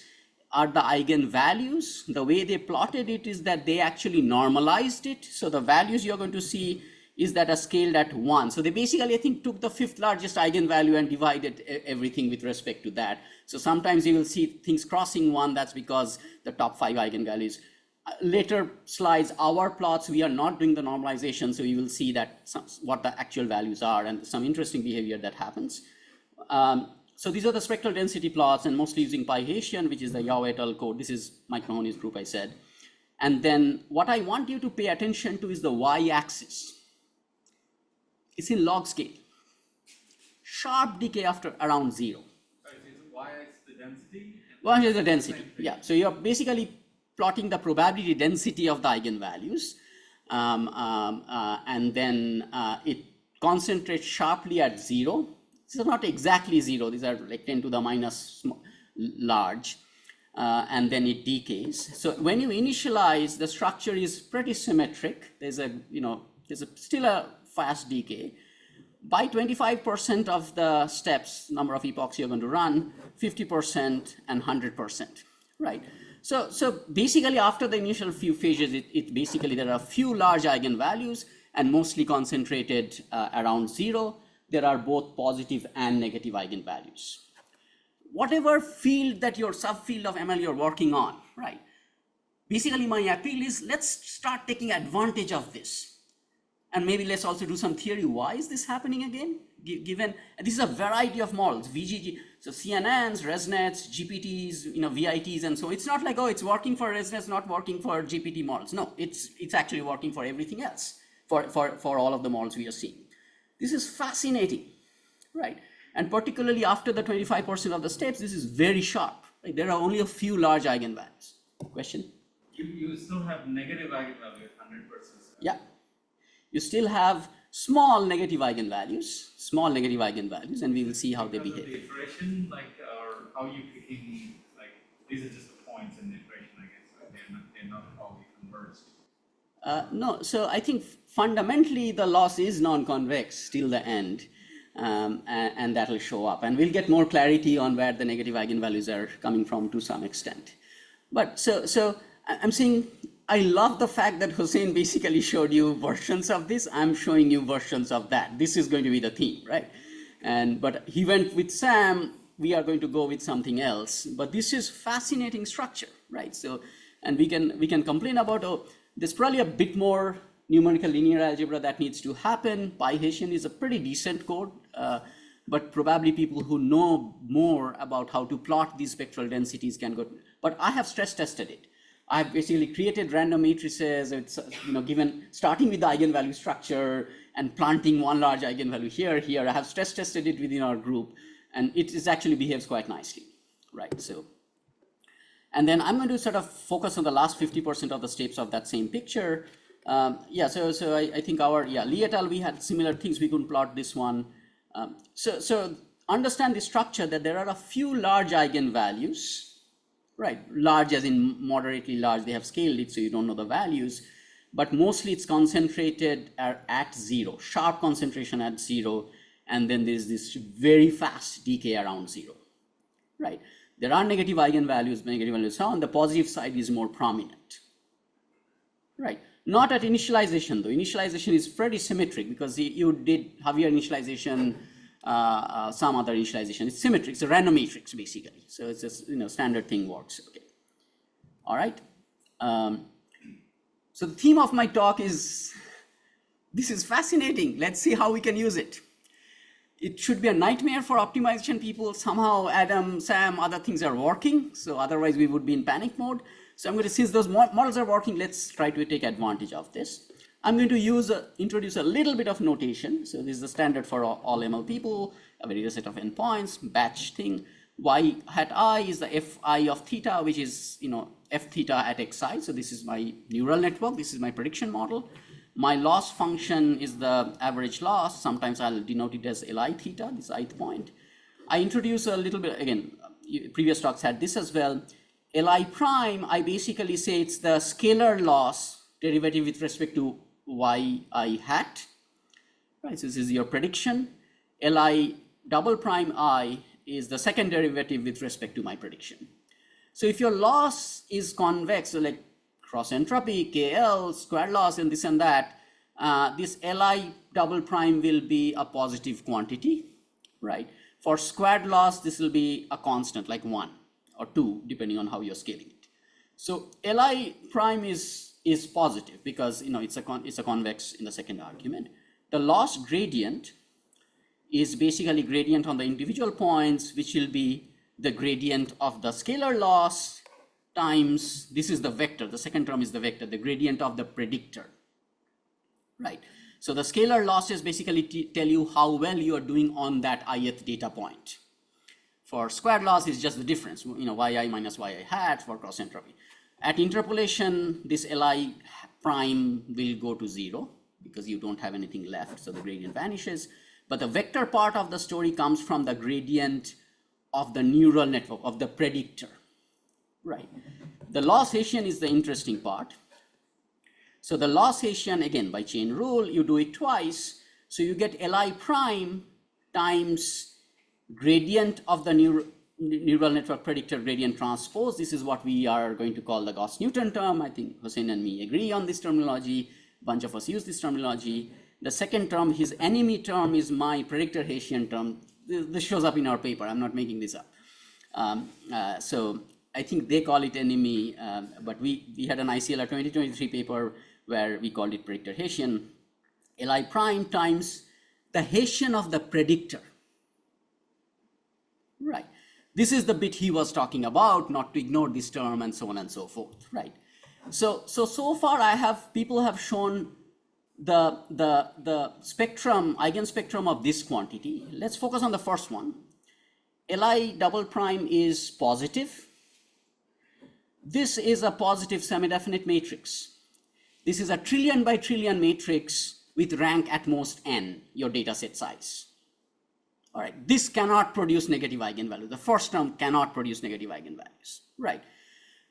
are the eigenvalues. The way they plotted it is that they actually normalized it. So the values you're going to see is that are scaled at 1. So they basically, I think, took the 5th largest eigenvalue and divided everything with respect to that. So sometimes you will see things crossing 1. That's because the top 5 eigenvalues. Later slides, our plots, we are not doing the normalization. So you will see that what the actual values are and some interesting behavior that happens. So these are the spectral density plots, and mostly using Hessian, which is the Yao et al. Code. This is Mike Mahoney's group, I said. And then what I want you to pay attention to is the y-axis. It's in log scale. Sharp decay after around 0. Sorry, so y is the density? Y is the density, yeah. So you're basically plotting the probability density of the eigenvalues. And then it concentrates sharply at 0. These are not exactly 0. These are like 10 to the minus large. And then it decays. So when you initialize, the structure is pretty symmetric. There's still a fast decay. By 25% of the steps, number of epochs you're going to run, 50% and 100%, right? So basically after the initial few phases, it basically there are a few large eigenvalues and mostly concentrated around 0. There are both positive and negative eigenvalues. Whatever field that your subfield of ML you're working on, right? Basically my appeal is let's start taking advantage of this. And maybe let's also do some theory. Why is this happening again? Given this is a variety of models, VGG, so CNNs, ResNets, GPTs, VITs, and so it's not like, oh, it's working for ResNets, not working for GPT models. No, it's actually working for everything else, for all of the models we are seeing. This is fascinating, right? And particularly after the 25% of the steps, this is very sharp. Right? There are only a few large eigenvalues. Question? You still have negative eigenvalue at 100%. Yeah. You still have small negative eigenvalues, and we will see how they behave. The iteration, or how you picking, these are just the points in the iteration, I guess, right? They're not all converged. No, so I think fundamentally the loss is non-convex till the end, and that will show up. And we'll get more clarity on where the negative eigenvalues are coming from to some extent. But so I'm saying, I love the fact that Hossein basically showed you versions of this. I'm showing you versions of that. This is going to be the theme, right? But he went with Sam. We are going to go with something else. But this is fascinating structure, right? So, and we can complain about, oh, there's probably a bit more numerical linear algebra that needs to happen. Hessian is a pretty decent code, but probably people who know more about how to plot these spectral densities can go. But I have stress tested it. I've basically created random matrices. It's given starting with the eigenvalue structure and planting one large eigenvalue here. I have stress tested it within our group, and it actually behaves quite nicely, right? So, and then I'm going to sort of focus on the last 50% of the steps of that same picture. So I think Lee et al. We had similar things. We couldn't plot this one. So understand the structure that there are a few large eigenvalues. Right, large as in moderately large, they have scaled it so you don't know the values. but mostly it's concentrated at 0, sharp concentration at 0, and then there's this very fast decay around 0, right? There are negative eigenvalues, so on the positive side is more prominent, right? Not at initialization though. Initialization is pretty symmetric because you did Javier initialization, some other initialization. It's symmetric. It's a random matrix basically. So it's just standard thing works. Okay. All right. So the theme of my talk is this is fascinating. Let's see how we can use it. It should be a nightmare for optimization people. Somehow Adam, Sam, other things are working. So otherwise we would be in panic mode. So I'm going to, since those models are working, let's try to take advantage of this. I'm going to introduce a little bit of notation. So this is the standard for all ML people, a various set of endpoints, batch thing. Y hat I is the Fi of theta, which is f theta at xi. So this is my neural network. This is my prediction model. My loss function is the average loss. Sometimes I'll denote it as Li theta, this ith point. I introduce a little bit, again, previous talks had this as well. Li prime, I basically say it's the scalar loss derivative with respect to yi hat. Right, so this is your prediction. Li double prime I is the second derivative with respect to my prediction. So if your loss is convex, so like cross entropy, KL, square loss, and this and that, this Li double prime will be a positive quantity, right? For squared loss, this will be a constant, like 1 or 2, depending on how you're scaling it. So Li prime is positive because it's a convex in the second argument. The loss gradient is basically gradient on the individual points, which will be the gradient of the scalar loss times, this is the vector, the second term is the vector, the gradient of the predictor, right? So the scalar losses basically tell you how well you are doing on that ith data point. For squared loss, it's just the difference, yi minus yi hat for cross entropy. At interpolation, this Li prime will go to 0 because you don't have anything left, so the gradient vanishes. But the vector part of the story comes from the gradient of the neural network, of the predictor, right? The loss Hessian is the interesting part. So the loss Hessian, again, by chain rule, you do it twice. So you get Li prime times gradient of the neural network predictor gradient transpose. This is what we are going to call the Gauss-Newton term. I think Hossein and me agree on this terminology. A bunch of us use this terminology. The second term, his enemy term, is my predictor Hessian term. This shows up in our paper. I'm not making this up. So I think they call it enemy, but we had an ICLR 2023 paper where we called it predictor Hessian. Li prime times the Hessian of the predictor. Right. This is the bit he was talking about, not to ignore this term and so on and so forth, right? So far people have shown the spectrum, eigenspectrum of this quantity. Let's focus on the first one. Li double prime is positive. This is a positive semi-definite matrix. This is a trillion by trillion matrix with rank at most n, your data set size. All right, this cannot produce negative eigenvalues. The first term cannot produce negative eigenvalues, right?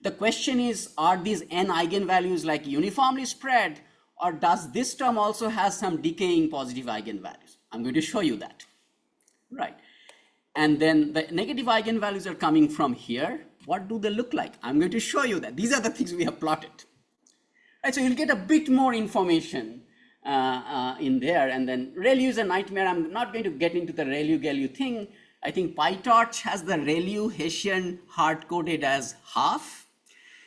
The question is, are these n eigenvalues like uniformly spread, or does this term also has some decaying positive eigenvalues? I'm going to show you that, right? And then the negative eigenvalues are coming from here. What do they look like? I'm going to show you that. These are the things we have plotted. Right, so you'll get a bit more information in there, and then ReLU is a nightmare. I'm not going to get into the ReLU-GeLU thing. I think PyTorch has the ReLU Hessian hard-coded as half.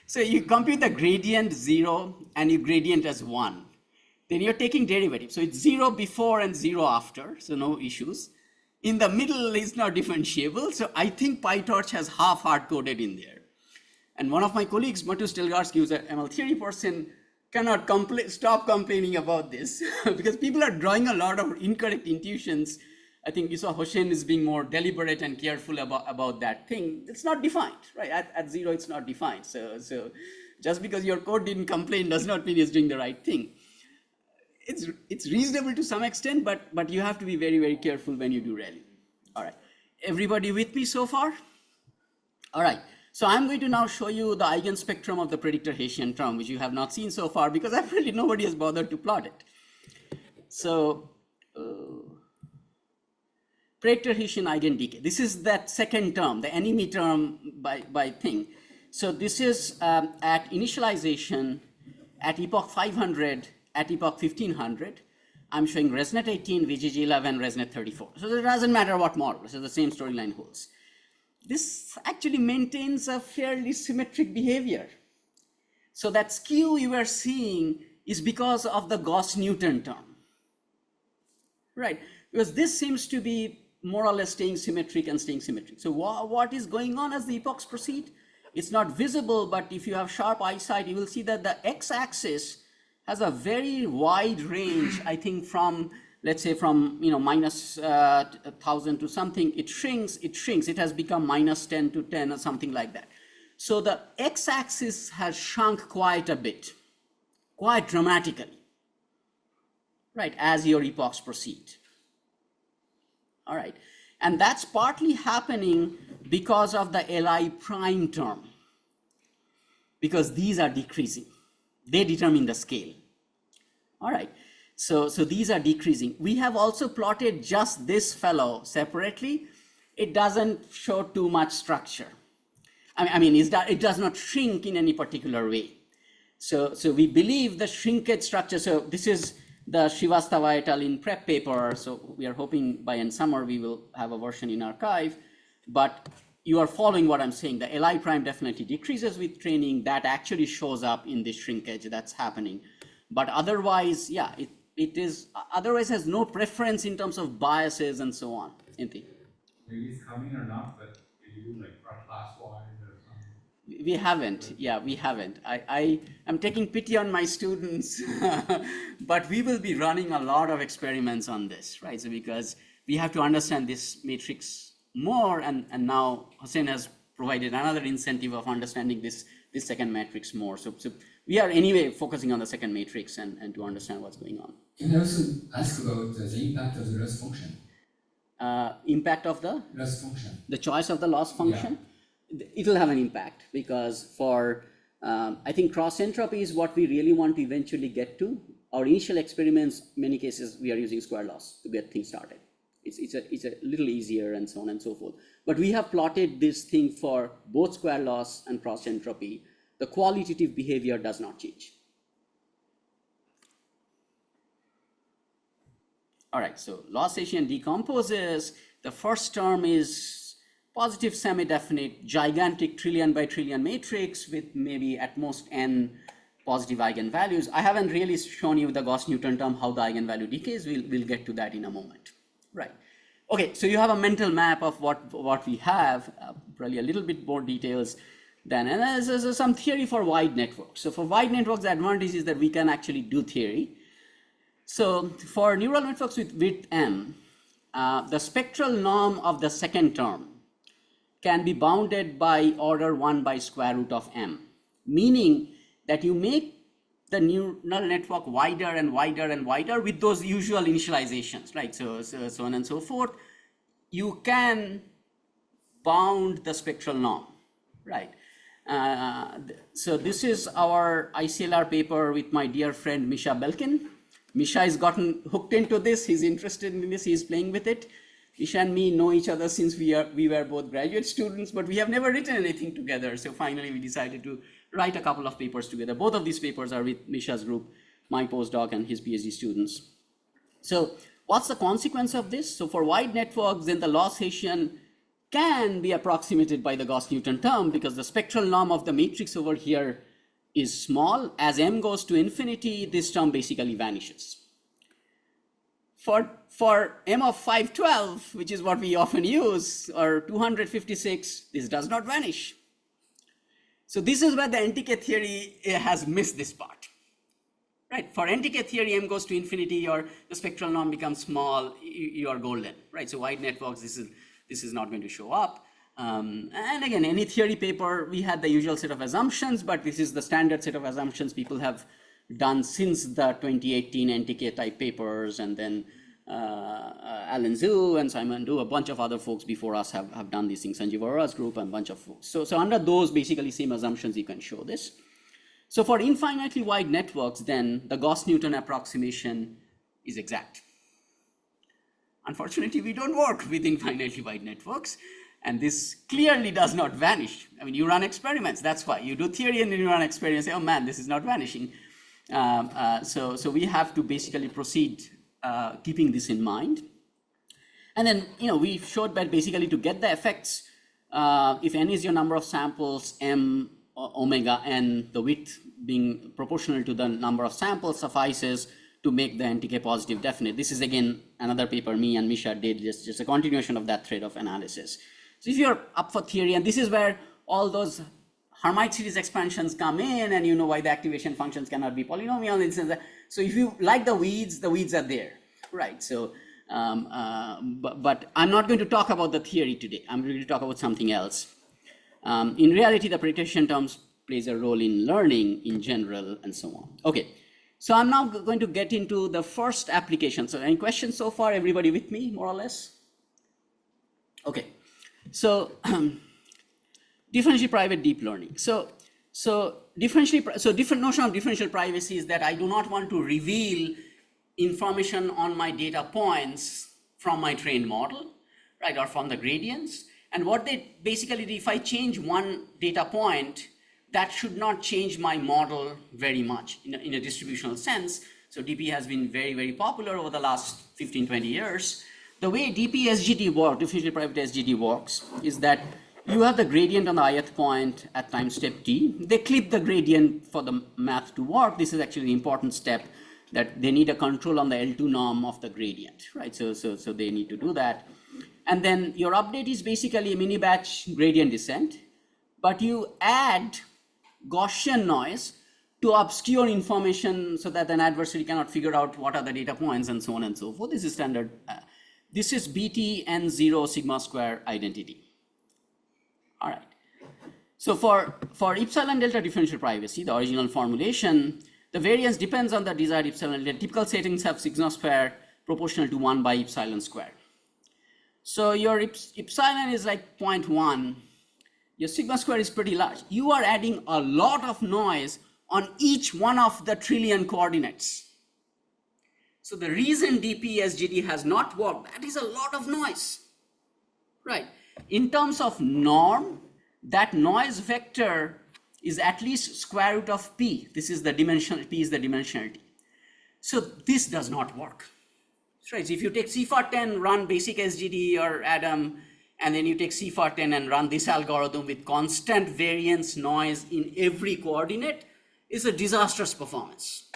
So you compute the gradient 0 and you gradient as 1. Then you're taking derivatives. So it's 0 before and 0 after, so no issues. In the middle is not differentiable. So I think PyTorch has half hard-coded in there. And one of my colleagues, Matus Delgarsky, who's an ML theory person, cannot stop complaining about this because people are drawing a lot of incorrect intuitions. I think you saw Hossein is being more deliberate and careful about that thing. It's not defined, right? At 0, it's not defined. So just because your code didn't complain does not mean it's doing the right thing. It's reasonable to some extent, but you have to be very, very careful when you do ReLU. All right, everybody with me so far? All right, So I'm going to now show you the eigenspectrum of the predictor Hessian term, which you have not seen so far because apparently nobody has bothered to plot it. So predictor Hessian eigendecay. This is that second term, the enemy term by thing. So this is at initialization, at epoch 500, at epoch 1500. I'm showing ResNet 18, VGG 11, ResNet 34. So it doesn't matter what model, so the same storyline holds. This actually maintains a fairly symmetric behavior. So that skew you are seeing is because of the Gauss-Newton term, right? Because this seems to be more or less staying symmetric and staying symmetric. So what is going on as the epochs proceed? It's not visible, but if you have sharp eyesight, you will see that the x-axis has a very wide range, I think from, let's say from, minus 1,000 to something, it shrinks, it has become minus 10 to 10 or something like that. So the x-axis has shrunk quite a bit, quite dramatically, right, as your epochs proceed. All right, and that's partly happening because of the Li prime term, because these are decreasing. They determine the scale. All right, so these are decreasing. We have also plotted just this fellow separately. It doesn't show too much structure. It does not shrink in any particular way. So we believe the shrinkage structure, so this is the Srivastava et al. In prep paper, so we are hoping by end summer we will have a version in archive, but you are following what I'm saying. The Li prime definitely decreases with training. That actually shows up in this shrinkage that's happening. But otherwise, yeah, it is, otherwise has no preference in terms of biases and so on. Maybe it's coming or not, but did you do like class-wise or something? We haven't, yeah, we haven't. I am taking pity on my students, but we will be running a lot of experiments on this, right? So because we have to understand this matrix more, and now Hossein has provided another incentive of understanding this second matrix more. So we are anyway focusing on the second matrix and to understand what's going on. Can I also ask about the impact of the loss function? Impact of the? Loss function. The choice of the loss function? Yeah. It will have an impact because for, I think cross entropy is what we really want to eventually get to. Our initial experiments, many cases, we are using square loss to get things started. It's a little easier and so on and so forth. But we have plotted this thing for both square loss and cross entropy. The qualitative behavior does not change. All right, so loss Hessian decomposes. The first term is positive semi-definite, gigantic trillion by trillion matrix with maybe at most n positive eigenvalues. I haven't really shown you the Gauss-Newton term, how the eigenvalue decays. We'll get to that in a moment. Right. Okay, so you have a mental map of what we have, probably a little bit more details than, and there's some theory for wide networks. So for wide networks, the advantage is that we can actually do theory. So for neural networks with width m, the spectral norm of the second term can be bounded by order 1 by square root of m, meaning that you make the neural network wider and wider and wider with those usual initializations, right? So on and so forth. You can bound the spectral norm, right? So this is our ICLR paper with my dear friend Misha Belkin. Misha has gotten hooked into this. He's interested in this. He's playing with it. Misha and me know each other since we were both graduate students, but we have never written anything together. So finally, we decided to write a couple of papers together. Both of these papers are with Misha's group, my postdoc and his PhD students. So what's the consequence of this? So for wide networks, then the loss Hessian can be approximated by the Gauss-Newton term because the spectral norm of the matrix over here is small. As m goes to infinity, this term basically vanishes. For m of 512, which is what we often use, or 256, this does not vanish. So this is where the NTK theory has missed this part, right? For NTK theory, m goes to infinity, or the spectral norm becomes small, you are golden, right? So wide networks, this is not going to show up. And again, any theory paper, we had the usual set of assumptions, but this is the standard set of assumptions people have done since the 2018 NTK type papers, and then Alan Zhu and Simon Du, a bunch of other folks before us have done these things, Sanjeev Arora's group and a bunch of folks. So under those basically same assumptions you can show this. So for infinitely wide networks, then the Gauss-Newton approximation is exact. Unfortunately, we don't work with infinitely wide networks, and this clearly does not vanish. I mean, you run experiments, that's why. You do theory and then you run experiments, say, oh man, this is not vanishing. So we have to basically proceed keeping this in mind. And then, we showed that basically to get the effects, if n is your number of samples, m omega n, the width being proportional to the number of samples suffices to make the NTK positive definite. This is again another paper me and Misha did, just a continuation of that thread of analysis. So if you're up for theory, and this is where all those Hermite series expansions come in, and you know why the activation functions cannot be polynomial. So if you like the weeds are there, right? So, but I'm not going to talk about the theory today. I'm going to talk about something else. In reality, the prediction terms plays a role in learning in general and so on. Okay, so I'm now going to get into the first application. So any questions so far? Everybody with me, more or less? Okay, so differentially private deep learning. So different notion of differential privacy is that I do not want to reveal information on my data points from my trained model, right, or from the gradients. And what they basically, if I change one data point, that should not change my model very much in a distributional sense. So DP has been very, very popular over the last 15, 20 years. The way DP SGD works, differentially private SGD works, is that you have the gradient on the ith point at time step t. They clip the gradient for the math to work. This is actually an important step, that they need a control on the L2 norm of the gradient, right? So they need to do that. And then your update is basically a mini batch gradient descent, but you add Gaussian noise to obscure information so that an adversary cannot figure out what are the data points and so on and so forth. This is standard. This is BT N0 sigma square identity. All right. So for epsilon delta differential privacy, the original formulation, the variance depends on the desired epsilon delta. Typical settings have sigma square proportional to 1 by epsilon square. So your epsilon is like 0.1. Your sigma square is pretty large. You are adding a lot of noise on each one of the trillion coordinates. So the reason DP-SGD has not worked, that is a lot of noise, right? In terms of norm, that noise vector is at least square root of P. This is the dimensional, P is the dimensionality. So this does not work. Right, so if you take CFAR10, run basic SGD or Adam, and then you take CFAR10 and run this algorithm with constant variance noise in every coordinate, is a disastrous performance.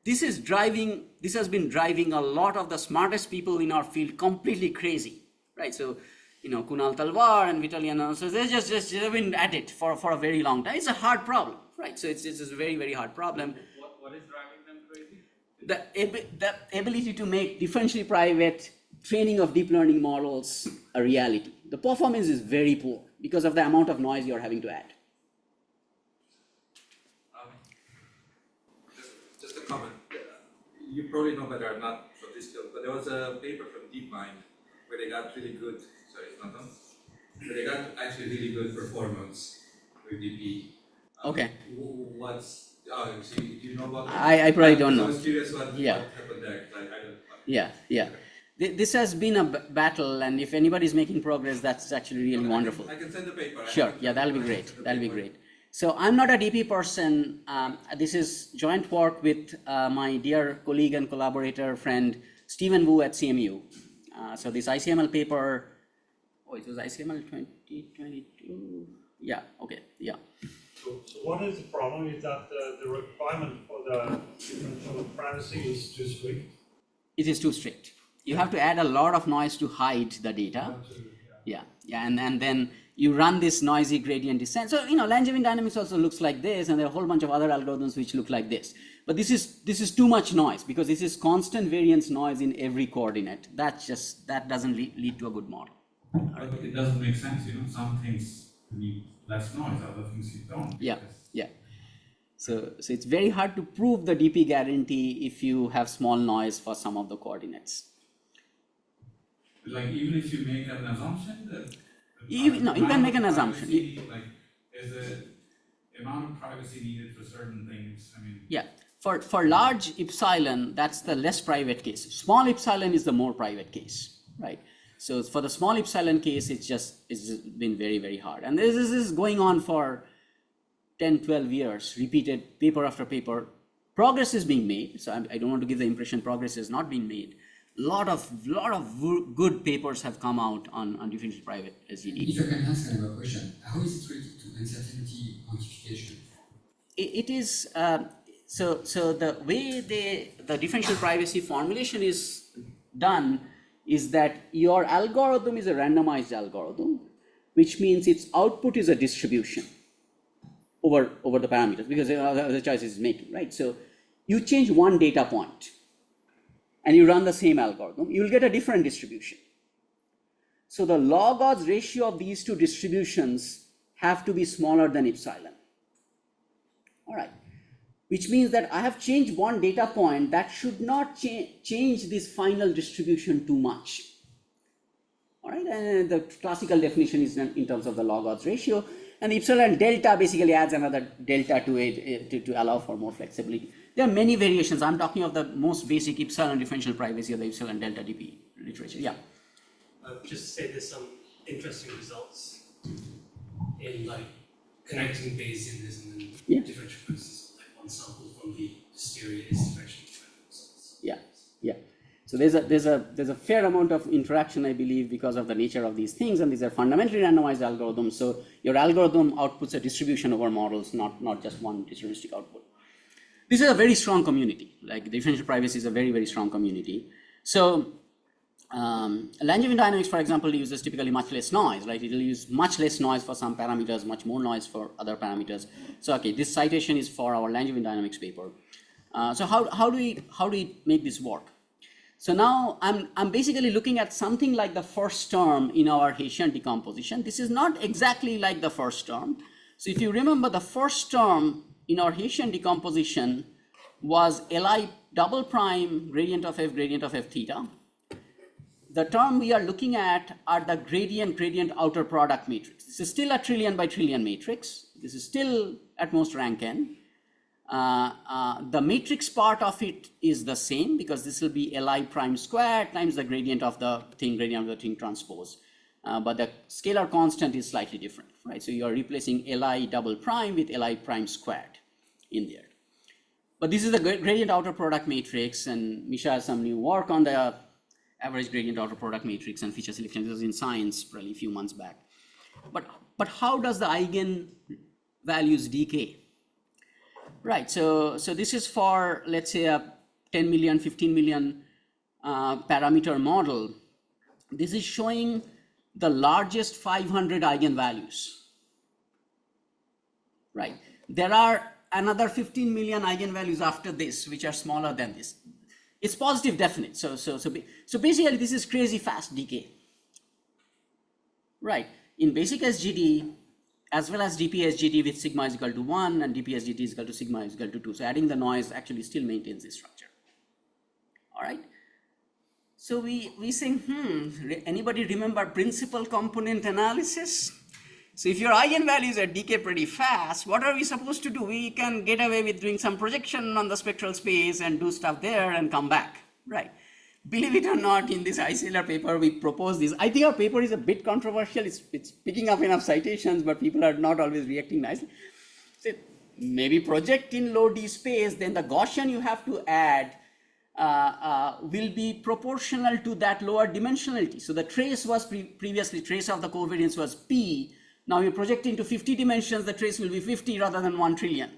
This has been driving a lot of the smartest people in our field completely crazy, right? So, Kunal Talwar and Vitaly and others, they've just been at it for a very long time. It's a hard problem, right? So it's a very, very hard problem. What is driving them crazy? The ability to make differentially private training of deep learning models a reality. The performance is very poor because of the amount of noise you're having to add. Just a comment. You probably know better, I'm not from this field, but there was a paper from DeepMind where they got really good, sorry, it's not done, where they got actually really good performance with DP. Okay. So do you know about that? I probably don't know. I was curious what happened there. Yeah. This has been a battle, and if anybody's making progress, that's actually really wonderful. I can send the paper. Sure, yeah, that'll be great. That'll be great. So I'm not a DP person. This is joint work with my dear colleague and collaborator friend, Stephen Wu at CMU. So this ICML paper, it was ICML 2022. Yeah, okay, yeah. So what is the problem? Is that the requirement for the differential privacy is too strict? It is too strict. You have to add a lot of noise to hide the data. Yeah, and then you run this noisy gradient descent. So, Langevin dynamics also looks like this, and there are a whole bunch of other algorithms which look like this. But this is too much noise, because this is constant variance noise in every coordinate. That doesn't lead to a good model. But it doesn't make sense, some things need less noise, other things you don't. Yeah. So it's very hard to prove the DP guarantee if you have small noise for some of the coordinates. Like even if you make an assumption that You can make an assumption. Like there's a amount of privacy needed for certain things. I mean, Yeah, for large epsilon, that's the less private case. Small epsilon is the more private case, right? So for the small epsilon case, it's just been very, very hard. And this is going on for 10, 12 years, repeated paper after paper. Progress is being made. So I don't want to give the impression progress is not being made. Lot of good papers have come out on differential private SGD. If I can ask another question, how is it related to uncertainty quantification? It is so the way the differential privacy formulation is done is that your algorithm is a randomized algorithm, which means its output is a distribution over the parameters because the choice is making, right? So you change one data point and you run the same algorithm, you will get a different distribution. So the log odds ratio of these two distributions have to be smaller than epsilon. All right, which means that I have changed one data point that should not change this final distribution too much. All right, and the classical definition is in terms of the log odds ratio, and the epsilon delta basically adds another delta to it to allow for more flexibility. There are many variations. I'm talking of the most basic epsilon differential privacy of the epsilon delta DP literature. Yeah. Just to say there's some interesting results in like connecting Bayesianism and differential privacies. Like one sample from the hysteria is differential results. Yeah. So there's a fair amount of interaction, I believe, because of the nature of these things, and these are fundamentally randomized algorithms. So your algorithm outputs a distribution over models, not just one deterministic output. This is a very strong community. Like differential privacy is a very, very strong community. So Langevin dynamics, for example, uses typically much less noise. Like it will use much less noise for some parameters, much more noise for other parameters. So okay, this citation is for our Langevin dynamics paper. So how do we make this work? So now I'm basically looking at something like the first term in our Hessian decomposition. This is not exactly like the first term. So if you remember, the first term in our Hessian decomposition was Li double prime gradient of f theta. The term we are looking at are the gradient outer product matrix. This is still a trillion by trillion matrix. This is still at most rank n. The matrix part of it is the same because this will be Li prime squared times the gradient of the thing transpose. But the scalar constant is slightly different, right? So you are replacing Li double prime with Li prime squared in there. But this is the gradient outer product matrix, and Misha has some new work on the average gradient outer product matrix and feature selection. This was in Science probably a few months back. But how does the eigen values decay? Right, so this is for, let's say, a 10 million, 15 million parameter model. This is showing the largest 500 eigenvalues. Right, there are another 15 million eigenvalues after this, which are smaller than this. It's positive definite, so basically this is crazy fast decay. Right, in basic SGD, as well as DP SGD with sigma is equal to 1 and DP SGD is equal to sigma is equal to 2. So adding the noise actually still maintains this structure. All right. So we say, anybody remember principal component analysis? So if your eigenvalues are decay pretty fast, what are we supposed to do? We can get away with doing some projection on the spectral space and do stuff there and come back, right? Believe it or not, in this ICLR paper, we propose this. I think our paper is a bit controversial. It's picking up enough citations, but people are not always reacting nicely. So maybe project in low D space, then the Gaussian you have to add will be proportional to that lower dimensionality. So the trace was previously, trace of the covariance was P. Now you're projecting to 50 dimensions, the trace will be 50 rather than 1 trillion.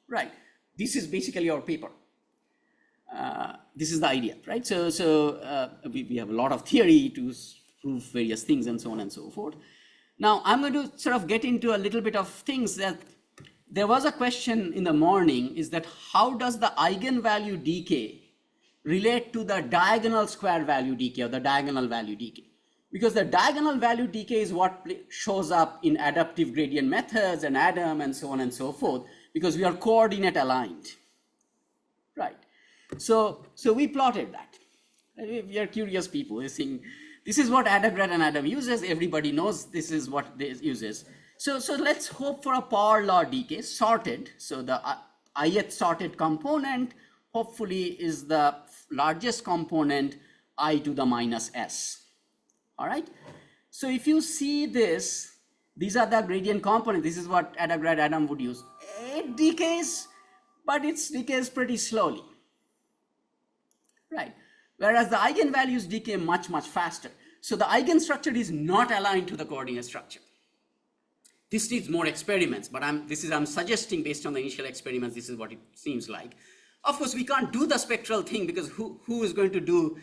Right, this is basically our paper. This is the idea, right? So we have a lot of theory to prove various things and so on and so forth. Now I'm going to sort of get into a little bit of things that there was a question in the morning, is that how does the eigenvalue decay relate to the diagonal square value decay or the diagonal value decay? Because the diagonal value decay is what shows up in adaptive gradient methods and ADAM and so on and so forth. because we are coordinate aligned, right? So we plotted that. We are curious people. We're saying, this is what Adagrad and Adam uses. Everybody knows this is what they uses. So let's hope for a power law decay, sorted. So the ith sorted component hopefully is the largest component, I to the minus s. All right. So if you see this, these are the gradient components. This is what Adagrad Adam would use. It decays, but it decays pretty slowly, right? Whereas the eigenvalues decay much, much faster. So the eigenstructure is not aligned to the coordinate structure. This needs more experiments, but I'm suggesting based on the initial experiments, this is what it seems like. Of course, we can't do the spectral thing because who is going to do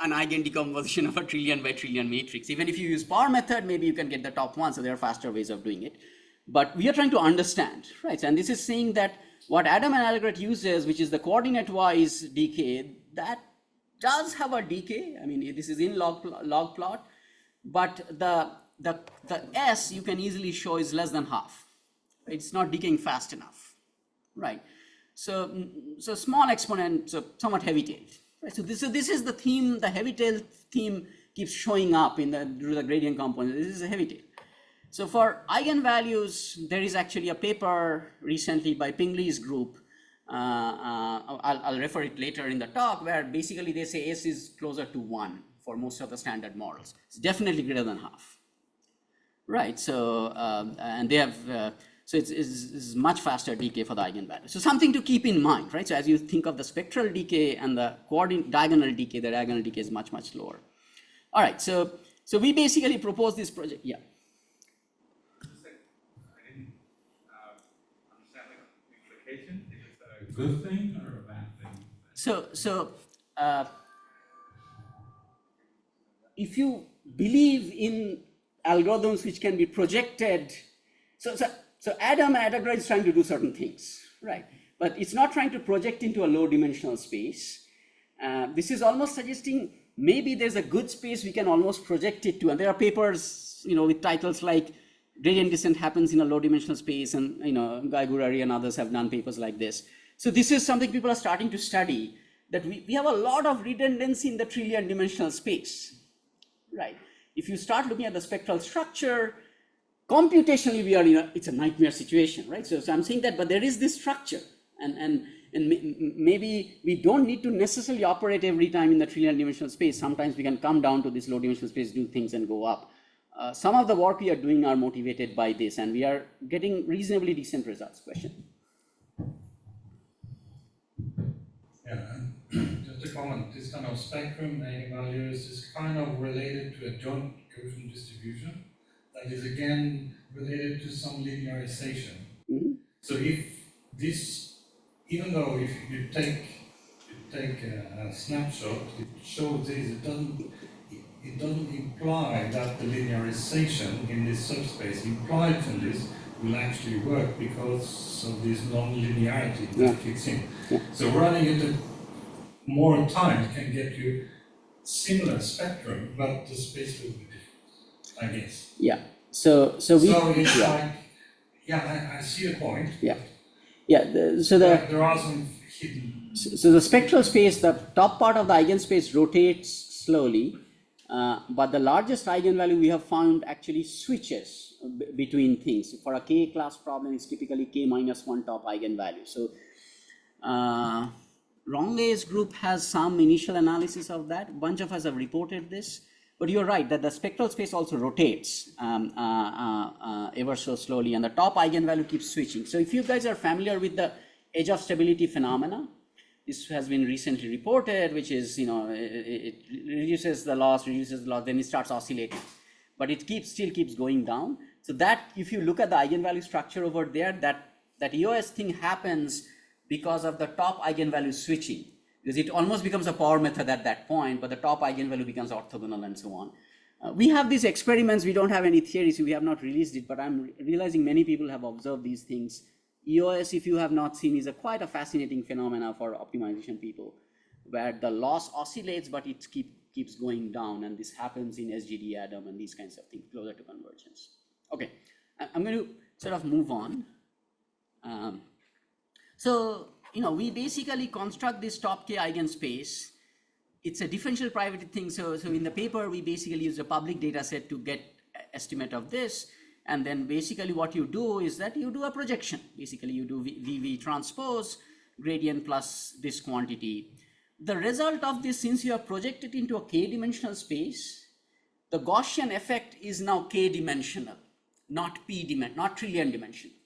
an eigen decomposition of a trillion by trillion matrix? Even if you use power method, maybe you can get the top one, so there are faster ways of doing it. But we are trying to understand, right? And this is saying that what Adam and Adagrad uses, which is the coordinate-wise decay, that does have a decay. I mean, this is in log plot, but the S you can easily show is less than half. It's not decaying fast enough, right? So small exponent, so somewhat heavy-tailed. Right? So this is the theme. The heavy-tailed theme keeps showing up in the gradient component. This is a heavy-tail. So for eigenvalues, there is actually a paper recently by Pingley's group. I'll refer it later in the talk, where basically they say S is closer to 1 for most of the standard models. It's definitely greater than half, right? So and they have so it's much faster decay for the eigenvalue. So something to keep in mind, right? So as you think of the spectral decay and the diagonal decay, the diagonal decay is much, much lower. All right, so we basically propose this project. Yeah. I didn't understand the implication. Is it a good thing or a bad thing? So if you believe in algorithms which can be projected, so Adam Adagrad is trying to do certain things, right? But it's not trying to project into a low dimensional space. This is almost suggesting maybe there's a good space we can almost project it to. And there are papers, with titles like gradient descent happens in a low dimensional space, and Guy Gurari and others have done papers like this. So this is something people are starting to study, that we have a lot of redundancy in the trillion dimensional space, right? If you start looking at the spectral structure, computationally we are it's a nightmare situation, right? So I'm saying that, but there is this structure, and maybe we don't need to necessarily operate every time in the trillion dimensional space. Sometimes we can come down to this low dimensional space, do things and go up. Some of the work we are doing are motivated by this, and we are getting reasonably decent results. Question? Yeah, and just a comment, this kind of spectrum eigenvalues is kind of related to a joint Gaussian distribution that is again related to some linearization. Mm-hmm. So if this, even though if you take a snapshot, it shows this, it doesn't imply that the linearization in this subspace implied from this will actually work because of this non-linearity that kicks in. Yeah. So running into more time can get you similar spectrum, but the space will be different, I guess. Yeah. So it's like, I see the point. Yeah. There are some hidden. So the spectral space, the top part of the eigenspace rotates slowly, but the largest eigenvalue we have found actually switches between things. For a K class problem, it's typically K minus 1 top eigenvalue. So Rongley's group has some initial analysis of that. A bunch of us have reported this, but you're right that the spectral space also rotates ever so slowly, and the top eigenvalue keeps switching. So if you guys are familiar with the edge of stability phenomena, this has been recently reported, which is, it reduces the loss, then it starts oscillating. But it still keeps going down. So that, if you look at the eigenvalue structure over there, that EOS thing happens because of the top eigenvalue switching. Because it almost becomes a power method at that point, but the top eigenvalue becomes orthogonal and so on. We have these experiments, we don't have any theories, so we have not released it, but I'm realizing many people have observed these things. EOS, if you have not seen, is quite a fascinating phenomena for optimization people, where the loss oscillates, but it keeps going down, and this happens in SGD Adam and these kinds of things, closer to convergence. Okay, I'm going to sort of move on. So, we basically construct this top K eigenspace. It's a differential privacy thing. So in the paper, we basically use a public data set to get estimate of this. And then basically what you do is that you do a projection. Basically you do VV transpose gradient plus this quantity. The result of this, since you have projected into a K-dimensional space, the Gaussian effect is now K-dimensional, not not trillion dimensional,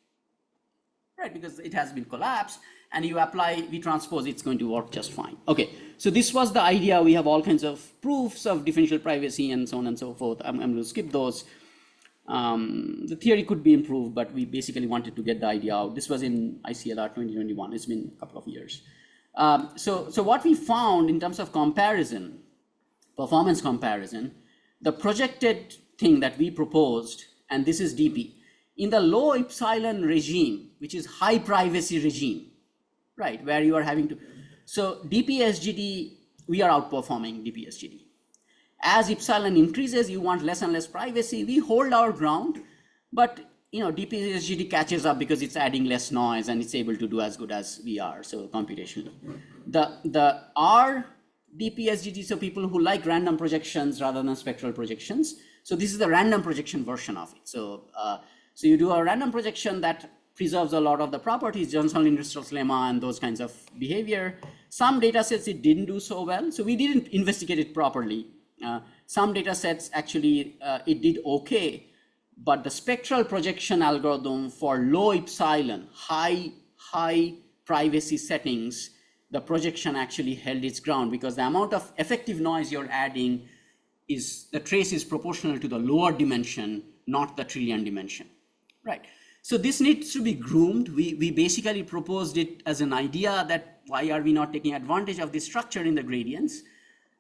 right? Because it has been collapsed, and you apply V transpose, it's going to work just fine. Okay, so this was the idea. We have all kinds of proofs of differential privacy and so on and so forth. I'm going to skip those. The theory could be improved, but we basically wanted to get the idea out. This was in ICLR 2021. It's been a couple of years. So what we found in terms of comparison, performance comparison, the projected thing that we proposed, and this is DP, in the low epsilon regime, which is high privacy regime, right, where you are having to, so DP-SGD, we are outperforming DP-SGD. As epsilon increases, you want less and less privacy. We hold our ground, but DP-SGD catches up because it's adding less noise and it's able to do as good as we are, so computationally. The R DP-SGD, so people who like random projections rather than spectral projections. So this is the random projection version of it. So you do a random projection that preserves a lot of the properties, Johnson-Lindström's lemma and those kinds of behavior. Some data sets it didn't do so well, so we didn't investigate it properly. Some data sets actually it did okay, but the spectral projection algorithm for low epsilon, high privacy settings, the projection actually held its ground because the amount of effective noise you're adding is, the trace is proportional to the lower dimension, not the trillion dimension, right? So this needs to be groomed. We basically proposed it as an idea that why are we not taking advantage of this structure in the gradients?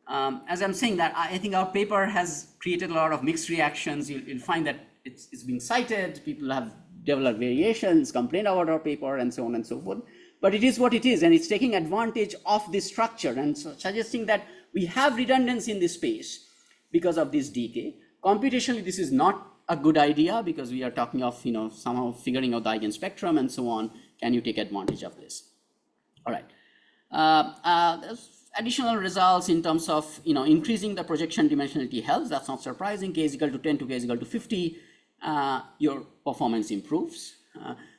As I'm saying that, I think our paper has created a lot of mixed reactions. You'll find that it's being cited, people have developed variations, complained about our paper and so on and so forth. But it is what it is, and it's taking advantage of this structure and so suggesting that we have redundancy in this space because of this decay. Computationally, this is not a good idea because we are talking of somehow figuring out the eigenspectrum and so on. Can you take advantage of this? All right. There's additional results in terms of increasing the projection dimensionality helps. That's not surprising. K is equal to 10 to K is equal to 50. Your performance improves.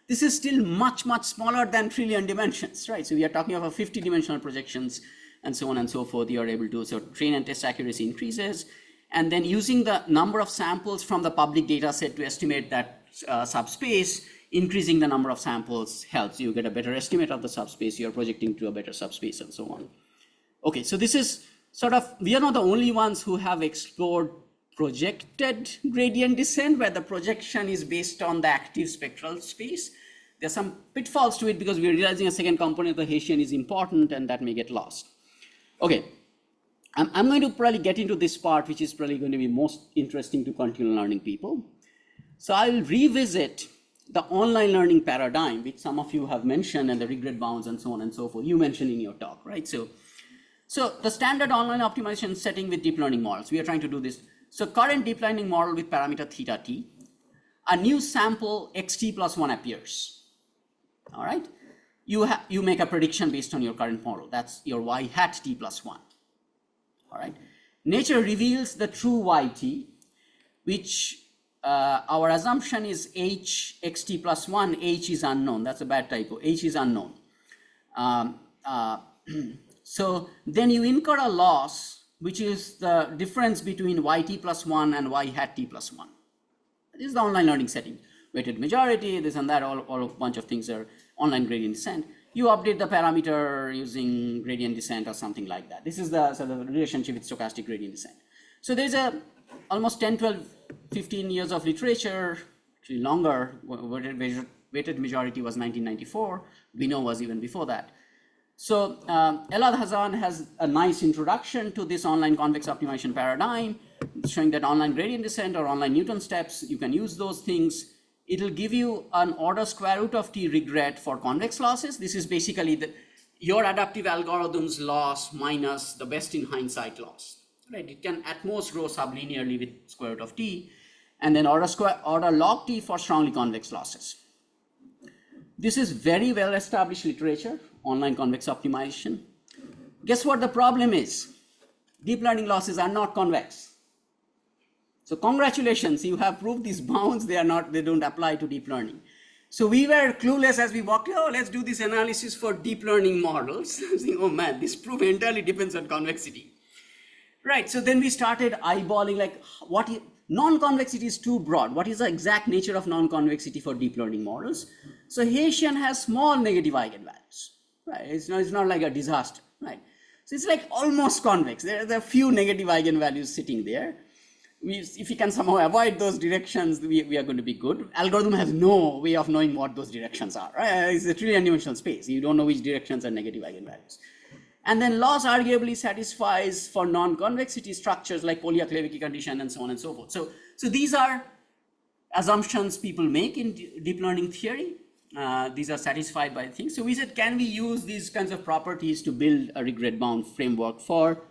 This is still much smaller than trillion dimensions, right? So we are talking about 50 dimensional projections and so on and so forth. You are able to, so train and test accuracy increases. And then using the number of samples from the public data set to estimate that subspace, increasing the number of samples helps. You get a better estimate of the subspace. You're projecting to a better subspace and so on. Okay, so this is sort of, we are not the only ones who have explored projected gradient descent where the projection is based on the active spectral space. There's some pitfalls to it because we're realizing a second component of the Hessian is important and that may get lost. Okay, I'm going to probably get into this part, which is probably going to be most interesting to continual learning people. So I'll revisit the online learning paradigm, which some of you have mentioned, and the regret bounds and so on and so forth. You mentioned in your talk, right? So the standard online optimization setting with deep learning models, we are trying to do this. So current deep learning model with parameter theta t, a new sample xt plus 1 appears. All right, you make a prediction based on your current model. That's your y hat t plus 1. All right, nature reveals the true yt, which our assumption is h xt plus 1, h is unknown. That's a bad typo, h is unknown. So then you incur a loss, which is the difference between yt plus 1 and y hat t plus 1. This is the online learning setting. Weighted majority, this and that, all a bunch of things are online gradient descent. You update the parameter using gradient descent or something like that. This is the sort of relationship with stochastic gradient descent. So there's almost 10, 12, 15 years of literature, actually longer. Weighted majority was 1994. Bino was even before that. So Elad Hazan has a nice introduction to this online convex optimization paradigm, showing that online gradient descent or online Newton steps, you can use those things. It'll give you an order square root of t regret for convex losses. This is basically your adaptive algorithm's loss minus the best in hindsight loss. Right? It can at most grow sublinearly with square root of t, and then order log t for strongly convex losses. This is very well established literature, online convex optimization. Guess what the problem is? Deep learning losses are not convex. So congratulations, you have proved these bounds, they don't apply to deep learning. So we were clueless as we walked, oh, let's do this analysis for deep learning models. Saying, oh man, this proof entirely depends on convexity. Right, so then we started eyeballing like, non-convexity is too broad. What is the exact nature of non-convexity for deep learning models? So Hessian has small negative eigenvalues, right? It's not like a disaster, right? So it's like almost convex. There are a few negative eigenvalues sitting there. If we can somehow avoid those directions, we are going to be good. Algorithm has no way of knowing what those directions are, right? It's a trillion-dimensional space. You don't know which directions are negative eigenvalues. And then loss arguably satisfies for non-convexity structures like Polyak-Levicki condition and so on and so forth. So these are assumptions people make in deep learning theory. These are satisfied by things. So we said, can we use these kinds of properties to build a regret-bound framework for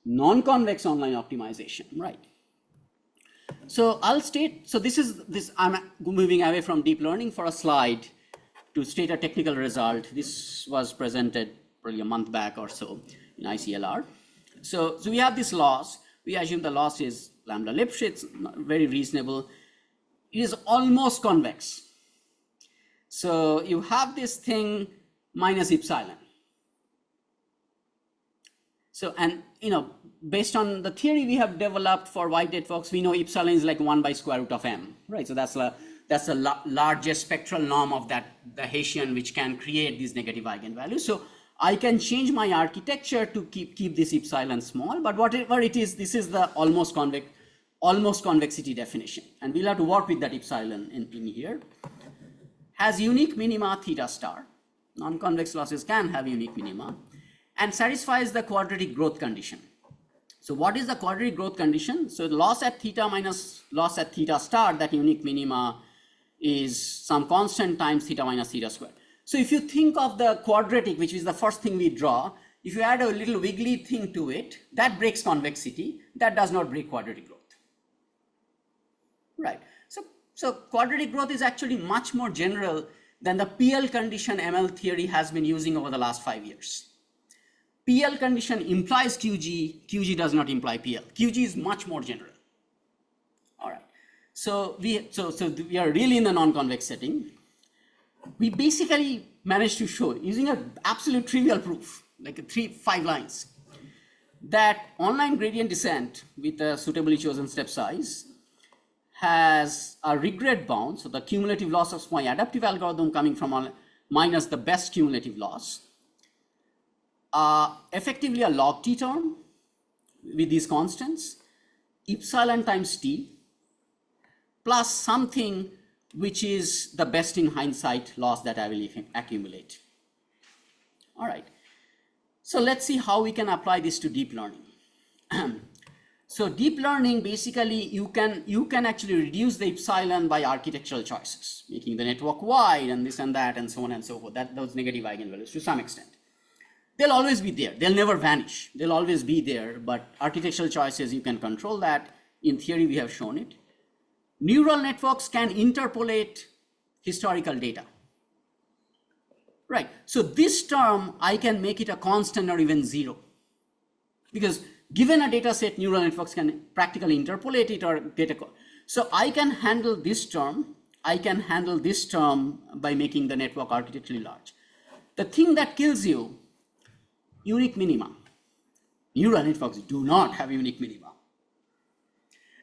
non-convex online optimization, right? So I'll state, I'm moving away from deep learning for a slide to state a technical result. This was presented probably a month back or so in ICLR. So we have this loss. We assume the loss is lambda Lipschitz, very reasonable. It is almost convex. So you have this thing minus epsilon. So, and based on the theory we have developed for wide networks, we know epsilon is like 1 by square root of m, right? So that's the largest spectral norm of the Hessian, which can create these negative eigenvalues. So I can change my architecture to keep this epsilon small, but whatever it is, this is the almost convexity definition. And we'll have to work with that epsilon in here. Has unique minima theta star. Non-convex losses can have unique minima, and satisfies the quadratic growth condition. So what is the quadratic growth condition? So the loss at theta minus loss at theta star, that unique minima is some constant times theta minus theta square. So if you think of the quadratic, which is the first thing we draw, if you add a little wiggly thing to it, that breaks convexity, that does not break quadratic growth. Right. So quadratic growth is actually much more general than the PL condition ML theory has been using over the last 5 years. PL condition implies QG, QG does not imply PL. QG is much more general. All right. So we are really in the non-convex setting. We basically managed to show, using an absolute trivial proof, like 5 lines, that online gradient descent with a suitably chosen step size has a regret bound, so the cumulative loss of my adaptive algorithm coming from minus the best cumulative loss, effectively a log t term with these constants, epsilon times t, plus something which is the best in hindsight loss that I will accumulate. All right, so let's see how we can apply this to deep learning. So deep learning, basically, you can actually reduce the epsilon by architectural choices, making the network wide and this and that and so on and so forth. Those negative eigenvalues to some extent. They'll always be there. They'll never vanish. They'll always be there. But architectural choices, you can control that. In theory, we have shown it. Neural networks can interpolate historical data. Right. So this term, I can make it a constant or even 0. Because given a data set, neural networks can practically interpolate it or get a. So I can handle this term. I can handle this term by making the network architecturally large. The thing that kills you, unique minima. Neural networks do not have unique minima.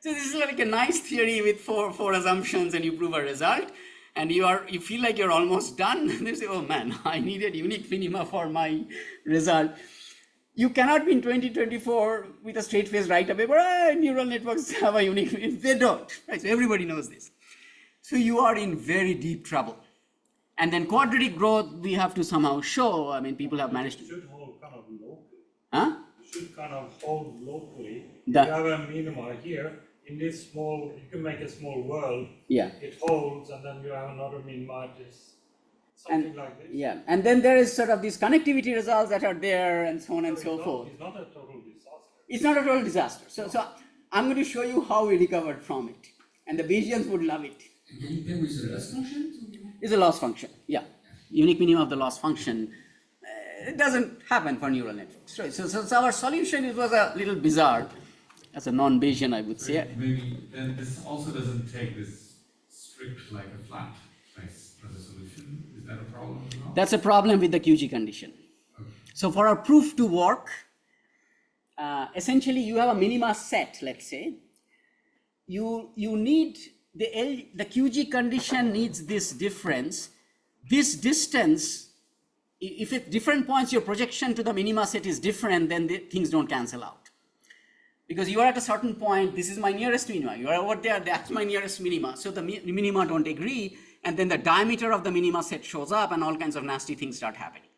So this is like a nice theory with four assumptions, and you prove a result, and you feel like you're almost done. They say, oh man, I needed unique minima for my result. You cannot be in 2024 with a straight face right away, but neural networks have a unique, they don't, right? So everybody knows this. So you are in very deep trouble. And then quadratic growth, we have to somehow show, I mean, people have managed to. It should hold kind of locally. Huh? It should kind of hold locally. That, you have a minima here, in this small, you can make a small world. Yeah. It holds, and then you have another minima, something like this. Yeah, and then there is sort of these connectivity results that are there and so on and so forth. It's not a total disaster. It's not a total disaster. So I'm going to show you how we recovered from it. And the Bayesians would love it. Can you play with the loss function? It's a loss function, yeah. unique minima of the loss function. It doesn't happen for neural networks, right? So our solution, it was a little bizarre, as a non-Bayesian, I would say. Maybe then this also doesn't take this strict like a flat place as a solution. Is that a problem as well? That's a problem with the QG condition. Okay. So for our proof to work, essentially you have a minima set, let's say. You need the QG condition needs this difference. This distance, if at different points your projection to the minima set is different, then things don't cancel out. Because you are at a certain point, this is my nearest minima. You are over there, that's my nearest minima. So the minima don't agree, and then the diameter of the minima set shows up, and all kinds of nasty things start happening.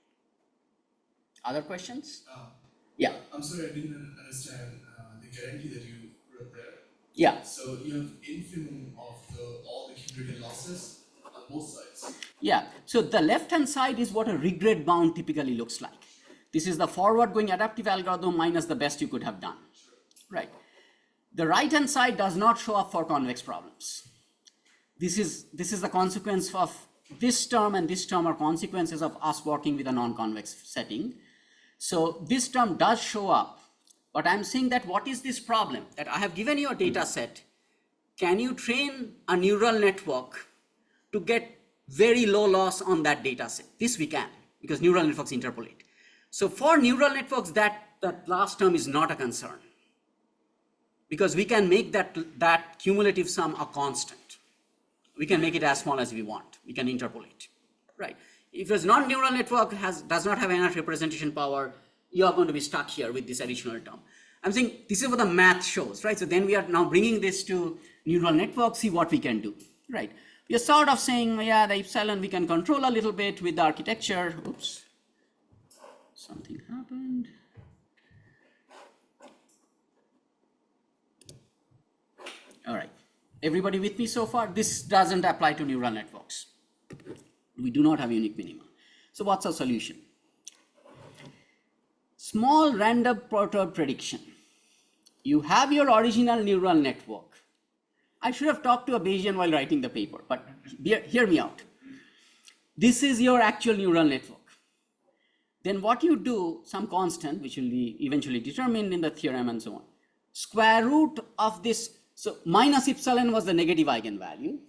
Other questions? Yeah. I'm sorry, I didn't understand the guarantee that you wrote there. Yeah. So you have infimum of all the cumulative losses on both sides. Yeah. So the left-hand side is what a regret bound typically looks like. This is the forward-going adaptive algorithm minus the best you could have done. Right. The right-hand side does not show up for convex problems. This is the consequence of this term and this term are consequences of us working with a non-convex setting. So this term does show up, but I'm saying that what is this problem? That I have given you a data set. Can you train a neural network to get very low loss on that data set? This we can, because neural networks interpolate. So for neural networks, that last term is not a concern, because we can make that cumulative sum a constant. We can make it as small as we want. We can interpolate, right? If a non-neural network does not have enough representation power, you are going to be stuck here with this additional term. I'm saying this is what the math shows, right? So then we are now bringing this to neural networks, see what we can do, right? We are sort of saying, yeah, the epsilon we can control a little bit with the architecture. Oops, something happened. All right, everybody with me so far? This doesn't apply to neural networks. We do not have unique minima. So what's our solution? Small random perturb prediction. You have your original neural network. I should have talked to a Bayesian while writing the paper, but hear me out. This is your actual neural network. Then what you do, some constant, which will be eventually determined in the theorem and so on. Square root of this, so minus epsilon was the negative eigenvalue,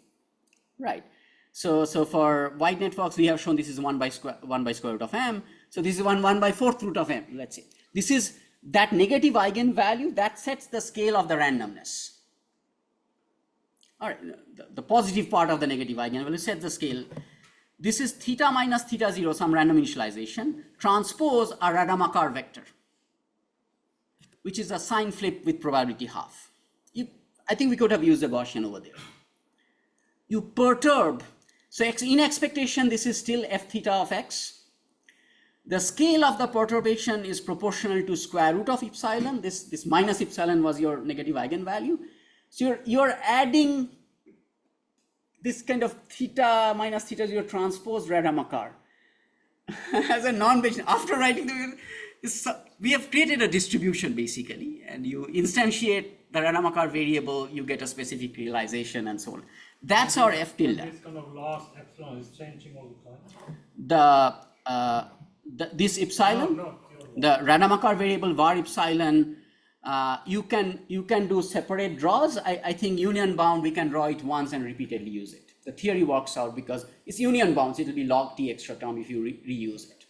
right? So for wide networks, we have shown this is 1 by square root of m. So this is 1 by 4th root of m, let's say. This is that negative eigenvalue that sets the scale of the randomness. All right, the positive part of the negative eigenvalue sets the scale. This is theta minus theta 0, some random initialization, transpose a Rademacher vector, which is a sign flip with probability half. I think we could have used a Gaussian over there. You perturb, so in expectation, this is still f theta of x. The scale of the perturbation is proportional to square root of epsilon. This minus epsilon was your negative eigenvalue. So you're adding this kind of theta minus theta 0 transpose Rademacher as a non-Bayesian. After writing we have created a distribution basically, and you instantiate the Rademacher variable, you get a specific realization and so on. That's our f tilde. This kind of loss epsilon is changing all the time. This epsilon, the Rademacher variable var epsilon, you can do separate draws. I think union bound, we can draw it once and repeatedly use it. The theory works out because it's union bound, so it will be log t extra term if you reuse it.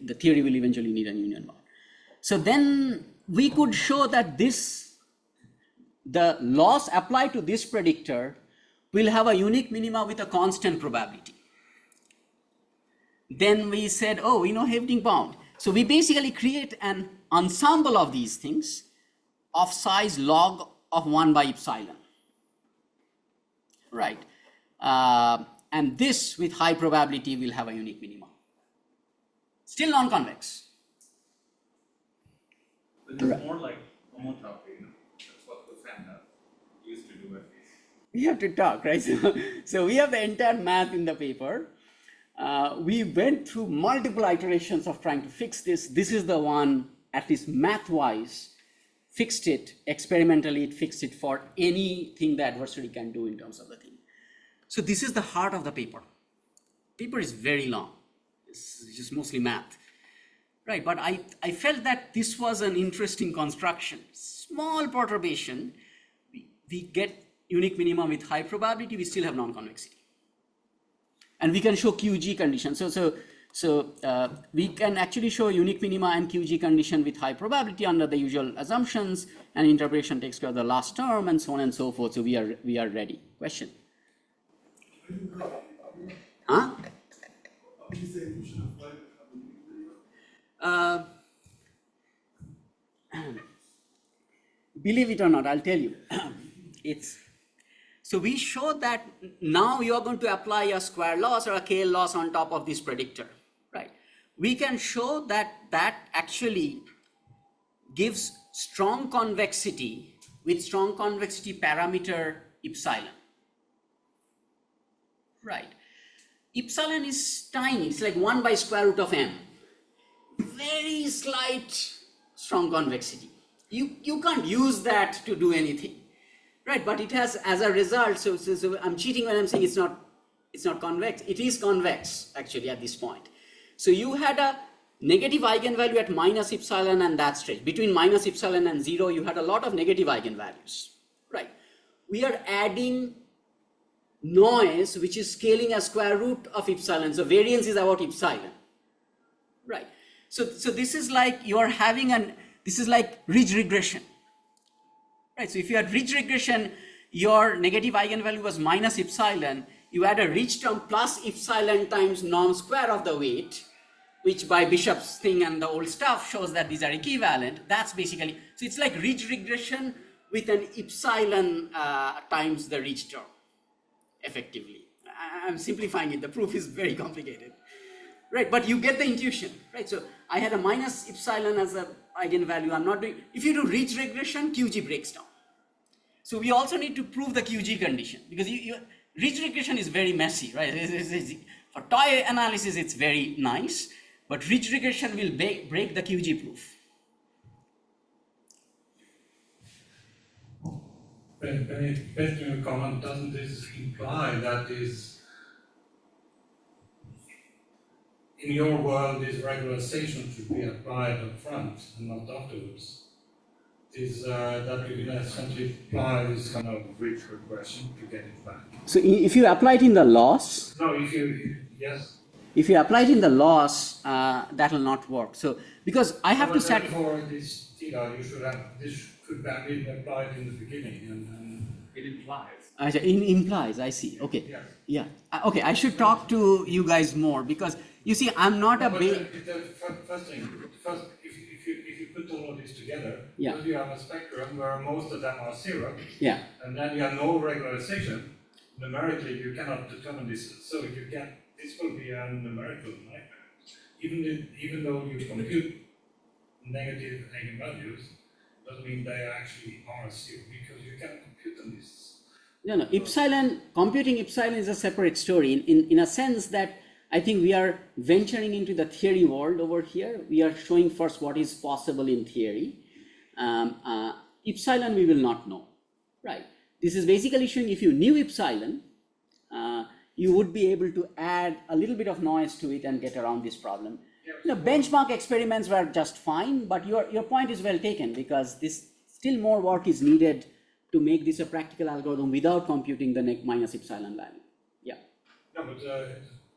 The theory will eventually need a union bound. So then we could show that the loss applied to this predictor will have a unique minima with a constant probability. Then we said, oh, we know Hevening bound. So we basically create an ensemble of these things of size log of 1 by epsilon, right? And this with high probability will have a unique minima. Still non-convex. But it's more like homotopy, that's what Hossein used to do at least. We have to talk, right? So we have the entire math in the paper. We went through multiple iterations of trying to fix this. This is the one, at least math-wise, fixed it experimentally. It fixed it for anything the adversary can do in terms of the thing. So this is the heart of the paper. paper is very long. It's just mostly math. Right, but I felt that this was an interesting construction. Small perturbation, we get unique minima with high probability, we still have non-convexity. And we can show QG condition. So we can actually show unique minima and QG condition with high probability under the usual assumptions, and interpretation takes care of the last term and so on and so forth. So we are ready. Question? Huh? Believe it or not, I'll tell you. So we show that now you are going to apply a square loss or a KL loss on top of this predictor, right? We can show that that actually gives strong convexity with strong convexity parameter epsilon, right? Epsilon is tiny, it's like 1 by square root of m. Very slight strong convexity. You can't use that to do anything, right? But it has, as a result, so I'm cheating when I'm saying it's not convex. It is convex actually at this point. So you had a negative eigenvalue at minus epsilon and that stretch. Between minus epsilon and 0, you had a lot of negative eigenvalues, right? We are adding noise which is scaling a square root of epsilon. So variance is about epsilon, right? So this is like you are having this is like ridge regression, right? So if you had ridge regression, your negative eigenvalue was minus epsilon, you add a ridge term plus epsilon times norm square of the weight, which by Bishop's thing and the old stuff shows that these are equivalent. That's basically, so it's like ridge regression with an epsilon times the ridge term, effectively. I'm simplifying it, the proof is very complicated. Right, but you get the intuition, right? So I had a minus epsilon as an eigenvalue. I'm not doing, if you do ridge regression, QG breaks down. So we also need to prove the QG condition, because ridge regression is very messy, right? For toy analysis, it's very nice, but ridge regression will break the QG proof. Based on your comment, doesn't this imply that in your world, this regularization should be applied up front and not afterwards? That will essentially apply this kind of ridge regression to get it back. So if you apply it in the loss, no, yes. If you apply it in the loss, that will not work. So because I have to set for this theta, you should have this could have been applied in the beginning, and it implies. It implies. I see. Okay. Yes. Yeah. Okay. I should talk to you guys more, because you see, I'm not First thing, if you put all of this together, yeah. because you have a spectrum where most of them are 0, yeah. and then you have no regularization, numerically you cannot determine this. So this will be a numerical nightmare. Even though you compute negative eigenvalues, doesn't mean they actually are 0, because you can compute them. No. Epsilon, computing epsilon is a separate story in a sense that I think we are venturing into the theory world over here. We are showing first what is possible in theory. Epsilon we will not know, right? This is basically showing if you knew epsilon, you would be able to add a little bit of noise to it and get around this problem. Benchmark experiments were just fine, but your point is well taken, because this still more work is needed to make this a practical algorithm without computing the minus epsilon value. Yeah. No, but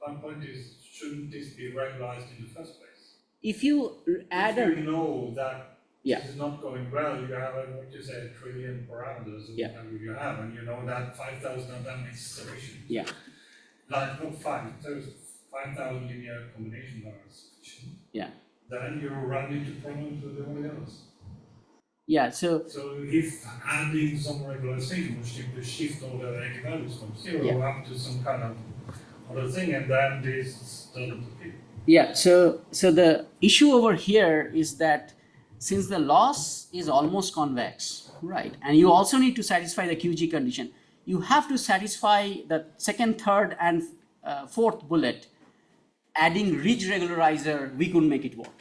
my point is, shouldn't this be regularized in the first place? If you add if you know that yeah. this is not going well, you have what you say, 1 trillion parameters, or whatever you have, and you know that 5,000 of them is sufficient. Yeah. Like not 5,000 linear combinations are sufficient. Yeah. Then you run into problems with all the others. Yeah, so if adding some regularization will simply shift all the eigenvalues from 0 up to some kind of other thing, and then this doesn't appear. Yeah, so the issue over here is that since the loss is almost convex, right, and you also need to satisfy the QG condition, you have to satisfy the second, third, and fourth bullet. Adding ridge regularizer, we couldn't make it work.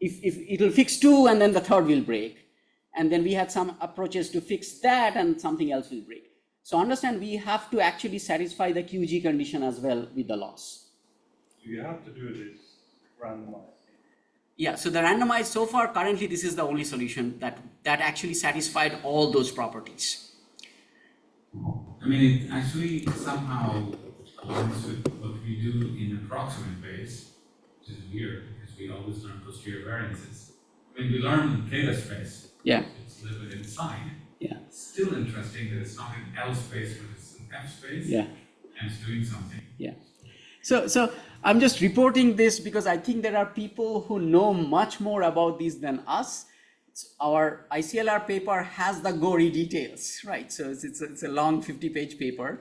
If it will fix 2 and then the third will break, and then we had some approaches to fix that and something else will break. So understand, we have to actually satisfy the QG condition as well with the loss. You have to do this randomized. Yeah, so the randomized, so far, currently, this is the only solution that actually satisfied all those properties. I mean, it actually somehow aligns with what we do in approximate Bayes, which is weird because we always learn posterior variances. I mean, we learn data space. Yeah. It's limited inside. Yeah. It's still interesting that it's not an L space, but it's an F space. Yeah. And it's doing something. Yeah. So I'm just reporting this because I think there are people who know much more about this than us. Our ICLR paper has the gory details, right? So it's a long 50-page paper,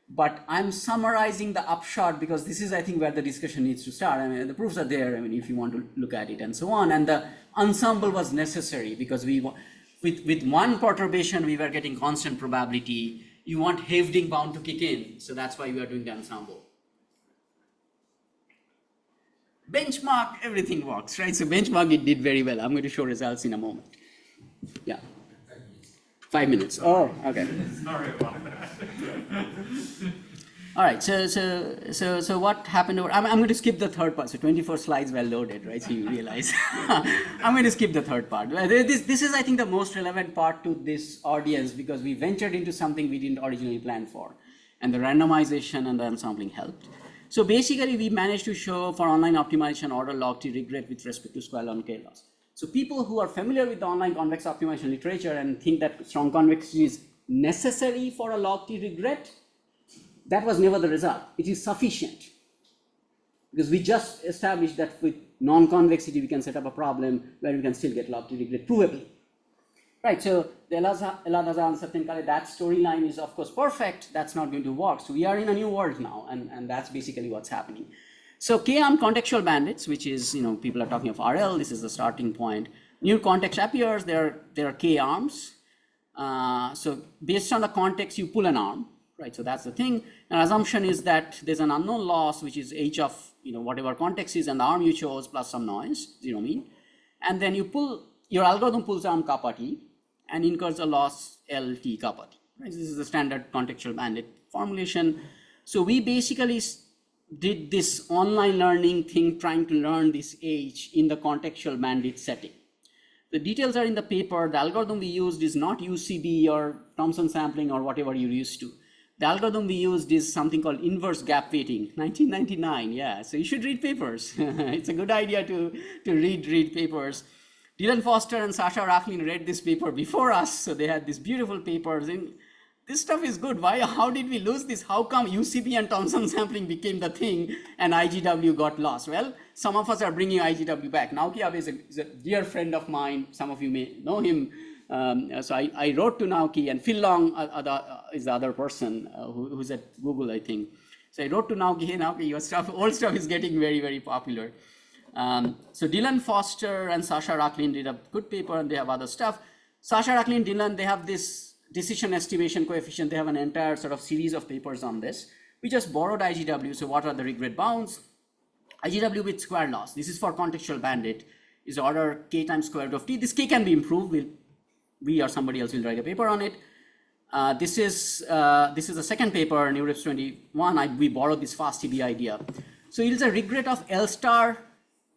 but I'm summarizing the upshot because this is, I think, where the discussion needs to start. I mean, the proofs are there, I mean, if you want to look at it and so on. And the ensemble was necessary because with one perturbation, we were getting constant probability. You want Havding bound to kick in. So that's why we are doing the ensemble. Benchmark, everything works, right? So benchmark, it did very well. I'm going to show results in a moment. Yeah. 5 minutes. Oh, okay. Sorry about that. All right. So what happened over? I'm going to skip the third part. So 24 slides well loaded, right? So you realize I'm going to skip the third part. This is, I think, the most relevant part to this audience because we ventured into something we didn't originally plan for, and the randomization and the ensampling helped. So basically, we managed to show for online optimization order log T regret with respect to square log K loss. So people who are familiar with the online convex optimization literature and think that strong convexity is necessary for a log T regret, that was never the result. It is sufficient because we just established that with non-convexity we can set up a problem where we can still get log T regret provably. Right, so the El-Adhazar uncertain Kale, that storyline is of course perfect. That's not going to work. So we are in a new world now, and that's basically what's happening. So K-arm contextual bandits, which is, people are talking of RL, this is the starting point. New context appears, there are K-arms. So based on the context, you pull an arm, right? So that's the thing. An assumption is that there's an unknown loss, which is H of, whatever context is, and the arm you chose plus some noise, zero mean. And then your algorithm pulls arm kappa T and incurs a loss LT kappa T. Right? This is the standard contextual bandit formulation. So we basically did this online learning thing, trying to learn this H in the contextual bandit setting. The details are in the paper. The algorithm we used is not UCB or Thompson sampling or whatever you're used to. The algorithm we used is something called inverse gap weighting, 1999, yeah. So you should read papers. It's a good idea to read papers. Dylan Foster and Sasha Rachlin read this paper before us, so they had these beautiful papers. And this stuff is good. How did we lose this? How come UCB and Thompson sampling became the thing and IGW got lost? Well, some of us are bringing IGW back. Naoki Abe is a dear friend of mine. Some of you may know him. So I wrote to Naoki, and Phil Long is the other person who's at Google, I think. So I wrote to Naoki, hey Naoki, your old stuff is getting very, very popular. So Dylan Foster and Sasha Rachlin did a good paper, and they have other stuff. Sasha Rachlin, Dylan, they have this decision estimation coefficient. They have an entire sort of series of papers on this. We just borrowed IGW. So what are the regret bounds? IGW with square loss. This is for contextual bandit. Is order K times square root of T. This K can be improved. We or somebody else will write a paper on it. This is the second paper, NeurIPS 21. We borrowed this fast TB idea. So it is a regret of L star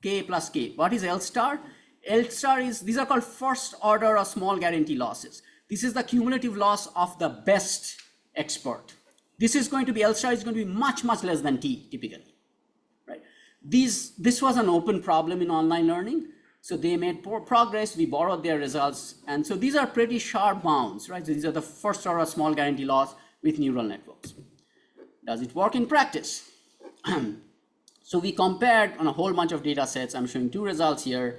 K plus K. What is L star? L star is, these are called first order or small guarantee losses. This is the cumulative loss of the best expert. This is going to be, L star is going to be much, much less than T typically, right? This was an open problem in online learning. So they made progress, we borrowed their results. And so these are pretty sharp bounds, right? So these are the first order small guarantee loss with neural networks. Does it work in practice? So we compared on a whole bunch of data sets. I'm showing two results here.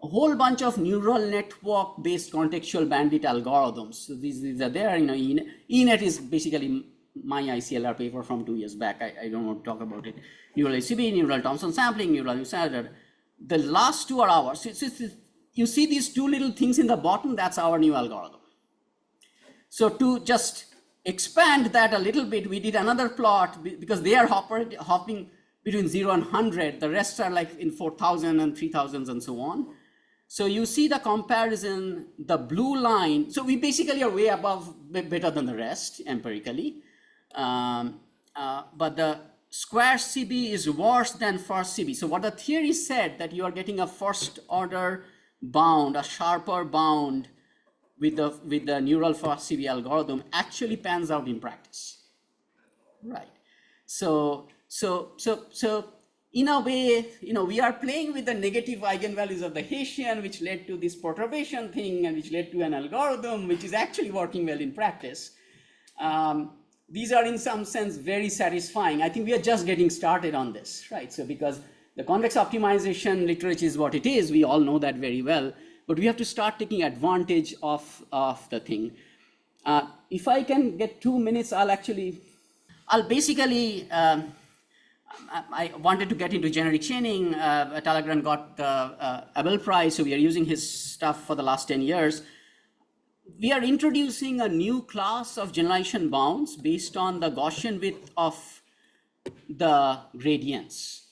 A whole bunch of neural network based contextual bandit algorithms. So these are there, ENET is basically my ICLR paper from 2 years back. I don't want to talk about it. Neural ACB, neural Thompson sampling, neural USADR. The last 2 hours, you see these two little things in the bottom, that's our new algorithm. So to just expand that a little bit, we did another plot because they are hopping between 0 and 100. The rest are like in 4,000 and 3,000s and so on. So you see the comparison, the blue line. So we basically are way above, better than the rest empirically. But the square CB is worse than first CB. So what the theory said, that you are getting a first order bound, a sharper bound with the neural first CB algorithm, actually pans out in practice, right? So in a way, we are playing with the negative eigenvalues of the Hessian, which led to this perturbation thing, and which led to an algorithm which is actually working well in practice. These are in some sense very satisfying. I think we are just getting started on this, right? So because the convex optimization literature is what it is, we all know that very well, but we have to start taking advantage of the thing. If I can get 2 minutes, I'll basically, I wanted to get into generic chaining. Talleyrand got the Abel Prize, so we are using his stuff for the last 10 years. We are introducing a new class of generalization bounds based on the Gaussian width of the gradients,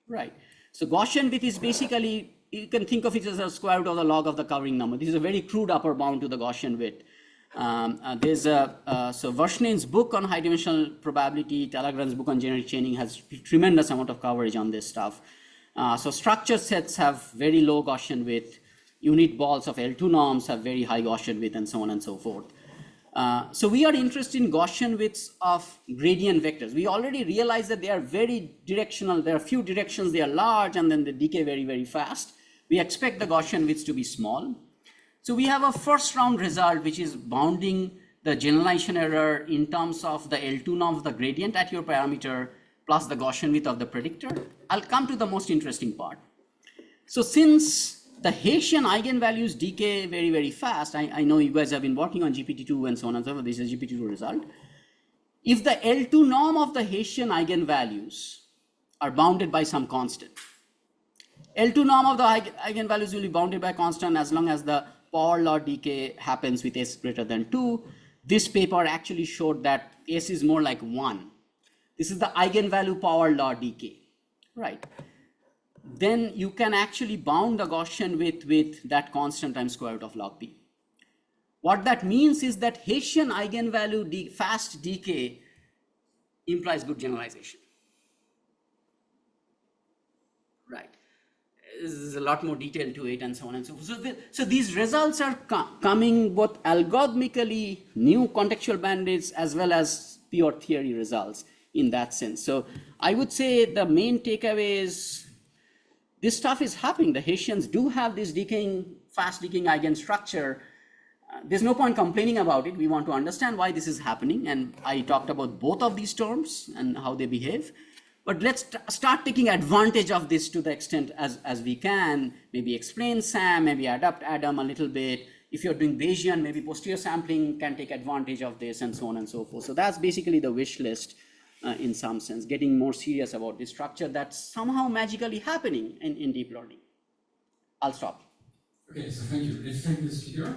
right? So Gaussian width is basically, you can think of it as a square root of the log of the covering number. This is a very crude upper bound to the Gaussian width. So Verschnin's book on high dimensional probability, Talleyrand's book on generic chaining has tremendous amount of coverage on this stuff. So structure sets have very low Gaussian width. Unit balls of L2 norms have very high Gaussian width, and so on and so forth. So we are interested in Gaussian widths of gradient vectors. We already realize that they are very directional. There are few directions, they are large, and then they decay very, very fast. We expect the Gaussian widths to be small. So we have a first round result, which is bounding the generalization error in terms of the L2 norm of the gradient at your parameter plus the Gaussian width of the predictor. I'll come to the most interesting part. So since the Hessian eigenvalues decay very, very fast, I know you guys have been working on GPT-2 and so on and so forth. This is a GPT-2 result. If the L2 norm of the Hessian eigenvalues are bounded by some constant, L2 norm of the eigenvalues will be bounded by constant as long as the power law decay happens with s greater than 2. This paper actually showed that s is more like 1. This is the eigenvalue power law decay, right? Then you can actually bound the Gaussian width with that constant times square root of log p. What that means is that Hessian eigenvalue fast decay implies good generalization, right? There's a lot more detail to it, and so on and so forth. So these results are coming both algorithmically new contextual bandits as well as pure theory results in that sense. So I would say the main takeaway is this stuff is happening. The Hessians do have this fast decaying eigenstructure. There's no point complaining about it. We want to understand why this is happening. And I talked about both of these terms and how they behave. But let's start taking advantage of this to the extent as we can. Maybe explain SAM, maybe adapt Adam a little bit. If you're doing Bayesian, maybe posterior sampling can take advantage of this, and so on and so forth. So that's basically the wish list. In some sense, getting more serious about this structure that's somehow magically happening in deep learning. I'll stop. Okay, so thank you. Let's thank the speaker.